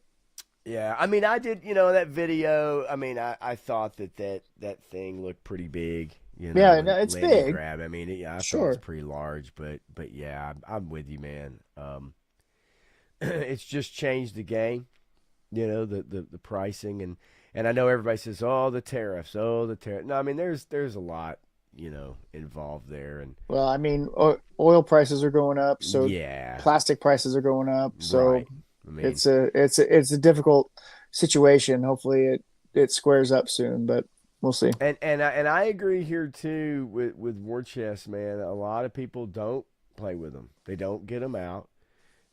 Yeah, I mean, I did, that video. I mean, I thought that thing looked pretty big. Yeah, no, it's big. Grab. I mean, I sure. thought it was pretty large, but yeah, I'm with you, man. It's just changed the game, the pricing, and I know everybody says, the tariffs. No, I mean, there's a lot, involved there. And well, I mean, oil prices are going up, so yeah, plastic prices are going up, so right. I mean, it's a difficult situation. Hopefully it squares up soon, but we'll see. And I agree here too with war chests, man. A lot of people don't play with them. They don't get them out.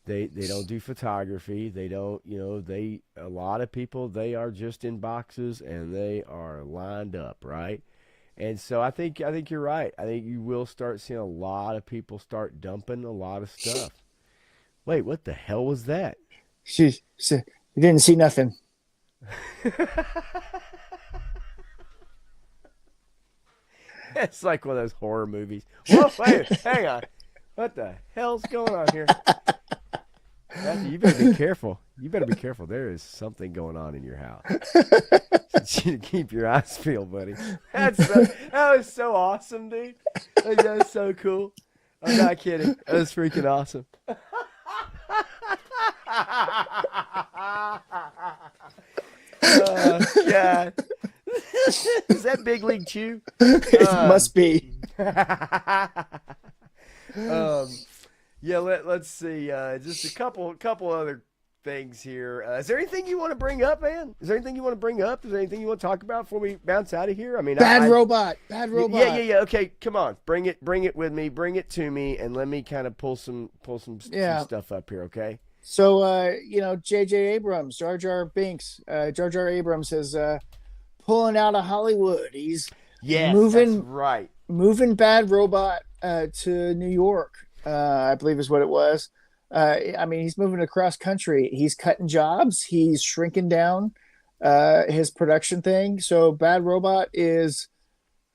They don't do photography. They don't, a lot of people, they are just in boxes and they are lined up, right? And so I think you're right. I think you will start seeing a lot of people start dumping a lot of stuff. Wait, what the hell was that? You didn't see nothing. It's like one of those horror movies. Whoa, wait, hang on. What the hell's going on here? Matthew, you better be careful. There is something going on in your house. You need to keep your eyes peeled, buddy. That was so awesome, dude. That was so cool. I'm not kidding. That was freaking awesome. God. Is that Big League Chew? It must be. Yeah, let's see. Just a couple other things here. Is there anything you want to bring up, man? Is there anything you want to bring up? Is there anything you want to talk about before we bounce out of here? I mean, Bad robot. Yeah. Okay, come on. Bring it with me. Bring it to me, and let me kind of pull some stuff up here. Okay. So, J.J. Abrams, Jar Jar Binks, Jar Jar Abrams is pulling out of Hollywood. He's moving, that's right. Moving Bad Robot to New York, I believe is what it was. I mean, he's moving across country. He's cutting jobs. He's shrinking down his production thing. So Bad Robot is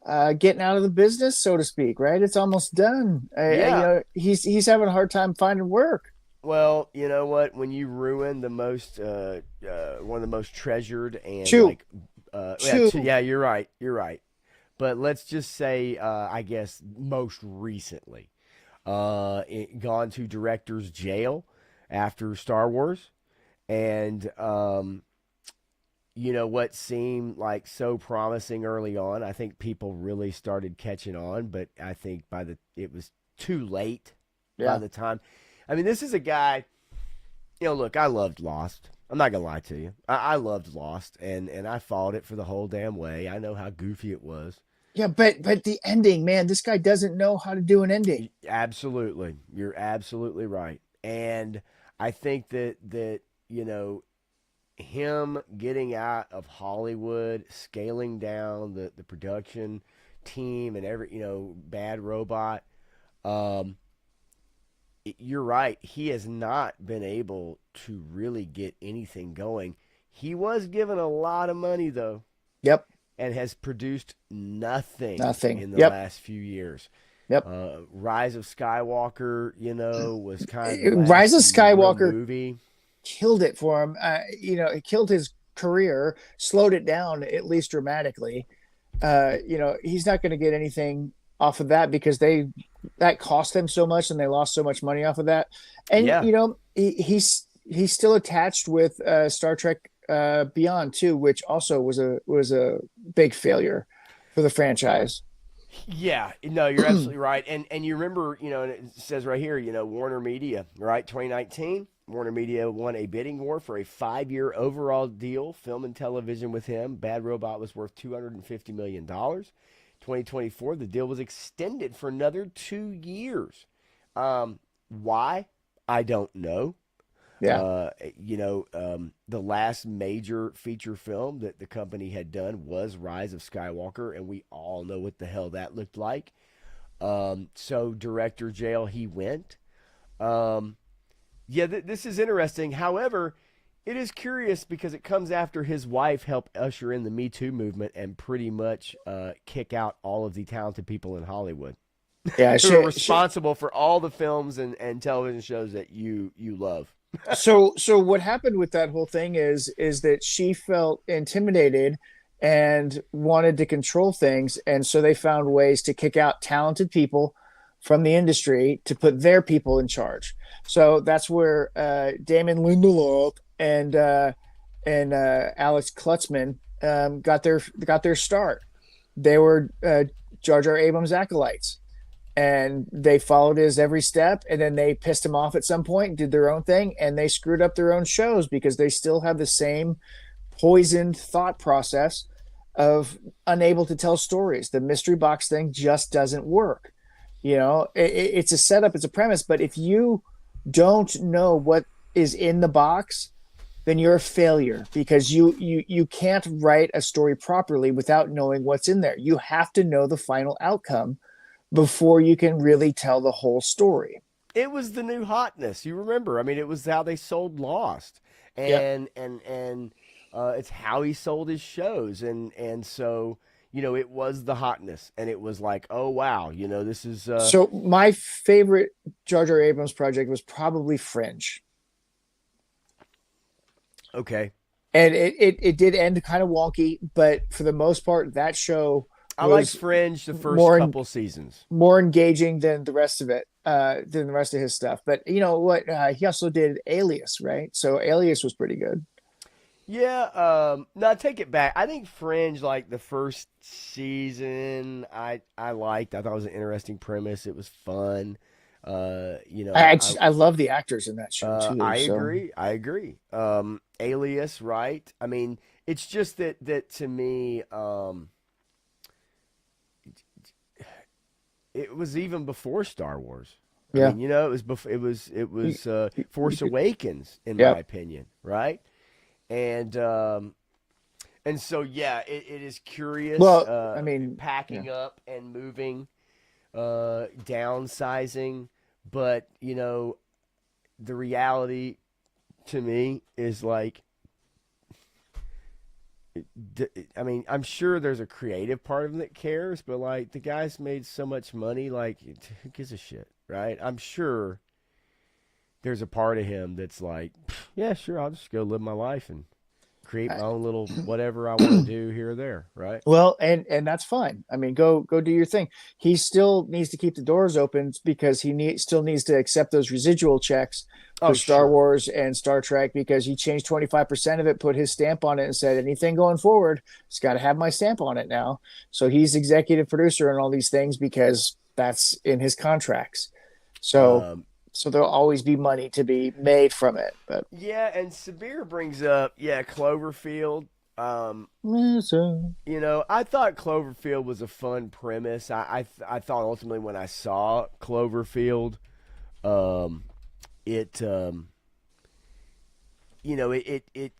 getting out of the business, so to speak, right? It's almost done. Yeah. He's having a hard time finding work. Well, you know what? When you ruin the most, one of the most treasured and Chew, like, chew. yeah, you're right. You're right. But let's just say, I guess, most recently, gone to director's jail after Star Wars, and you know what seemed like so promising early on. I think people really started catching on, but I think it was too late by Yeah. the time. I mean, this is a guy. Look, I loved Lost. I'm not gonna lie to you. I loved Lost, and I followed it for the whole damn way. I know how goofy it was. Yeah, but the ending, man, this guy doesn't know how to do an ending. Absolutely, you're absolutely right. And I think that him getting out of Hollywood, scaling down the production team and every Bad Robot. Um, you're right. He has not been able to really get anything going. He was given a lot of money though, Yep. and has produced nothing Nothing. in the Yep. last few years. Yep. Rise of Skywalker, was kind of the Rise last of real Skywalker movie. killed it for him. It killed his career, slowed it down at least dramatically. He's not going to get anything off of that because that cost them so much and they lost so much money off of that. And Yeah, he's still attached with Star Trek Beyond too, which also was a big failure for the franchise. yeah. No, you're absolutely right. And you remember, and it says right here, Warner Media, right? 2019, Warner Media won a bidding war for a 5-year overall deal, film and television with him. Bad Robot was worth $250 million. 2024, the deal was extended for another 2 years. Why? I don't know. Yeah. The last major feature film that the company had done was Rise of Skywalker, and we all know what the hell that looked like. So director jail, he went. Yeah, this is interesting. However, it is curious because it comes after his wife helped usher in the Me Too movement and pretty much kick out all of the talented people in Hollywood Yeah. who are responsible for all the films and television shows that you love. So what happened with that whole thing is that she felt intimidated and wanted to control things, and so they found ways to kick out talented people from the industry to put their people in charge. So that's where Damon Lindelof and Alex Klutzman got their start. They were Jar Jar Abrams acolytes, and they followed his every step, and then they pissed him off at some point, did their own thing, and they screwed up their own shows because they still have the same poisoned thought process of unable to tell stories. The mystery box thing just doesn't work. It's a setup, it's a premise, but if you don't know what is in the box, then you're a failure because you can't write a story properly without knowing what's in there. You have to know the final outcome before you can really tell the whole story. It was the new hotness. You remember? I mean, it was how they sold Lost, Yep. and it's how he sold his shows, and so it was the hotness, and it was like, oh wow, this is So my favorite Jar Jar Abrams project was probably Fringe. okay. And it did end kind of wonky, but for the most part, that show I liked was Fringe the first more couple seasons. more engaging than the rest of it, than the rest of his stuff. But you know what? He also did Alias, right? So Alias was pretty good. Yeah, no, I take it back. I think Fringe, like the first season, I liked. I thought it was an interesting premise. It was fun. I love the actors in that show too. I So agree. I agree. Alias, right? I mean, it's just that to me, it was even before Star Wars. I yeah, mean, it was before it was Force Awakens, in my yeah. opinion, right? And so yeah, it is curious. Well, I mean, yeah. Packing up and moving, downsizing, but the reality to me is like I mean, I'm sure there's a creative part of him that cares, but like the guy's made so much money, like who gives a shit, right? I'm sure there's a part of him that's like, yeah, sure, I'll just go live my life and create my own little whatever I want to do here or there, right? Well, and that's fine. I mean, go do your thing. He still needs to keep the doors open because still needs to accept those residual checks Oh, for Star sure. Wars and Star Trek because he changed 25% of it, put his stamp on it, and said anything going forward, it's got to have my stamp on it now. So he's executive producer and all these things because that's in his contracts. So Um, so there'll always be money to be made from it. But yeah, and Sabir brings up, yeah, Cloverfield. Um, so, I thought Cloverfield was a fun premise. I thought ultimately when I saw Cloverfield, um, it it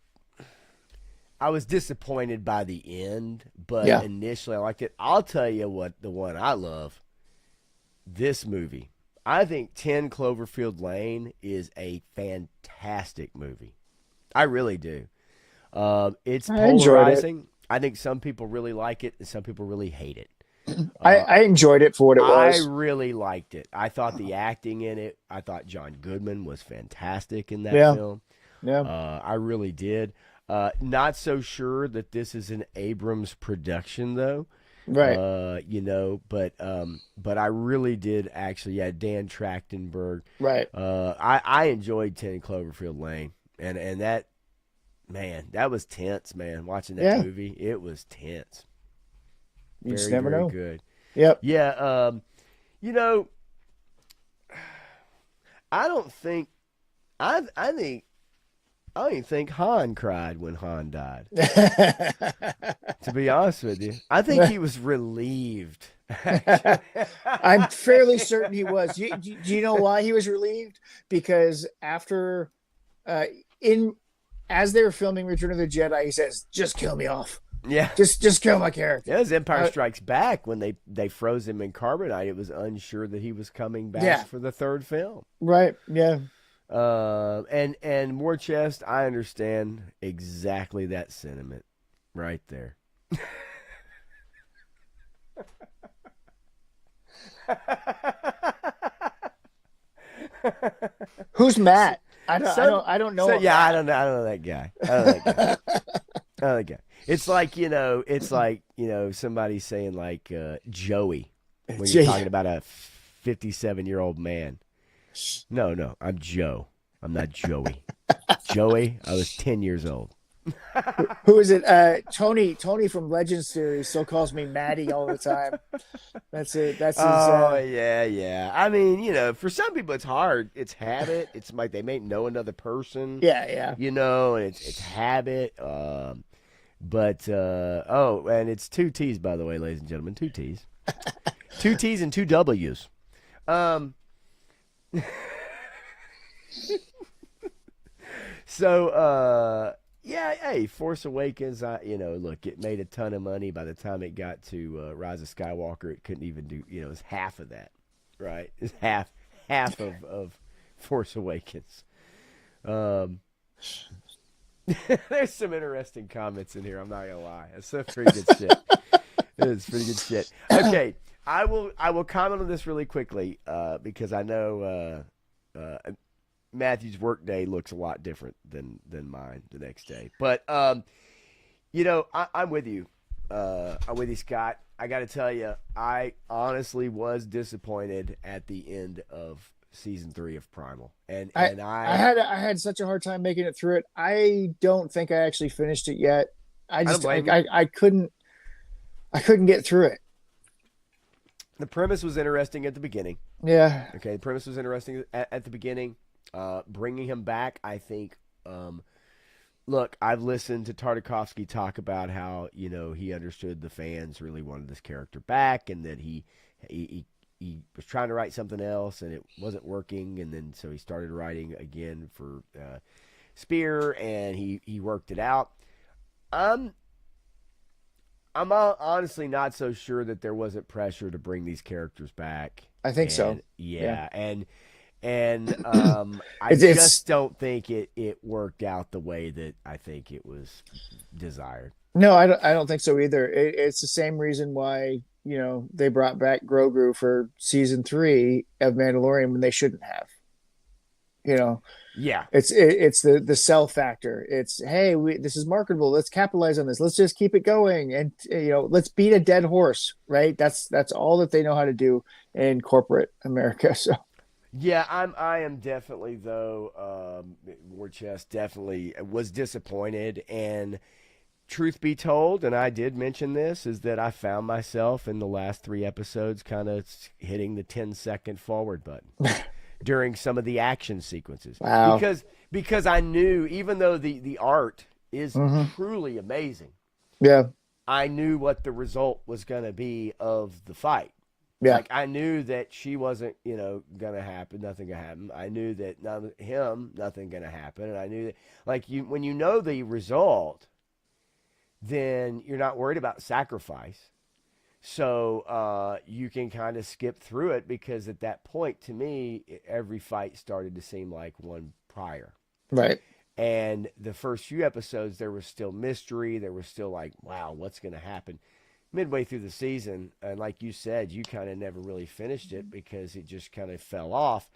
I was disappointed by the end, but yeah. initially I liked it. I'll tell you what, the one I love, this movie. I think 10 Cloverfield Lane is a fantastic movie. I really do. It's I enjoyed it. polarizing. I think some people really like it and some people really hate it. I enjoyed it for what it I was. really liked it. I thought the acting in it, I thought John Goodman was fantastic in that Yeah. film. Yeah. I really did. Not so sure that this is an Abrams production though. Right. But I really did actually. Yeah, Dan Trachtenberg. Right. I enjoyed 10 Cloverfield Lane, and that, man, that was tense, man. Watching that Yeah. movie, it was tense. You just Very, never very know. good. Yep. Yeah. You know, I don't think I think I don't even think Han cried when Han died. To be honest with you, I think he was relieved. I'm fairly certain he was. Do you know why he was relieved? Because after, uh, in as they were filming Return of the Jedi, he says, "Just kill me off. Yeah. Just kill my character." Yeah, it was Empire Uh, Strikes Back when they froze him in carbonite. It was unsure that he was coming back Yeah. for the third film. Right. Yeah. And War Chest, I understand exactly that sentiment right there. Who's Matt? I don't. Some- I don't know. So, a yeah, Matt. I don't know that guy. I don't know that guy. I don't know that guy. It's like somebody saying like Joey when you're Jay- talking about a 57-year-old man. No, I'm Joe. I'm not Joey. Joey, I was 10 years old. Who is it? Tony. Tony from Legends series still calls me Maddie all the time. That's it. That's his. Oh, yeah. I mean, for some people it's hard. It's habit. It's like they may know another person. Yeah. And it's habit. And it's two T's, by the way, ladies and gentlemen. Two T's. Two T's and two W's. Yeah, hey, Force Awakens, look, it made a ton of money. By the time it got to Rise of Skywalker, it couldn't even do, it was half of that, right? It's half of Force Awakens. There's some interesting comments in here, I'm not gonna lie. It's pretty good shit. It's pretty good shit. Okay, I will comment on this really quickly because I know Matthew's work day looks a lot different than mine the next day. But I'm with you. I'm with you, Scott. I got to tell you, I honestly was disappointed at the end of season 3 of Primal, and I had such a hard time making it through it. I don't think I actually finished it yet. I don't just blame you. I couldn't get through it. The premise was interesting at the beginning. Yeah. Okay, the premise was interesting at the beginning. Bringing him back, I think. Look, I've listened to Tartakovsky talk about how he understood the fans really wanted this character back, and that he was trying to write something else and it wasn't working, and then so he started writing again for Spear, and he worked it out. I'm honestly not so sure that there wasn't pressure to bring these characters back. I think so. Yeah. I It's just don't think it worked out the way that I think it was desired. No, I don't think so either. It's the same reason why, they brought back Grogu for season 3 of Mandalorian when they shouldn't have. You know, Yeah. it's the sell factor. It's, hey, this is marketable. Let's capitalize on this. Let's just keep it going, and let's beat a dead horse. Right? That's all that they know how to do in corporate America. So Yeah, I am definitely though. War Chest definitely was disappointed, and truth be told, and I did mention this, is that I found myself in the last 3 episodes kind of hitting the 10-second forward button during some of the action sequences wow. because I knew, even though the art is Hmm. truly amazing, Yeah. I knew what the result was going to be of the fight. Yeah. Like, I knew that she wasn't, gonna happen. Nothing gonna happen. I knew that nothing gonna happen. And I knew that, like, when you know the result, then you're not worried about sacrifice. So you can kind of skip through it, because at that point, to me, every fight started to seem like one prior. Right. And the first few episodes, there was still mystery. There was still like, wow, what's going to happen? Midway through the season, and like you said, you kind of never really finished it because it just kind of fell off.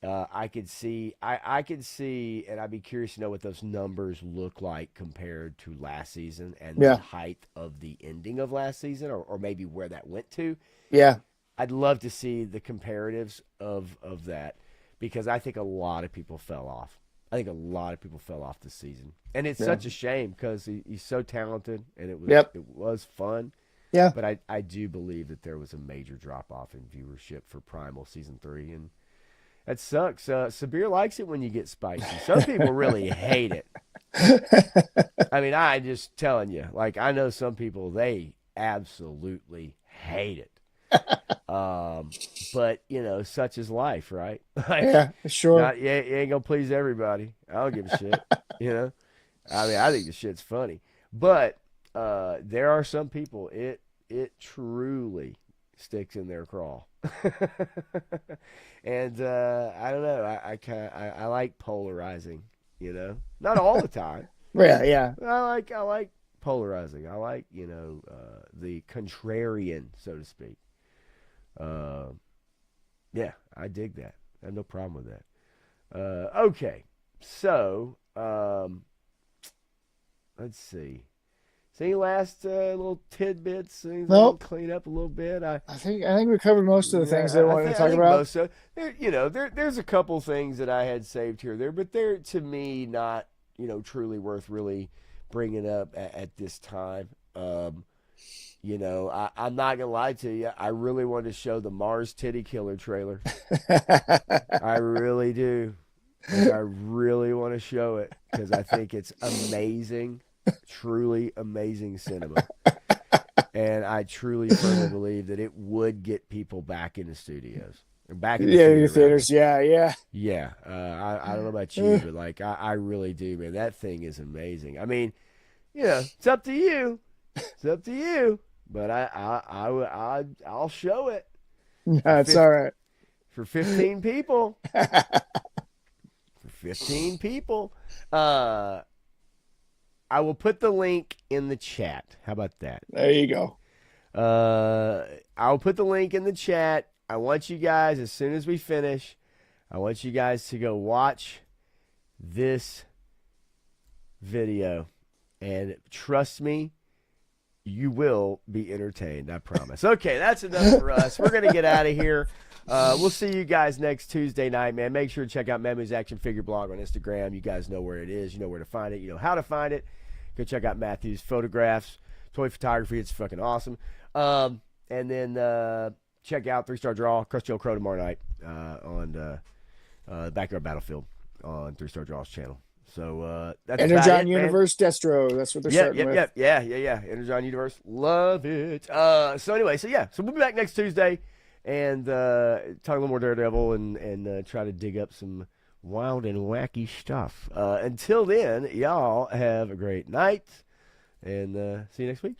I could see, and I'd be curious to know what those numbers look like compared to last season and the Yeah. height of the ending of last season, or maybe where that went to. Yeah. I'd love to see the comparatives of that, because I think a lot of people fell off. I think a lot of people fell off this season, and it's Yeah. such a shame because he's so talented, and Yep. it was fun. Yeah. But I do believe that there was a major drop off in viewership for Primal season 3, and that sucks. Sabir likes it when you get spicy. Some people really hate it. I mean, I just telling you, like, I know some people, they absolutely hate it. But such is life, right? Like, Yeah. Sure. you ain't gonna please everybody. I don't give a shit. You know, I mean, I think the shit's funny, but there are some people it truly sticks in their craw. And I don't know. I like polarizing. Not all the time. Yeah. Yeah. I like polarizing. I like the contrarian, so to speak. Uh, yeah, I dig that. I have no problem with that. Okay, so let's see. So any last little tidbits? Anything to Nope. clean up a little bit? I think we covered most of the things that I wanted to I talk think about. most of there's a couple things that I had saved here or there, but they're, to me, not truly worth really bringing up at this time. I'm not gonna lie to you. I really want to show the Mars Titty Killer trailer. I really do. Like, I really want to show it because I think it's amazing, truly amazing cinema. And I truly firmly believe that it would get people back in the studios. Or back in the Yeah, theater, your theaters. Yeah. Yeah. yeah. I don't know about you, but like I really do, man. That thing is amazing. I mean, it's up to you. It's up to you. But I'll show it No, for it's all right. for 15 people. For 15 people. I will put the link in the chat. How about that? There you go. I'll put the link in the chat. I want you guys, as soon as we finish, I want you guys to go watch this video. And trust me, you will be entertained. I promise. Okay, that's enough for us. We're going to get out of here. We'll see you guys next Tuesday night, man. Make sure to check out Memo's Action Figure Blog on Instagram. You guys know where it is. You know where to find it. You know how to find it. Go check out Matthew's photographs, toy photography. It's fucking awesome. And then check out 3-Star Draw, Crusty Old Crow tomorrow night on Backyard Battlefield on 3-Star Draw's channel. So that's about Energon it, Universe Destro. That's what they're starting with. yeah. Energon Universe, love it. So anyway, so we'll be back next Tuesday and talk a little more Daredevil and try to dig up some wild and wacky stuff. Until then, y'all have a great night and see you next week.